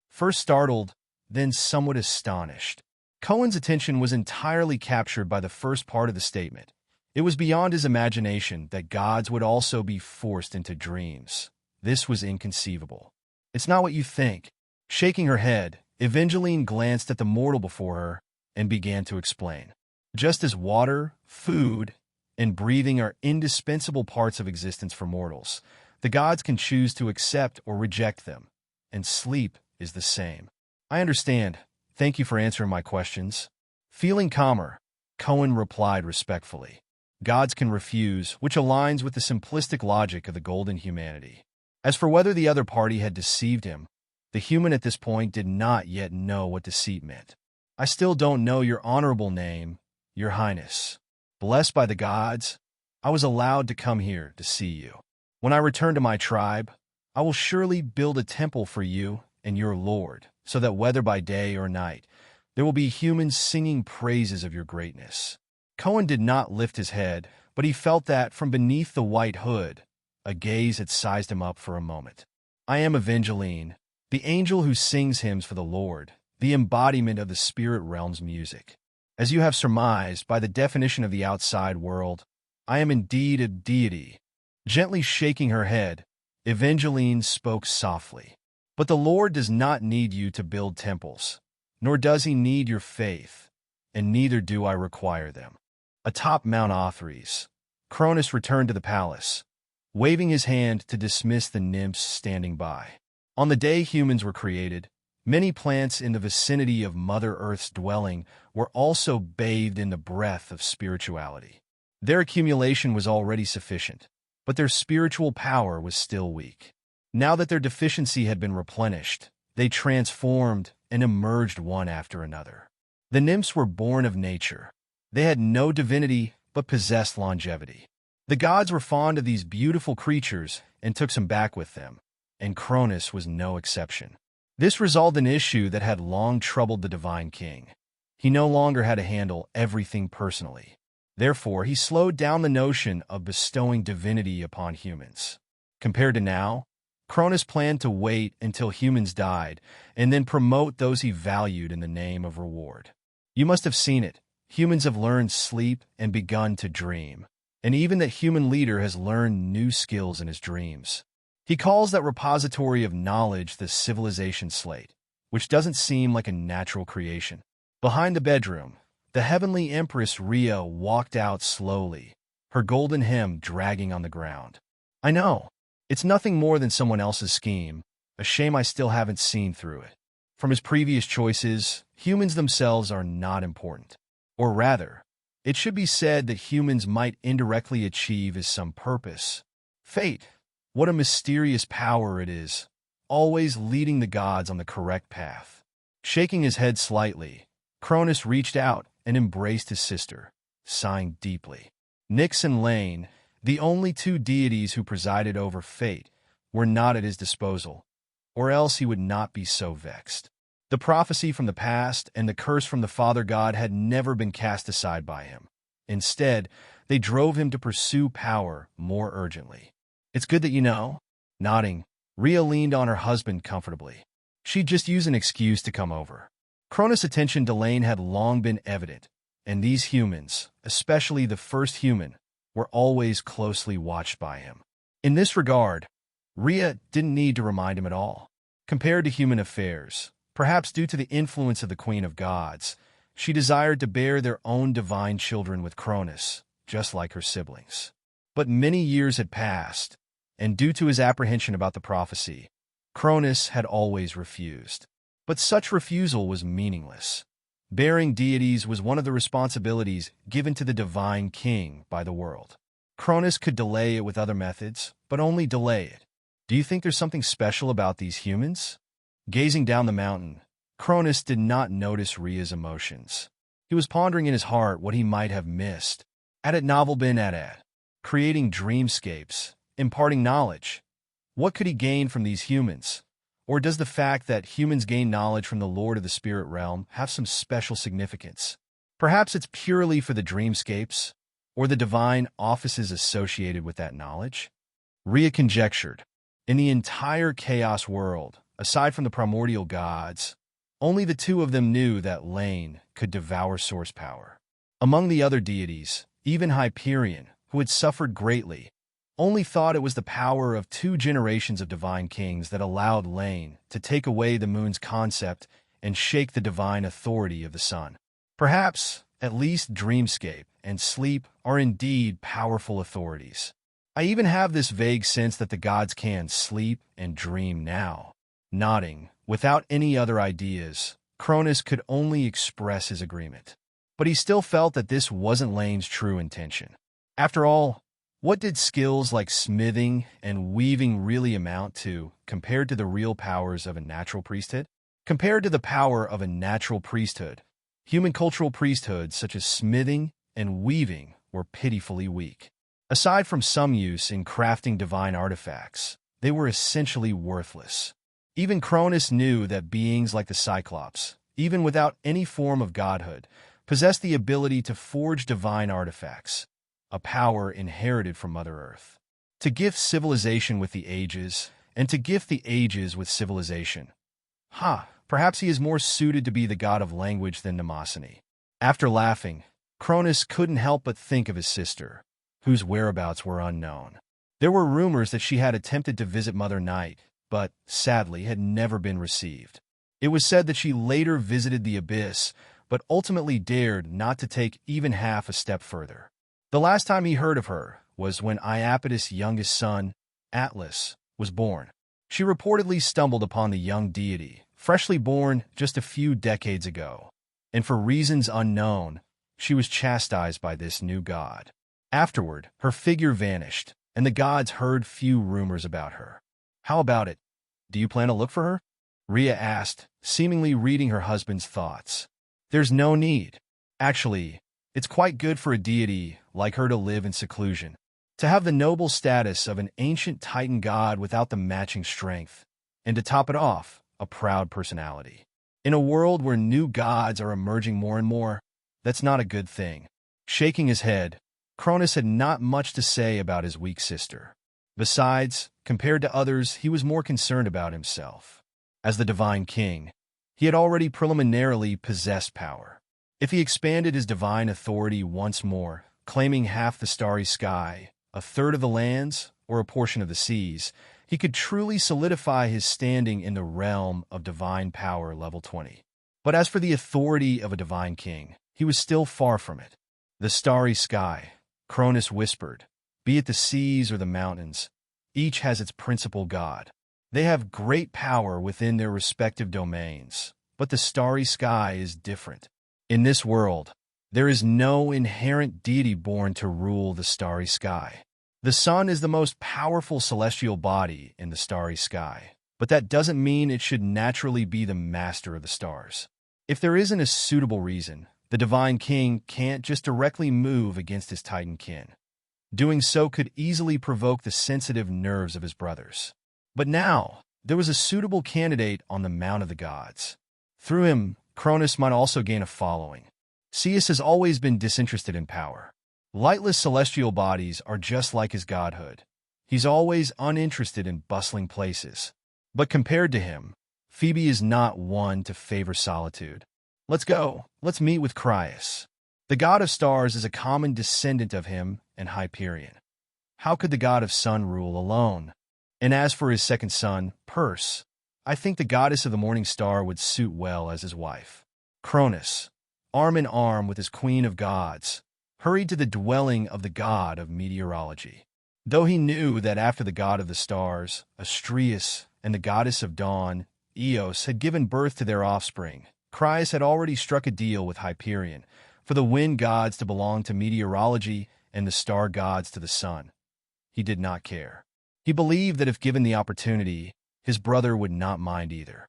First startled, then somewhat astonished. Cohen's attention was entirely captured by the first part of the statement. It was beyond his imagination that gods would also be forced into dreams. This was inconceivable. It's not what you think. Shaking her head, Evangeline glanced at the mortal before her and began to explain. Just as water, food, and breathing are indispensable parts of existence for mortals, the gods can choose to accept or reject them, and sleep is the same. I understand. Thank you for answering my questions. Feeling calmer, Cohen replied respectfully. Gods can refuse, which aligns with the simplistic logic of the golden humanity. As for whether the other party had deceived him, the human at this point did not yet know what deceit meant. I still don't know your honorable name, Your Highness. Blessed by the gods, I was allowed to come here to see you. When I return to my tribe, I will surely build a temple for you and your Lord, so that whether by day or night, there will be humans singing praises of your greatness. Cohen did not lift his head, but he felt that from beneath the white hood, a gaze had sized him up for a moment. I am Evangeline, the angel who sings hymns for the Lord, the embodiment of the spirit realm's music. As you have surmised by the definition of the outside world, I am indeed a deity. Gently shaking her head, Evangeline spoke softly. But the Lord does not need you to build temples, nor does he need your faith, and neither do I require them. Atop Mount Otherworld, Cronus returned to the palace, waving his hand to dismiss the nymphs standing by. On the day humans were created, many plants in the vicinity of Mother Earth's dwelling were also bathed in the breath of spirituality. Their accumulation was already sufficient, but their spiritual power was still weak. Now that their deficiency had been replenished, they transformed and emerged one after another. The nymphs were born of nature. They had no divinity, but possessed longevity. The gods were fond of these beautiful creatures and took some back with them, and Cronus was no exception. This resolved an issue that had long troubled the divine king. He no longer had to handle everything personally. Therefore, he slowed down the notion of bestowing divinity upon humans. Compared to now, Cronus planned to wait until humans died and then promote those he valued in the name of reward. You must have seen it. Humans have learned sleep and begun to dream, and even that human leader has learned new skills in his dreams. He calls that repository of knowledge the civilization slate, which doesn't seem like a natural creation. Behind the bedroom, the heavenly Empress Rhea walked out slowly, her golden hem dragging on the ground. I know. It's nothing more than someone else's scheme. A shame I still haven't seen through it. From his previous choices, humans themselves are not important. Or rather, it should be said that humans might indirectly achieve as some purpose. Fate, what a mysterious power it is, always leading the gods on the correct path. Shaking his head slightly, Cronus reached out and embraced his sister, sighing deeply. Nyx and Laine, the only two deities who presided over fate, were not at his disposal, or else he would not be so vexed. The prophecy from the past and the curse from the Father God had never been cast aside by him. Instead, they drove him to pursue power more urgently. It's good that you know. Nodding, Rhea leaned on her husband comfortably. She'd just use an excuse to come over. Cronus' attention to Laine had long been evident, and these humans, especially the first human, were always closely watched by him. In this regard, Rhea didn't need to remind him at all. Compared to human affairs, perhaps due to the influence of the Queen of Gods, she desired to bear their own divine children with Cronus, just like her siblings. But many years had passed, and due to his apprehension about the prophecy, Cronus had always refused. But such refusal was meaningless. Bearing deities was one of the responsibilities given to the divine king by the world. Cronus could delay it with other methods, but only delay it. Do you think there's something special about these humans? Gazing down the mountain, Cronus did not notice Rhea's emotions. He was pondering in his heart what he might have missed. Had it novel been creating dreamscapes, imparting knowledge? What could he gain from these humans? Or does the fact that humans gain knowledge from the Lord of the Spirit Realm have some special significance? Perhaps it's purely for the dreamscapes, or the divine offices associated with that knowledge? Rhea conjectured. In the entire chaos world, aside from the primordial gods, only the two of them knew that Laine could devour source power. Among the other deities, even Hyperion, who had suffered greatly, only thought it was the power of 2 generations of divine kings that allowed Laine to take away the moon's concept and shake the divine authority of the sun. Perhaps, at least dreamscape and sleep are indeed powerful authorities. I even have this vague sense that the gods can sleep and dream now. Nodding, without any other ideas, Cronus could only express his agreement. But he still felt that this wasn't Laine's true intention. After all, what did skills like smithing and weaving really amount to compared to the real powers of a natural priesthood? Compared to the power of a natural priesthood, human cultural priesthoods such as smithing and weaving were pitifully weak. Aside from some use in crafting divine artifacts, they were essentially worthless. Even Cronus knew that beings like the Cyclops, even without any form of godhood, possessed the ability to forge divine artifacts, a power inherited from Mother Earth. To gift civilization with the ages, and to gift the ages with civilization. Perhaps he is more suited to be the god of language than Mnemosyne. After laughing, Cronus couldn't help but think of his sister, whose whereabouts were unknown. There were rumors that she had attempted to visit Mother Night, but, sadly, had never been received. It was said that she later visited the Abyss, but ultimately dared not to take even half a step further. The last time he heard of her was when Iapetus' youngest son, Atlas, was born. She reportedly stumbled upon the young deity, freshly born just a few decades ago, and for reasons unknown, she was chastised by this new god. Afterward, her figure vanished, and the gods heard few rumors about her. How about it? Do you plan to look for her? Rhea asked, seemingly reading her husband's thoughts. There's no need. Actually, it's quite good for a deity like her to live in seclusion, to have the noble status of an ancient Titan god without the matching strength, and to top it off, a proud personality. In a world where new gods are emerging more and more, that's not a good thing. Shaking his head, Cronus had not much to say about his weak sister. Besides, compared to others, he was more concerned about himself. As the divine king, he had already preliminarily possessed power. If he expanded his divine authority once more, claiming half the starry sky, a third of the lands, or a portion of the seas, he could truly solidify his standing in the realm of divine power level 20. But as for the authority of a divine king, he was still far from it. The starry sky, Cronus whispered, be it the seas or the mountains, each has its principal god. They have great power within their respective domains, but the starry sky is different. In this world, there is no inherent deity born to rule the starry sky. The sun is the most powerful celestial body in the starry sky, but that doesn't mean it should naturally be the master of the stars. If there isn't a suitable reason, the divine king can't just directly move against his titan kin. Doing so could easily provoke the sensitive nerves of his brothers. But now, there was a suitable candidate on the Mount of the Gods. Through him, Cronus might also gain a following. Zeus has always been disinterested in power. Lightless celestial bodies are just like his godhood. He's always uninterested in bustling places. But compared to him, Phoebe is not one to favor solitude. Let's go. Let's meet with Crius. The god of stars is a common descendant of him and Hyperion. How could the god of sun rule alone? And as for his second son, Perse, I think the goddess of the morning star would suit well as his wife. Cronus, arm in arm with his queen of gods, hurried to the dwelling of the god of meteorology. Though he knew that after the god of the stars, Astraeus, and the goddess of dawn, Eos, had given birth to their offspring, Crius had already struck a deal with Hyperion for the wind gods to belong to meteorology and the star gods to the sun. He did not care. He believed that if given the opportunity, his brother would not mind either.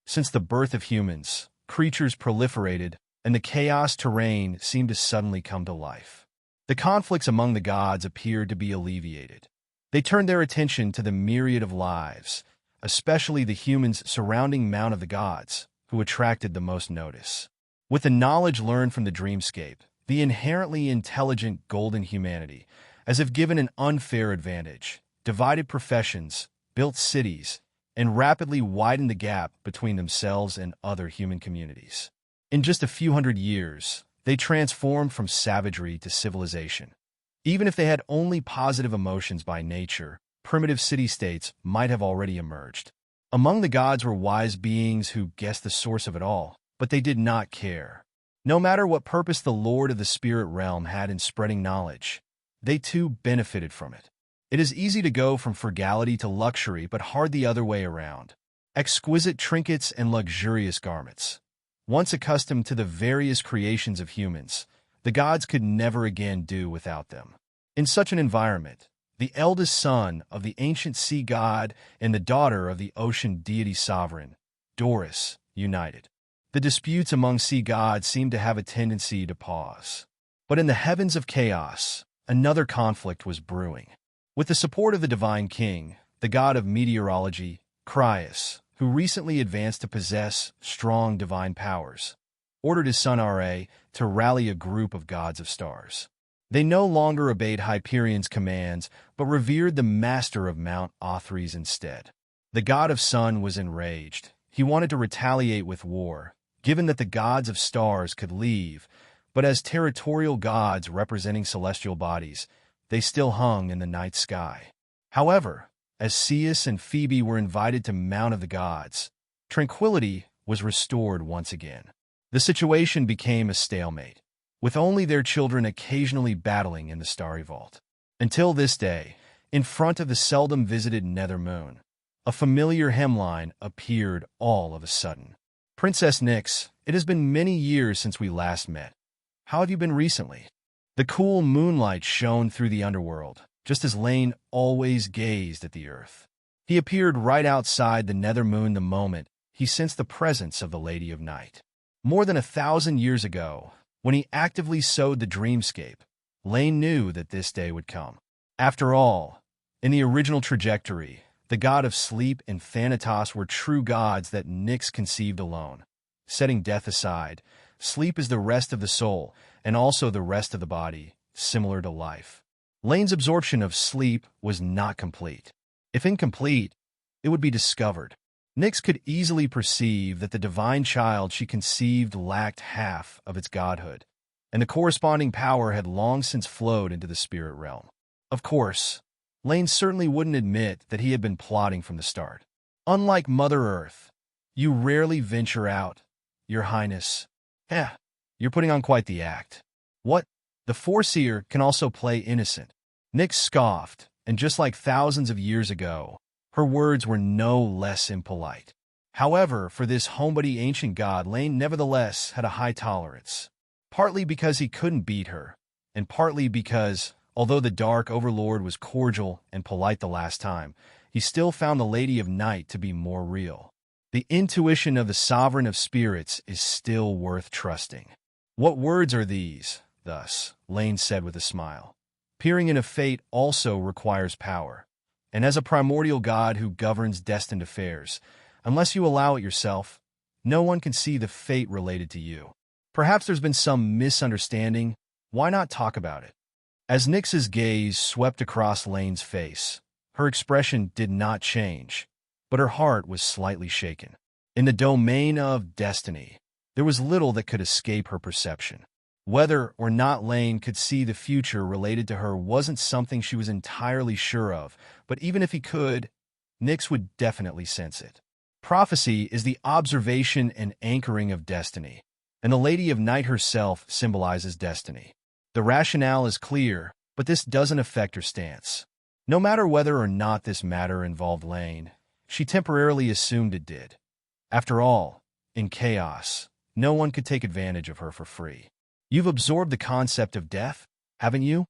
Since the birth of humans, creatures proliferated, and the chaos terrain seemed to suddenly come to life. The conflicts among the gods appeared to be alleviated. They turned their attention to the myriad of lives, especially the humans surrounding Mount of the Gods, who attracted the most notice. With the knowledge learned from the dreamscape, the inherently intelligent golden humanity, as if given an unfair advantage, divided professions, built cities, and rapidly widened the gap between themselves and other human communities. In just a few hundred years, they transformed from savagery to civilization. Even if they had only positive emotions by nature, primitive city-states might have already emerged. Among the gods were wise beings who guessed the source of it all, but they did not care. No matter what purpose the Lord of the Spirit Realm had in spreading knowledge, they too benefited from it. It is easy to go from frugality to luxury, but hard the other way around. Exquisite trinkets and luxurious garments. Once accustomed to the various creations of humans, the gods could never again do without them. In such an environment, the eldest son of the ancient sea god and the daughter of the ocean deity sovereign, Doris, united. The disputes among sea gods seemed to have a tendency to pause. But in the heavens of chaos, another conflict was brewing. With the support of the divine king, the god of meteorology, Crius, who recently advanced to possess strong divine powers, ordered his son Ra to rally a group of gods of stars. They no longer obeyed Hyperion's commands, but revered the master of Mount Otherworld instead. The god of sun was enraged. He wanted to retaliate with war, given that the gods of stars could leave, but as territorial gods representing celestial bodies, they still hung in the night sky. However, as Zeus and Phoebe were invited to Mount of the Gods, tranquility was restored once again. The situation became a stalemate, with only their children occasionally battling in the starry vault. Until this day, in front of the seldom visited nether moon, a familiar hemline appeared all of a sudden. Princess Nyx, it has been many years since we last met. How have you been recently? The cool moonlight shone through the underworld, just as Laine always gazed at the earth. He appeared right outside the nether moon the moment he sensed the presence of the Lady of Night. More than 1,000 years ago, when he actively sowed the dreamscape, Laine knew that this day would come. After all, in the original trajectory, the god of sleep and Thanatos were true gods that Nyx conceived alone. Setting death aside, sleep is the rest of the soul, and also the rest of the body, similar to life. Laine's absorption of sleep was not complete. If incomplete, it would be discovered. Nyx could easily perceive that the divine child she conceived lacked half of its godhood, and the corresponding power had long since flowed into the spirit realm. Of course, Laine certainly wouldn't admit that he had been plotting from the start. Unlike Mother Earth, You rarely venture out, your highness. Eh, you're putting on quite the act. What? The Foreseer can also play innocent. Nyx scoffed, and just like thousands of years ago, her words were no less impolite. However, for this homebody ancient god, Laine nevertheless had a high tolerance. Partly because he couldn't beat her, and partly because, although the Dark Overlord was cordial and polite the last time, he still found the Lady of Night to be more real. The intuition of the Sovereign of Spirits is still worth trusting. What words are these, thus? Laine said with a smile. Peering into fate also requires power, and as a primordial god who governs destined affairs, unless you allow it yourself, no one can see the fate related to you. Perhaps there's been some misunderstanding. Why not talk about it? As Nyx's gaze swept across Laine's face, her expression did not change, but her heart was slightly shaken. In the domain of destiny, there was little that could escape her perception. Whether or not Laine could see the future related to her wasn't something she was entirely sure of, but even if he could, Nyx would definitely sense it. Prophecy is the observation and anchoring of destiny, and the Lady of Night herself symbolizes destiny. The rationale is clear, but this doesn't affect her stance. No matter whether or not this matter involved Laine, she temporarily assumed it did. After all, in chaos, no one could take advantage of her for free. You've absorbed the concept of death, haven't you?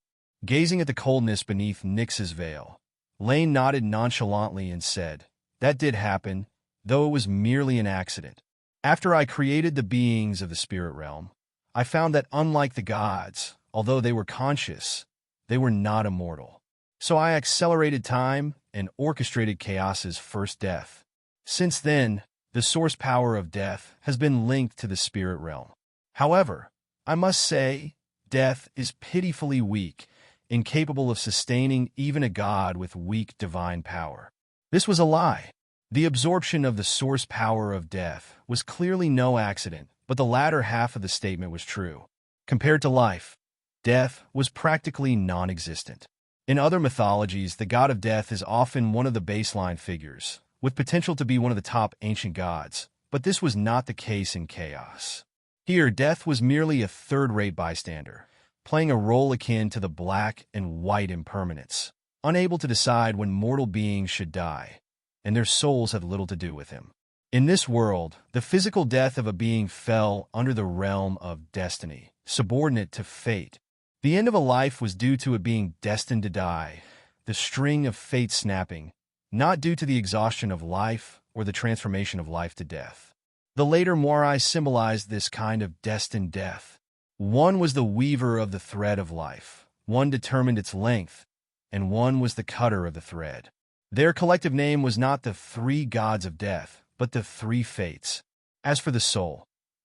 Gazing at the coldness beneath Nyx's veil, Laine nodded nonchalantly and said, That did happen, though it was merely an accident. After I created the beings of the spirit realm, I found that unlike the gods, although they were conscious, they were not immortal. So I accelerated time and orchestrated chaos's first death. Since then, the source power of death has been linked to the spirit realm. However, I must say, death is pitifully weak, incapable of sustaining even a god with weak divine power. This was a lie. The absorption of the source power of death was clearly no accident, but the latter half of the statement was true. Compared to life, death was practically non-existent. In other mythologies, the god of death is often one of the baseline figures, with potential to be one of the top ancient gods, but this was not the case in chaos. Here, death was merely a third-rate bystander, playing a role akin to the black and white impermanence, unable to decide when mortal beings should die, and their souls had little to do with him. In this world, the physical death of a being fell under the realm of destiny, subordinate to fate. The end of a life was due to it being destined to die, the string of fate snapping, not due to the exhaustion of life or the transformation of life to death. The later Moirai symbolized this kind of destined death. One was the weaver of the thread of life, one determined its length, and one was the cutter of the thread. Their collective name was not the three gods of death, but the three fates. As for the soul,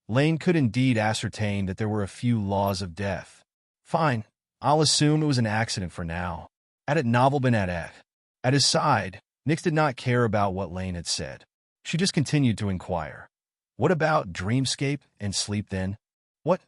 Laine could indeed ascertain that there were a few laws of death. Fine, I'll assume it was an accident for now. At it novel been at. At his side, Nyx did not care about what Laine had said. She just continued to inquire. What about dreamscape and sleep then? What?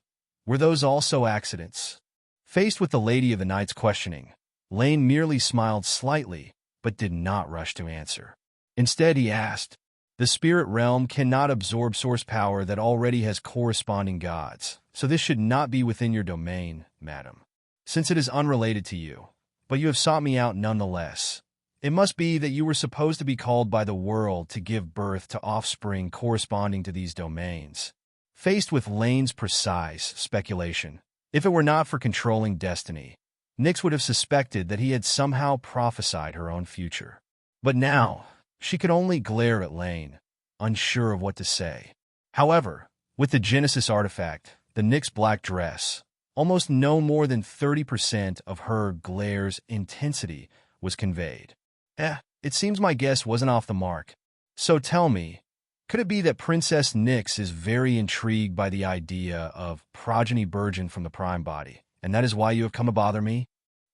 Were those also accidents? Faced with the Lady of the Night's questioning, Laine merely smiled slightly, but did not rush to answer. Instead, he asked, The spirit realm cannot absorb source power that already has corresponding gods, so this should not be within your domain, madam, since it is unrelated to you. But you have sought me out nonetheless. It must be that you were supposed to be called by the world to give birth to offspring corresponding to these domains. Faced with Laine's precise speculation, if it were not for controlling destiny, Nyx would have suspected that he had somehow prophesied her own future. But now, she could only glare at Laine, unsure of what to say. However, with the Genesis artifact, the Nyx black dress, almost no more than 30% of her glare's intensity was conveyed. It seems my guess wasn't off the mark. So tell me, could it be that Princess Nyx is very intrigued by the idea of progeny burgeon from the prime body, and that is why you have come to bother me?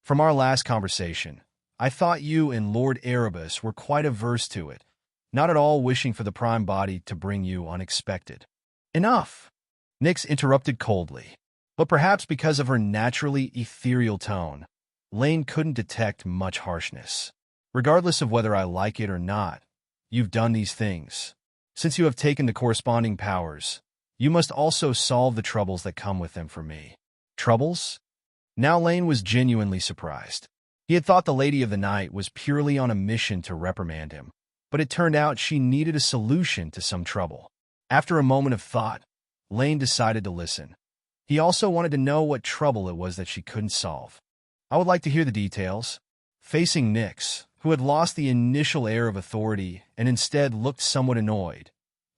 From our last conversation, I thought you and Lord Erebus were quite averse to it, not at all wishing for the prime body to bring you unexpected. Enough! Nyx interrupted coldly, but perhaps because of her naturally ethereal tone, Laine couldn't detect much harshness. Regardless of whether I like it or not, you've done these things. Since you have taken the corresponding powers, you must also solve the troubles that come with them for me. Troubles? Now Laine was genuinely surprised. He had thought the Lady of the Night was purely on a mission to reprimand him, but it turned out she needed a solution to some trouble. After a moment of thought, Laine decided to listen. He also wanted to know what trouble it was that she couldn't solve. I would like to hear the details. Facing Nyx, who had lost the initial air of authority and instead looked somewhat annoyed,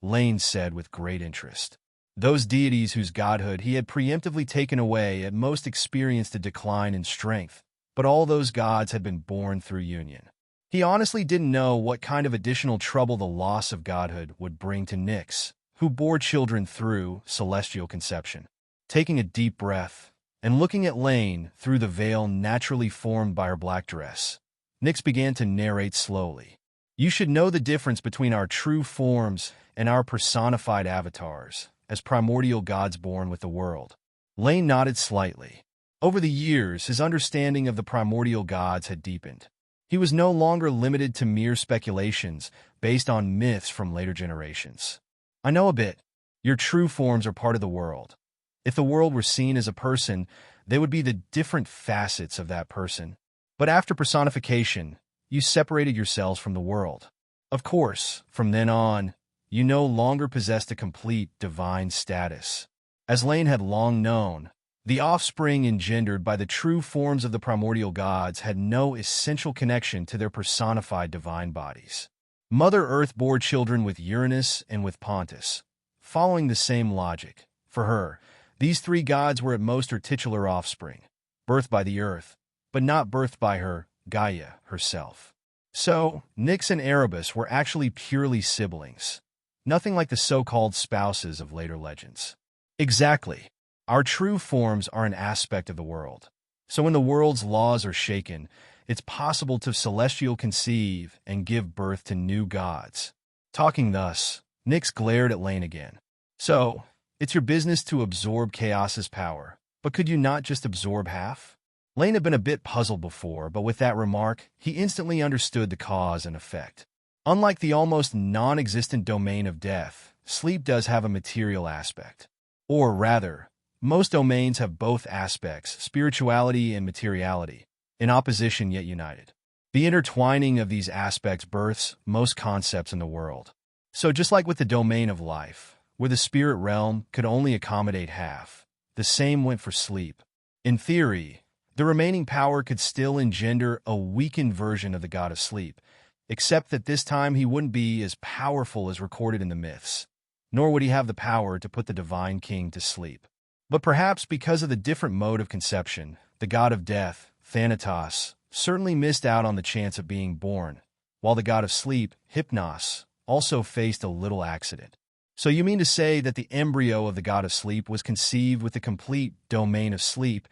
Laine said with great interest. Those deities whose godhood he had preemptively taken away had most experienced a decline in strength, but all those gods had been born through union. He honestly didn't know what kind of additional trouble the loss of godhood would bring to Nyx, who bore children through celestial conception. Taking a deep breath and looking at Laine through the veil naturally formed by her black dress, Nyx began to narrate slowly. You should know the difference between our true forms and our personified avatars, as primordial gods born with the world. Laine nodded slightly. Over the years, his understanding of the primordial gods had deepened. He was no longer limited to mere speculations based on myths from later generations. I know a bit. Your true forms are part of the world. If the world were seen as a person, they would be the different facets of that person. But after personification, you separated yourselves from the world. Of course, from then on, you no longer possessed a complete divine status. As Laine had long known, the offspring engendered by the true forms of the primordial gods had no essential connection to their personified divine bodies. Mother Earth bore children with Uranus and with Pontus. Following the same logic, for her, these three gods were at most her titular offspring, birthed by the Earth, but not birthed by her, Gaia, herself. So, Nyx and Erebus were actually purely siblings, nothing like the so-called spouses of later legends. Exactly. Our true forms are an aspect of the world. So when the world's laws are shaken, it's possible to celestial conceive and give birth to new gods. Talking thus, Nyx glared at Laine again. So, it's your business to absorb chaos's power, but could you not just absorb half? Laine had been a bit puzzled before, but with that remark, he instantly understood the cause and effect. Unlike the almost non-existent domain of death, sleep does have a material aspect. Or rather, most domains have both aspects, spirituality and materiality, in opposition yet united. The intertwining of these aspects births most concepts in the world. So just like with the domain of life, where the spirit realm could only accommodate half, the same went for sleep. In theory, the remaining power could still engender a weakened version of the god of sleep, except that this time he wouldn't be as powerful as recorded in the myths, nor would he have the power to put the divine king to sleep. But perhaps because of the different mode of conception, the god of death, Thanatos, certainly missed out on the chance of being born, while the god of sleep, Hypnos, also faced a little accident. So you mean to say that the embryo of the god of sleep was conceived with the complete domain of sleep,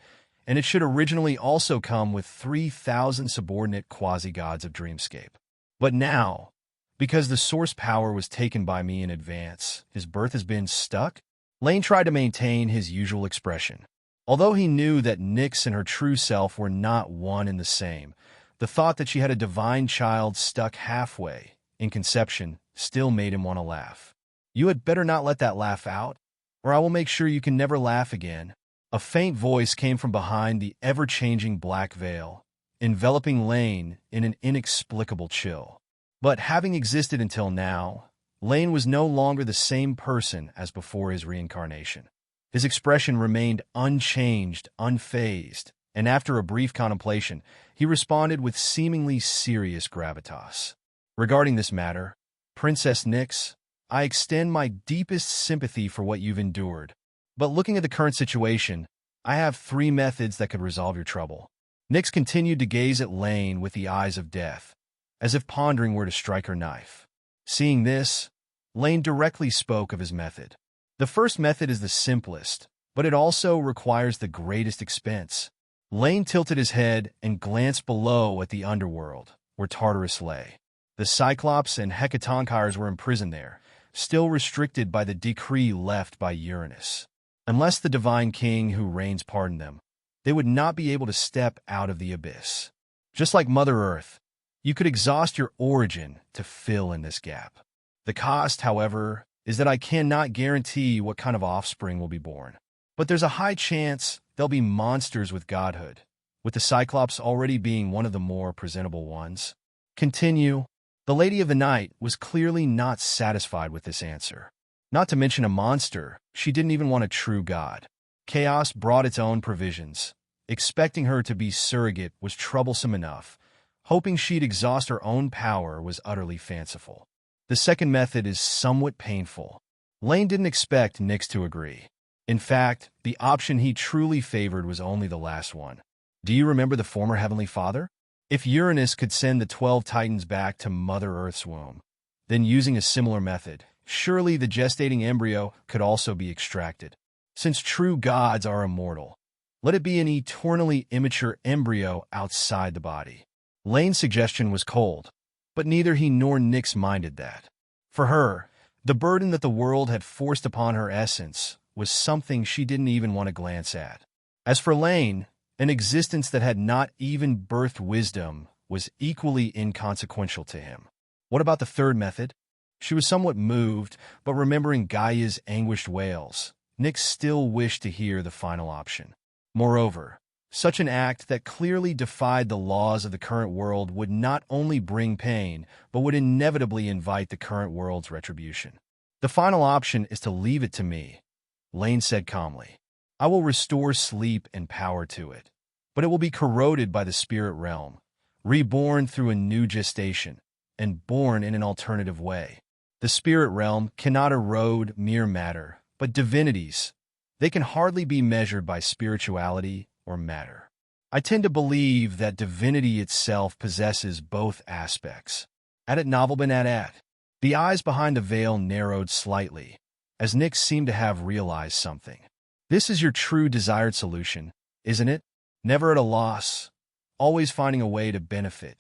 and it should originally also come with 3,000 subordinate quasi-gods of dreamscape. But now, because the source power was taken by me in advance, his birth has been stuck? Laine tried to maintain his usual expression. Although he knew that Nyx and her true self were not one and the same, the thought that she had a divine child stuck halfway, in conception, still made him want to laugh. You had better not let that laugh out, or I will make sure you can never laugh again. A faint voice came from behind the ever-changing black veil, enveloping Laine in an inexplicable chill. But having existed until now, Laine was no longer the same person as before his reincarnation. His expression remained unchanged, unfazed, and after a brief contemplation, he responded with seemingly serious gravitas. Regarding this matter, Princess Nyx, I extend my deepest sympathy for what you've endured. But looking at the current situation, I have 3 methods that could resolve your trouble. Nyx continued to gaze at Laine with the eyes of death, as if pondering where to strike her knife. Seeing this, Laine directly spoke of his method. The first method is the simplest, but it also requires the greatest expense. Laine tilted his head and glanced below at the underworld, where Tartarus lay. The Cyclops and Hecatonkars were imprisoned there, still restricted by the decree left by Uranus. Unless the divine king who reigns pardoned them, they would not be able to step out of the abyss. Just like Mother Earth, you could exhaust your origin to fill in this gap. The cost, however, is that I cannot guarantee what kind of offspring will be born. But there's a high chance they'll be monsters with godhood, with the Cyclops already being one of the more presentable ones. Continue. The Lady of the Night was clearly not satisfied with this answer. Not to mention a monster, she didn't even want a true god. Chaos brought its own provisions. Expecting her to be surrogate was troublesome enough. Hoping she'd exhaust her own power was utterly fanciful. The second method is somewhat painful. Laine didn't expect Nyx to agree. In fact, the option he truly favored was only the last one. Do you remember the former Heavenly Father? If Uranus could send the 12 Titans back to Mother Earth's womb, then using a similar method, surely the gestating embryo could also be extracted. Since true gods are immortal, let it be an eternally immature embryo outside the body. Laine's suggestion was cold, but neither he nor Nyx minded that. For her, the burden that the world had forced upon her essence was something she didn't even want to glance at. As for Laine, an existence that had not even birthed wisdom was equally inconsequential to him. What about the third method? She was somewhat moved, but remembering Gaia's anguished wails, Nyx still wished to hear the final option. Moreover, such an act that clearly defied the laws of the current world would not only bring pain, but would inevitably invite the current world's retribution. The final option is to leave it to me, Laine said calmly. I will restore sleep and power to it, but it will be corroded by the spirit realm, reborn through a new gestation, and born in an alternative way. The spirit realm cannot erode mere matter, but divinities, they can hardly be measured by spirituality or matter. I tend to believe that divinity itself possesses both aspects. At it novel been at. The eyes behind the veil narrowed slightly, as Nyx seemed to have realized something. This is your true desired solution, isn't it? Never at a loss, always finding a way to benefit.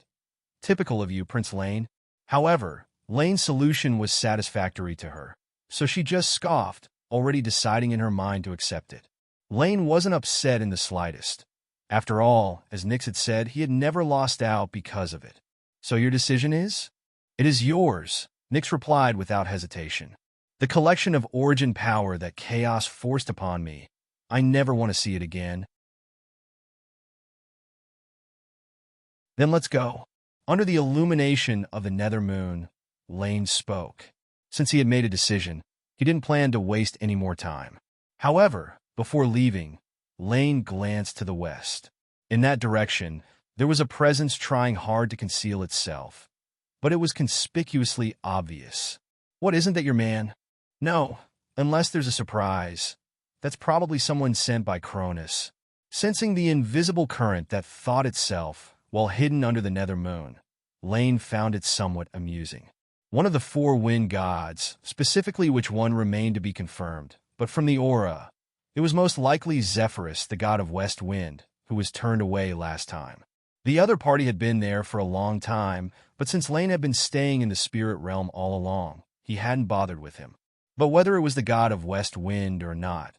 Typical of you, Prince Laine. However, Laine's solution was satisfactory to her, so she just scoffed, already deciding in her mind to accept it. Laine wasn't upset in the slightest. After all, as Nyx had said, he had never lost out because of it. So your decision is? It is yours, Nyx replied without hesitation. The collection of origin power that chaos forced upon me, I never want to see it again. Then let's go. Under the illumination of the nether moon, Laine spoke. Since he had made a decision, he didn't plan to waste any more time. However, before leaving, Laine glanced to the west. In that direction, there was a presence trying hard to conceal itself, but it was conspicuously obvious. What, isn't that your man? No, unless there's a surprise. That's probably someone sent by Cronus. Sensing the invisible current that thought itself while hidden under the nether moon, Laine found it somewhat amusing. One of the four wind gods, specifically which one remained to be confirmed, but from the aura, it was most likely Zephyrus, the god of west wind, who was turned away last time. The other party had been there for a long time, but since Laine had been staying in the spirit realm all along, he hadn't bothered with him. But whether it was the god of west wind or not,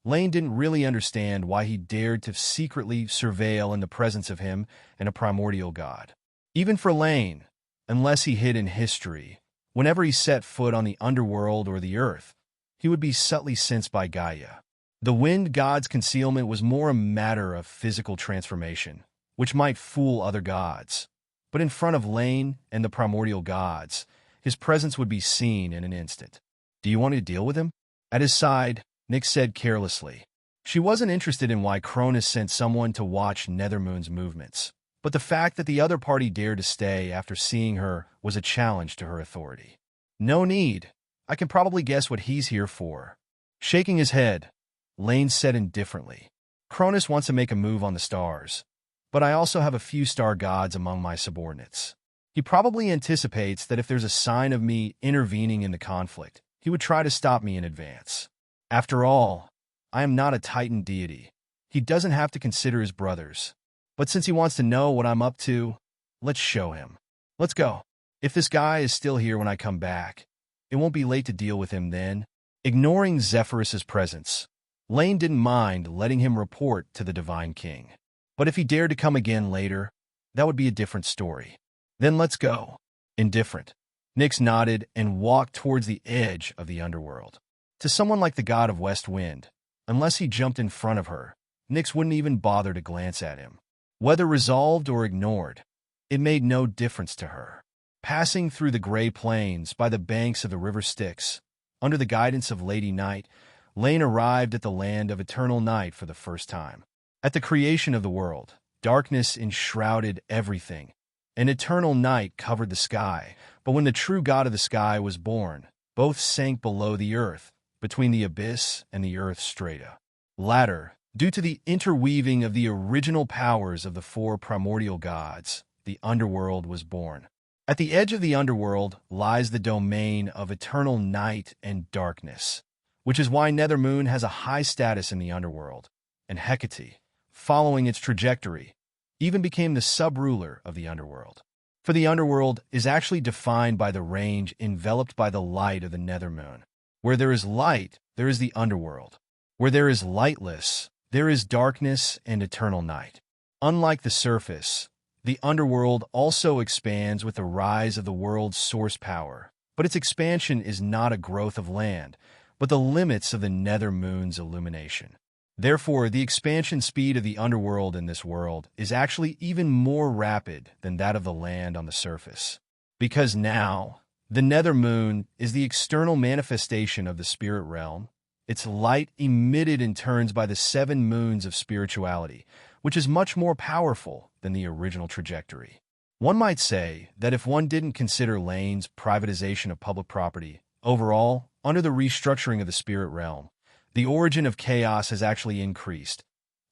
Laine didn't really understand why he dared to secretly surveil in the presence of him and a primordial god. Even for Laine, unless he hid in history, whenever he set foot on the underworld or the earth, he would be subtly sensed by Gaia. The wind god's concealment was more a matter of physical transformation, which might fool other gods. But in front of Laine and the primordial gods, his presence would be seen in an instant. Do you want to deal with him? At his side, Nyx said carelessly. She wasn't interested in why Cronus sent someone to watch Nethermoon's movements, but the fact that the other party dared to stay after seeing her was a challenge to her authority. No need. I can probably guess what he's here for. Shaking his head, Laine said indifferently. Cronus wants to make a move on the stars, but I also have a few star gods among my subordinates. He probably anticipates that if there's a sign of me intervening in the conflict, he would try to stop me in advance. After all, I am not a Titan deity. He doesn't have to consider his brothers. But since he wants to know what I'm up to, let's show him. Let's go. If this guy is still here when I come back, it won't be late to deal with him then. Ignoring Zephyrus's presence, Laine didn't mind letting him report to the Divine King. But if he dared to come again later, that would be a different story. Then let's go. Indifferent. Nyx nodded and walked towards the edge of the underworld. To someone like the god of West Wind, unless he jumped in front of her, Nyx wouldn't even bother to glance at him. Whether resolved or ignored, it made no difference to her. Passing through the gray plains by the banks of the river Styx, under the guidance of Lady Night, Laine arrived at the land of eternal night for the first time. At the creation of the world, darkness enshrouded everything. An eternal night covered the sky, but when the true god of the sky was born, both sank below the earth, between the abyss and the earth strata. Latter, due to the interweaving of the original powers of the four primordial gods, the underworld was born. At the edge of the underworld lies the domain of eternal night and darkness, which is why Nethermoon has a high status in the underworld, and Hecate, following its trajectory, even became the sub-ruler of the underworld. For the underworld is actually defined by the range enveloped by the light of the Nethermoon. Where there is light, there is the underworld. Where there is lightless, there is darkness and eternal night. Unlike the surface, the underworld also expands with the rise of the world's source power, but its expansion is not a growth of land, but the limits of the Nethermoon's illumination. Therefore, the expansion speed of the underworld in this world is actually even more rapid than that of the land on the surface. Because now, the Nethermoon is the external manifestation of the spirit realm, its light emitted in turns by the 7 moons of spirituality, which is much more powerful than the original trajectory. One might say that if one didn't consider Laine's privatization of public property, overall, under the restructuring of the spirit realm, the origin of chaos has actually increased.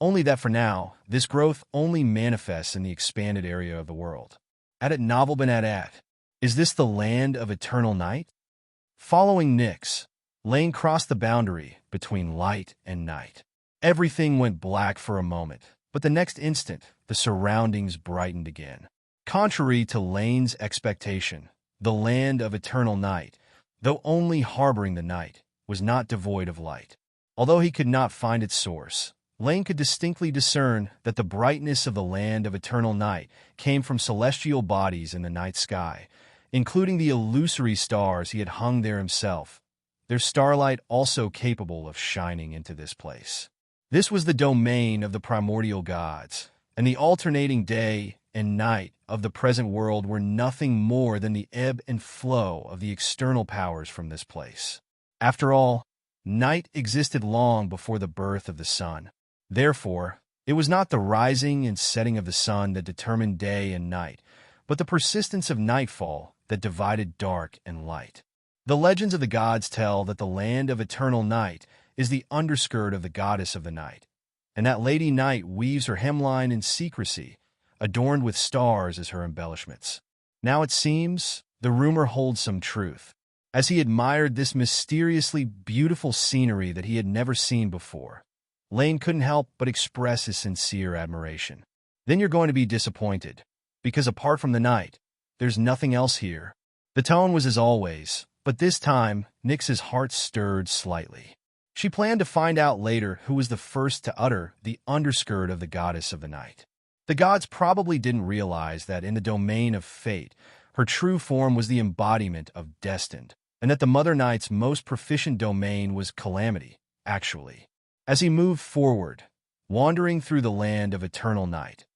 Only that for now, this growth only manifests in the expanded area of the world. At it novel been at. Is this the land of eternal night? Following Nyx, Laine crossed the boundary between light and night. Everything went black for a moment, but the next instant, the surroundings brightened again. Contrary to Laine's expectation, the land of eternal night, though only harboring the night, was not devoid of light. Although he could not find its source, Laine could distinctly discern that the brightness of the land of eternal night came from celestial bodies in the night sky, including the illusory stars he had hung there himself, their starlight also capable of shining into this place. This was the domain of the primordial gods, and the alternating day and night of the present world were nothing more than the ebb and flow of the external powers from this place. After all, night existed long before the birth of the sun. Therefore, it was not the rising and setting of the sun that determined day and night, but the persistence of nightfall that divided dark and light. The legends of the gods tell that the land of eternal night is the underskirt of the goddess of the night, and that Lady Night weaves her hemline in secrecy, adorned with stars as her embellishments. Now it seems, the rumor holds some truth. As he admired this mysteriously beautiful scenery that he had never seen before, Laine couldn't help but express his sincere admiration. Then you're going to be disappointed, because apart from the night, there's nothing else here. The tone was as always, but this time, Nyx's heart stirred slightly. She planned to find out later who was the first to utter the underskirt of the goddess of the night. The gods probably didn't realize that in the domain of fate, her true form was the embodiment of destined, and that the Mother Night's most proficient domain was calamity, actually. As he moved forward, wandering through the land of eternal night,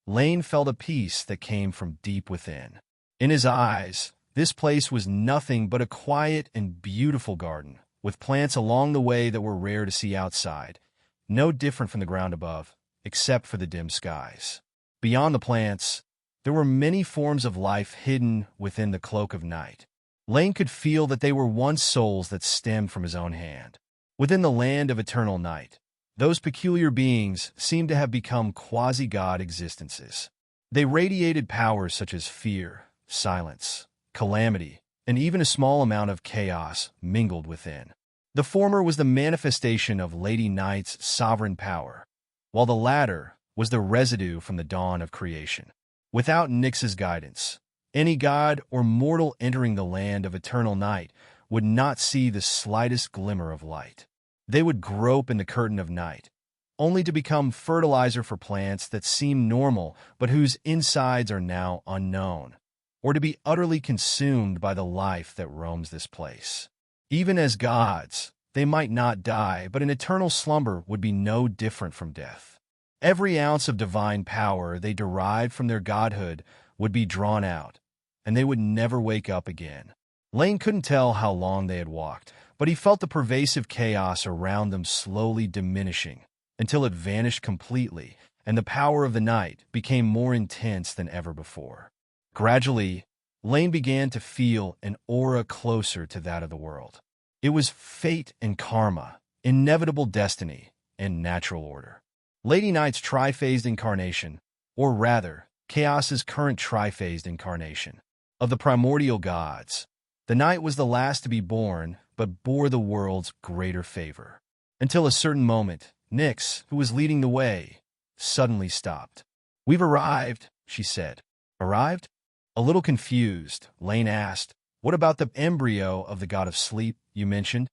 Laine felt a peace that came from deep within. In his eyes, this place was nothing but a quiet and beautiful garden, with plants along the way that were rare to see outside, no different from the ground above, except for the dim skies. Beyond the plants, there were many forms of life hidden within the cloak of night. Laine could feel that they were once souls that stemmed from his own hand. Within the land of eternal night, those peculiar beings seemed to have become quasi-god existences. They radiated powers such as fear, silence, calamity, and even a small amount of chaos mingled within. The former was the manifestation of Lady Night's sovereign power, while the latter was the residue from the dawn of creation. Without Nyx's guidance, any god or mortal entering the land of eternal night would not see the slightest glimmer of light. They would grope in the curtain of night, only to become fertilizer for plants that seem normal but whose insides are now unknown. or to be utterly consumed by the life that roams this place. Even as gods, they might not die, but an eternal slumber would be no different from death. Every ounce of divine power they derived from their godhood would be drawn out, and they would never wake up again. Laine couldn't tell how long they had walked, but he felt the pervasive chaos around them slowly diminishing until it vanished completely, and the power of the night became more intense than ever before. Gradually, Laine began to feel an aura closer to that of the world. It was fate and karma, inevitable destiny, and natural order. Lady Night's tri-phased incarnation, or rather, Chaos's current tri-phased incarnation, of the primordial gods. The night was the last to be born, but bore the world's greater favor. Until a certain moment, Nyx, who was leading the way, suddenly stopped. "We've arrived," she said. "Arrived?" A little confused, Laine asked, "What about the embryo of the god of sleep you mentioned?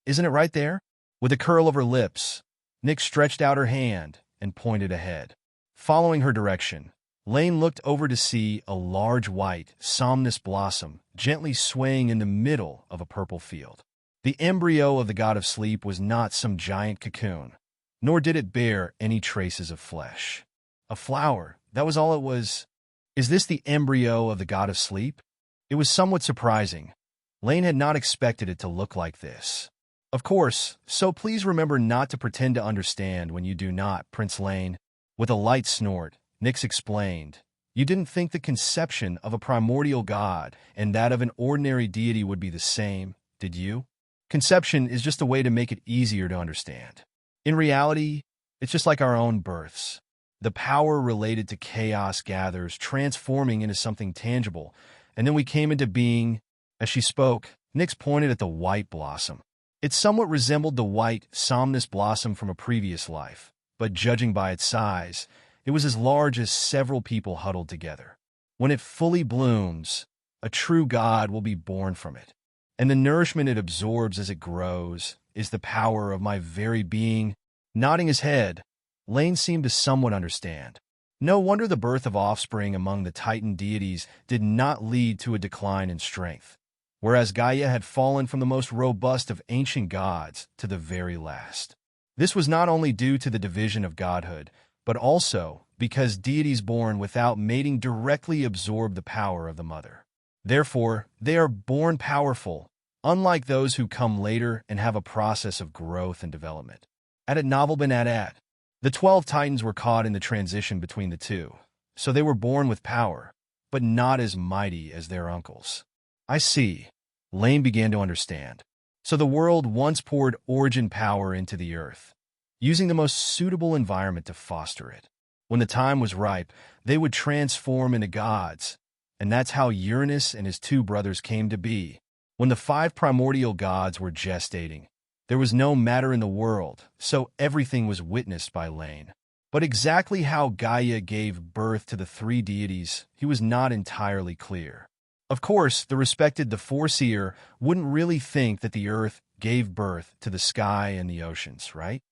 Isn't it right there?" With a curl of her lips, Nyx stretched out her hand and pointed ahead. Following her direction, Laine looked over to see a large white, somnus blossom gently swaying in the middle of a purple field. The embryo of the god of sleep was not some giant cocoon, nor did it bear any traces of flesh. A flower, that was all it was. Is this the embryo of the god of sleep? It was somewhat surprising. Laine had not expected it to look like this. Of course, so please remember not to pretend to understand when you do not, Prince Laine. With a light snort, Nyx explained, "You didn't think the conception of a primordial god and that of an ordinary deity would be the same, did you? Conception is just a way to make it easier to understand. In reality, it's just like our own births. The power related to chaos gathers, transforming into something tangible, and then we came into being." As she spoke, Nyx pointed at the white blossom. It somewhat resembled the white, somnus blossom from a previous life, but judging by its size, it was as large as several people huddled together. When it fully blooms, a true god will be born from it, and the nourishment it absorbs as it grows is the power of my very being. Nodding his head, Laine seemed to somewhat understand. No wonder the birth of offspring among the Titan deities did not lead to a decline in strength, whereas Gaia had fallen from the most robust of ancient gods to the very last. This was not only due to the division of godhood, but also because deities born without mating directly absorb the power of the mother. Therefore, they are born powerful, unlike those who come later and have a process of growth and development. At it novel been at. The 12 Titans were caught in the transition between the two, so they were born with power, but not as mighty as their uncles. I see. Laine began to understand. So the world once poured origin power into the earth, using the most suitable environment to foster it. When the time was ripe, they would transform into gods, and that's how Uranus and his two brothers came to be. When the 5 primordial gods were gestating, there was no matter in the world, so everything was witnessed by Laine. But exactly how Gaia gave birth to the 3 deities, he was not entirely clear. Of course, the Foreseer wouldn't really think that the earth gave birth to the sky and the oceans, right?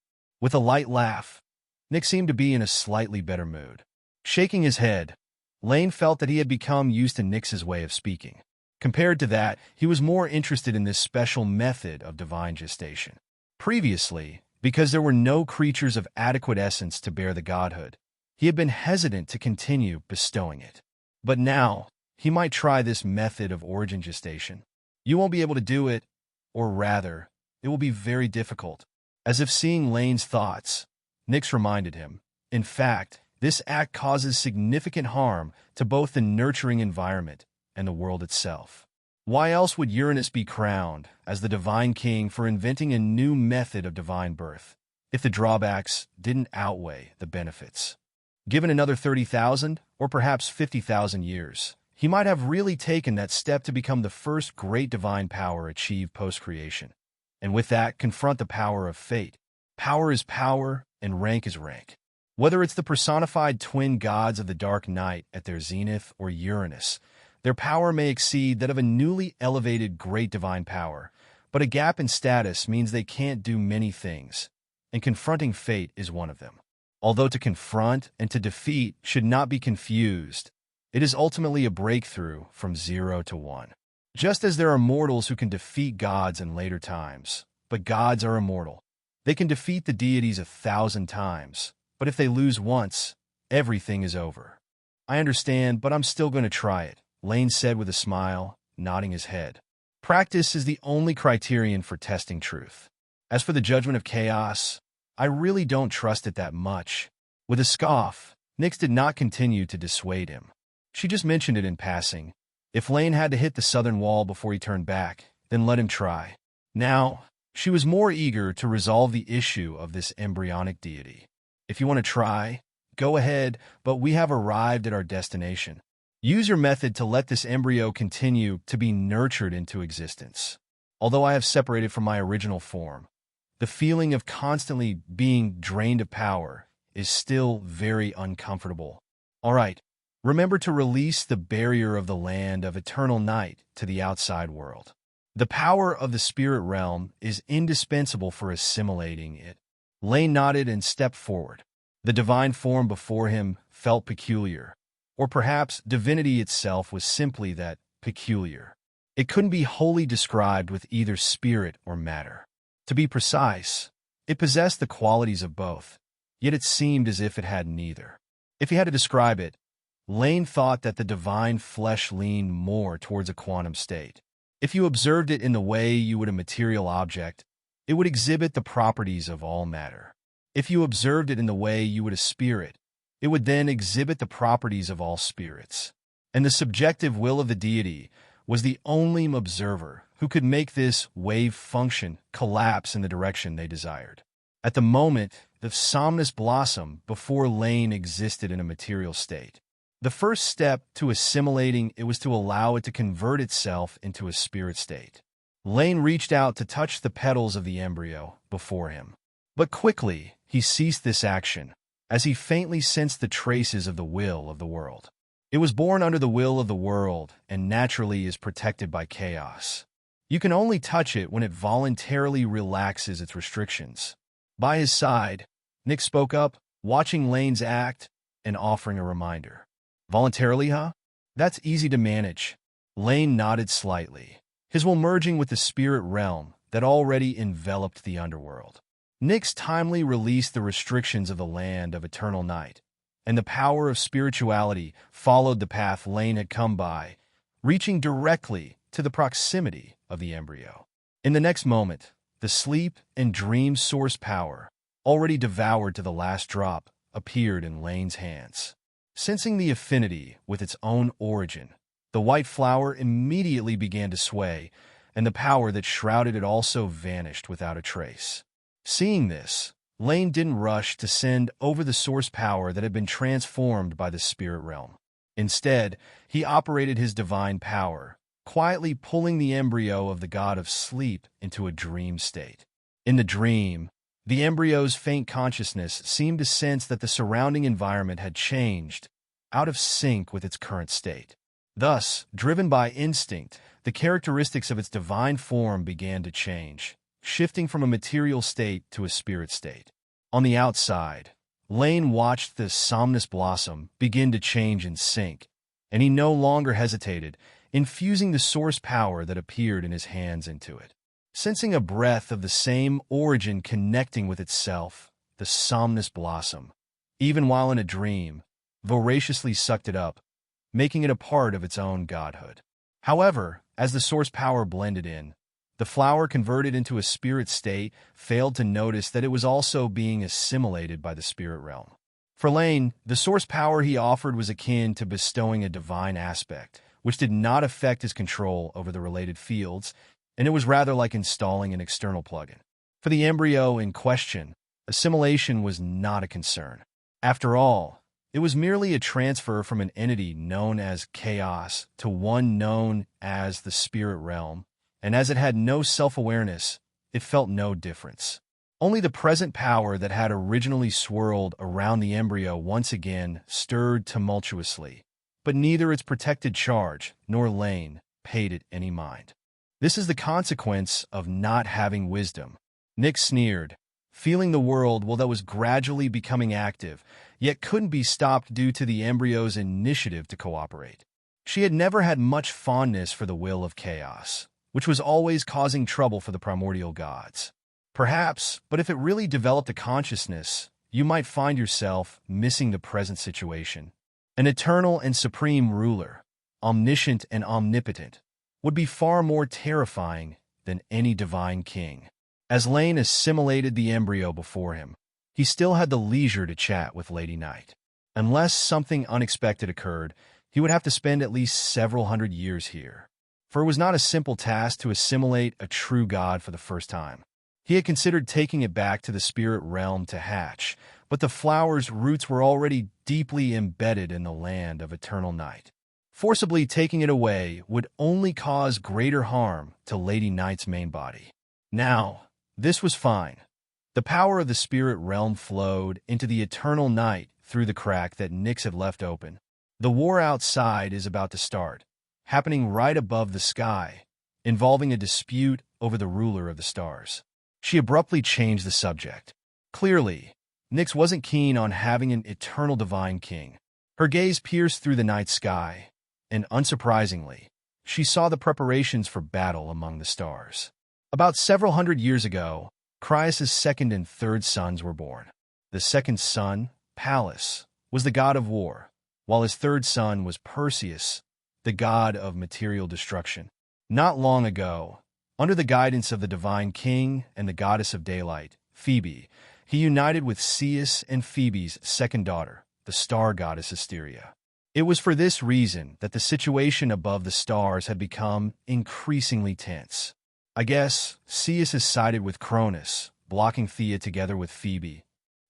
With a light laugh, Nyx seemed to be in a slightly better mood. Shaking his head, Laine felt that he had become used to Nyx's way of speaking. Compared to that, he was more interested in this special method of divine gestation. Previously, because there were no creatures of adequate essence to bear the godhood, he had been hesitant to continue bestowing it. But now, he might try this method of origin gestation. You won't be able to do it, or rather, it will be very difficult. As if seeing Laine's thoughts, Nyx reminded him, in fact, this act causes significant harm to both the nurturing environment and the world itself. Why else would Uranus be crowned as the divine king for inventing a new method of divine birth, if the drawbacks didn't outweigh the benefits? Given another 30,000 or perhaps 50,000 years, he might have really taken that step to become the first great divine power achieved post-creation, and with that confront the power of fate. Power is power, and rank is rank. Whether it's the personified twin gods of the dark night at their zenith or Uranus, their power may exceed that of a newly elevated great divine power, but a gap in status means they can't do many things, and confronting fate is one of them. Although to confront and to defeat should not be confused, It is ultimately a breakthrough from 0 to 1. Just as there are mortals who can defeat gods in later times, but gods are immortal. They can defeat the deities 1,000 times, but if they lose once, everything is over. I understand, but I'm still going to try it, Laine said with a smile, nodding his head. Practice is the only criterion for testing truth. As for the judgment of chaos, I really don't trust it that much. With a scoff, Nyx did not continue to dissuade him. She just mentioned it in passing. If Laine had to hit the southern wall before he turned back, then let him try. Now, she was more eager to resolve the issue of this embryonic deity. If you want to try, go ahead, but we have arrived at our destination. Use your method to let this embryo continue to be nurtured into existence. Although I have separated from my original form, the feeling of constantly being drained of power is still very uncomfortable. All right, remember to release the barrier of the land of eternal night to the outside world. The power of the spirit realm is indispensable for assimilating it. Laine nodded and stepped forward. The divine form before him felt peculiar. Or perhaps divinity itself was simply that, peculiar. It couldn't be wholly described with either spirit or matter. To be precise, it possessed the qualities of both, yet it seemed as if it had neither. If he had to describe it, Laine thought that the divine flesh leaned more towards a quantum state. If you observed it in the way you would a material object, it would exhibit the properties of all matter. If you observed it in the way you would a spirit, it would then exhibit the properties of all spirits. And the subjective will of the deity was the only observer who could make this wave function collapse in the direction they desired. At the moment, the somnus blossom before Laine existed in a material state. The first step to assimilating it was to allow it to convert itself into a spirit state. Laine reached out to touch the petals of the embryo before him. But quickly, he ceased this action, as he faintly sensed the traces of the will of the world. It was born under the will of the world and naturally is protected by chaos. You can only touch it when it voluntarily relaxes its restrictions. By his side, Nyx spoke up, watching Laine's act and offering a reminder. Voluntarily, huh? That's easy to manage. Laine nodded slightly, his will merging with the spirit realm that already enveloped the underworld. Nyx timely released the restrictions of the land of eternal night, and the power of spirituality followed the path Laine had come by, reaching directly to the proximity of the embryo. In the next moment, the sleep and dream source power, already devoured to the last drop, appeared in Laine's hands. Sensing the affinity with its own origin, the white flower immediately began to sway, and the power that shrouded it also vanished without a trace. Seeing this, Laine didn't rush to send over the source power that had been transformed by the spirit realm. Instead, he operated his divine power, quietly pulling the embryo of the god of sleep into a dream state. In the dream, the embryo's faint consciousness seemed to sense that the surrounding environment had changed, out of sync with its current state. Thus, driven by instinct, the characteristics of its divine form began to change, shifting from a material state to a spirit state. On the outside, Laine watched the somnus blossom begin to change in sync, and he no longer hesitated, infusing the source power that appeared in his hands into it. Sensing a breath of the same origin connecting with itself, the somnus blossom, even while in a dream, voraciously sucked it up, making it a part of its own godhood. However, as the source power blended in, the flower converted into a spirit state failed to notice that it was also being assimilated by the spirit realm. For Laine, the source power he offered was akin to bestowing a divine aspect, which did not affect his control over the related fields, and it was rather like installing an external plugin. For the embryo in question, assimilation was not a concern. After all, it was merely a transfer from an entity known as chaos to one known as the spirit realm, and as it had no self-awareness, it felt no difference. Only the present power that had originally swirled around the embryo once again stirred tumultuously, but neither its protected charge nor Laine paid it any mind. This is the consequence of not having wisdom. Nyx sneered, feeling the world that was gradually becoming active, yet couldn't be stopped due to the embryo's initiative to cooperate. She had never had much fondness for the will of chaos, which was always causing trouble for the primordial gods. Perhaps, but if it really developed a consciousness, you might find yourself missing the present situation. An eternal and supreme ruler, omniscient and omnipotent, would be far more terrifying than any divine king. As Laine assimilated the embryo before him, he still had the leisure to chat with Lady Night. Unless something unexpected occurred, he would have to spend at least several hundred years here. For it was not a simple task to assimilate a true god for the first time. He had considered taking it back to the spirit realm to hatch, but the flower's roots were already deeply embedded in the land of eternal night. Forcibly taking it away would only cause greater harm to Lady Night's main body. Now, this was fine. The power of the spirit realm flowed into the eternal night through the crack that Nyx had left open. The war outside is about to start, happening right above the sky, involving a dispute over the ruler of the stars. She abruptly changed the subject. Clearly, Nyx wasn't keen on having an eternal divine king. Her gaze pierced through the night sky, and unsurprisingly, she saw the preparations for battle among the stars. About several hundred years ago, Crius's second and third sons were born. The second son, Pallas, was the god of war, while his third son was Perseus, the god of material destruction. Not long ago, under the guidance of the divine king and the goddess of daylight, Phoebe, he united with Ceus and Phoebe's second daughter, the star goddess Asteria. It was for this reason that the situation above the stars had become increasingly tense. I guess Ceus has sided with Cronus, blocking Thea together with Phoebe.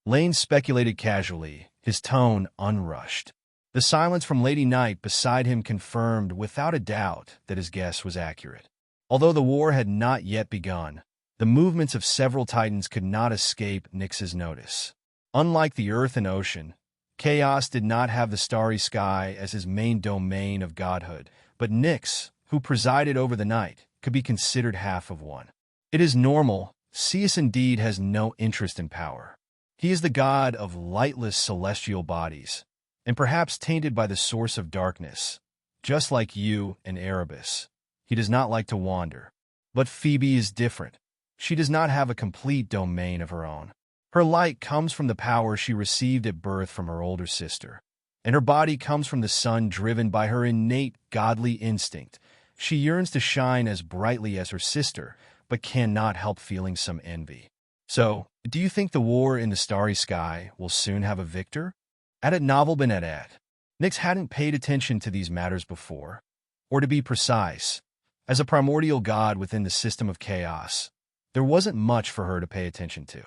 Laine speculated casually, his tone unrushed. The silence from Lady Night beside him confirmed without a doubt that his guess was accurate. Although the war had not yet begun, the movements of several titans could not escape Nyx's notice. Unlike the earth and ocean, Chaos did not have the starry sky as his main domain of godhood, but Nyx, who presided over the night, could be considered half of one. It is normal, Ceus indeed has no interest in power. He is the god of lightless celestial bodies, and perhaps tainted by the source of darkness, just like you and Erebus. He does not like to wander. But Phoebe is different. She does not have a complete domain of her own. Her light comes from the power she received at birth from her older sister, and her body comes from the sun driven by her innate godly instinct. She yearns to shine as brightly as her sister, but cannot help feeling some envy. So, do you think the war in the starry sky will soon have a victor? At it novel been at. Nyx hadn't paid attention to these matters before. Or to be precise, as a primordial god within the system of chaos, there wasn't much for her to pay attention to.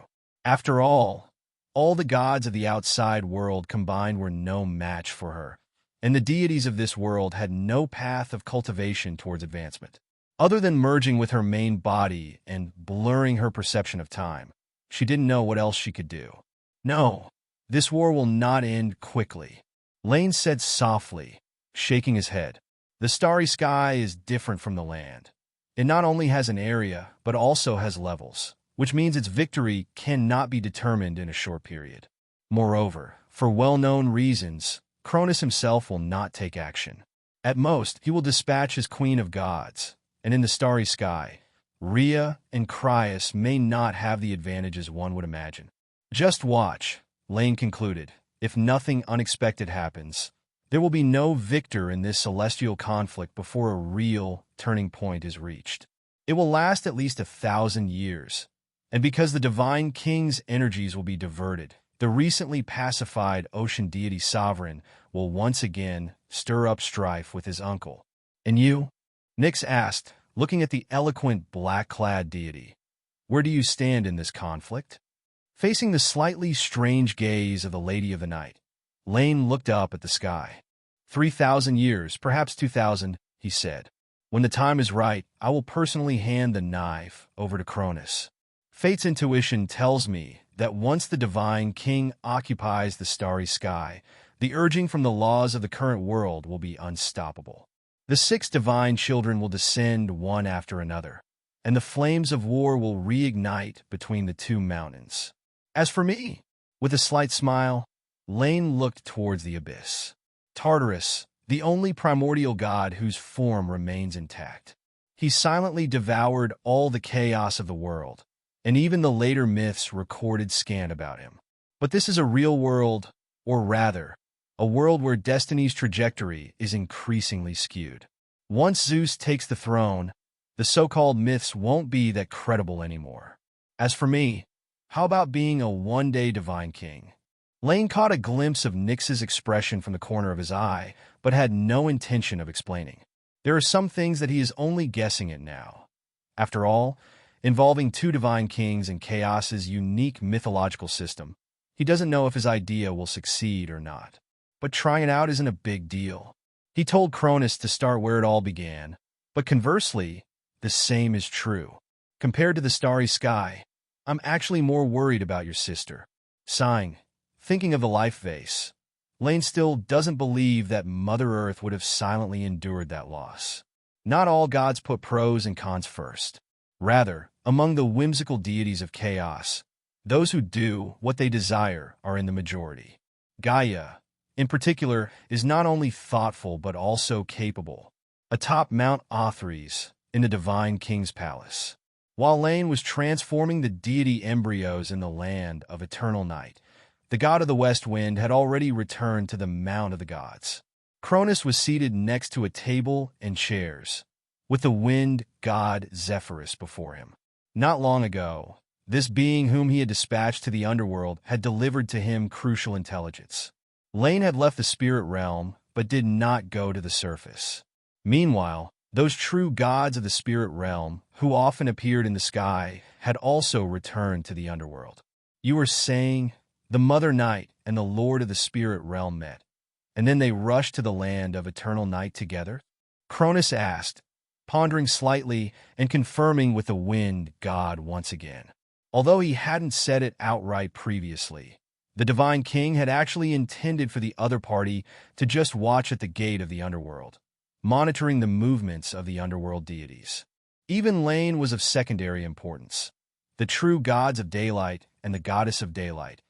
After all the gods of the outside world combined were no match for her, and the deities of this world had no path of cultivation towards advancement. Other than merging with her main body and blurring her perception of time, she didn't know what else she could do. No, this war will not end quickly, Laine said softly, shaking his head. The starry sky is different from the land. It not only has an area, but also has levels, which means its victory cannot be determined in a short period. Moreover, for well-known reasons, Cronus himself will not take action. At most, he will dispatch his queen of gods, and in the starry sky, Rhea and Crius may not have the advantages one would imagine. Just watch, Laine concluded. If nothing unexpected happens, there will be no victor in this celestial conflict before a real turning point is reached. It will last at least 1,000 years, and because the divine king's energies will be diverted, the recently pacified ocean deity sovereign will once again stir up strife with his uncle. And you? Nyx asked, looking at the eloquent black-clad deity. Where do you stand in this conflict? Facing the slightly strange gaze of the Lady of the Night, Laine looked up at the sky. 3,000 years, perhaps 2,000, he said. When the time is right, I will personally hand the knife over to Cronus. Fate's intuition tells me that once the divine king occupies the starry sky, the urging from the laws of the current world will be unstoppable. The 6 divine children will descend one after another, and the flames of war will reignite between the 2 mountains. As for me, with a slight smile, Laine looked towards the abyss. Tartarus, the only primordial god whose form remains intact. He silently devoured all the chaos of the world, and even the later myths recorded scant about him. But this is a real world, or rather, a world where destiny's trajectory is increasingly skewed. Once Zeus takes the throne, the so-called myths won't be that credible anymore. As for me, how about being a one-day divine king? Laine caught a glimpse of Nyx's expression from the corner of his eye, but had no intention of explaining. There are some things that he is only guessing at now. After all, involving two divine kings and Chaos's unique mythological system, he doesn't know if his idea will succeed or not. But trying it out isn't a big deal. He told Cronus to start where it all began, but conversely, the same is true. Compared to the starry sky, I'm actually more worried about your sister. Sighing, thinking of the life vase, Laine still doesn't believe that Mother Earth would have silently endured that loss. Not all gods put pros and cons first. Rather, among the whimsical deities of chaos, those who do what they desire are in the majority. Gaia, in particular, is not only thoughtful but also capable, atop Mount Otherworld in the Divine King's palace. While Laine was transforming the deity embryos in the land of eternal night, the god of the west wind had already returned to the Mount of the Gods. Cronus was seated next to a table and chairs, with the wind god Zephyrus before him. Not long ago, this being whom he had dispatched to the underworld had delivered to him crucial intelligence. Laine had left the spirit realm, but did not go to the surface. Meanwhile, those true gods of the spirit realm, who often appeared in the sky, had also returned to the underworld. You were saying, the Mother Night and the Lord of the spirit realm met, and then they rushed to the land of eternal night together? Cronus asked, pondering slightly and confirming with the wind god once again. Although he hadn't said it outright previously, the Divine King had actually intended for the other party to just watch at the gate of the underworld, monitoring the movements of the underworld deities. Even Laine was of secondary importance. The true gods of daylight and the goddess of daylight,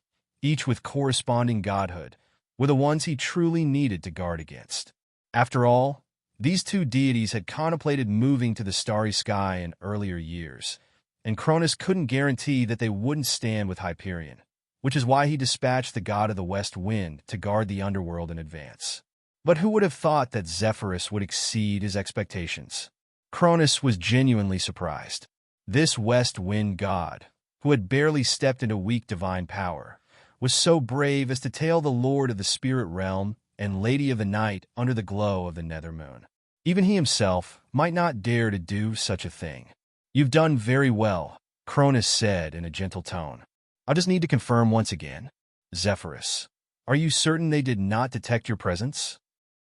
each with corresponding godhood, were the ones he truly needed to guard against. After all, these two deities had contemplated moving to the starry sky in earlier years, and Cronus couldn't guarantee that they wouldn't stand with Hyperion, which is why he dispatched the god of the west wind to guard the underworld in advance. But who would have thought that Zephyrus would exceed his expectations? Cronus was genuinely surprised. This west wind god, who had barely stepped into weak divine power, was so brave as to tail the Lord of the spirit realm and Lady of the Night under the glow of the nether moon. Even he himself might not dare to do such a thing. You've done very well, Cronus said in a gentle tone. I'll just need to confirm once again. Zephyrus, are you certain they did not detect your presence?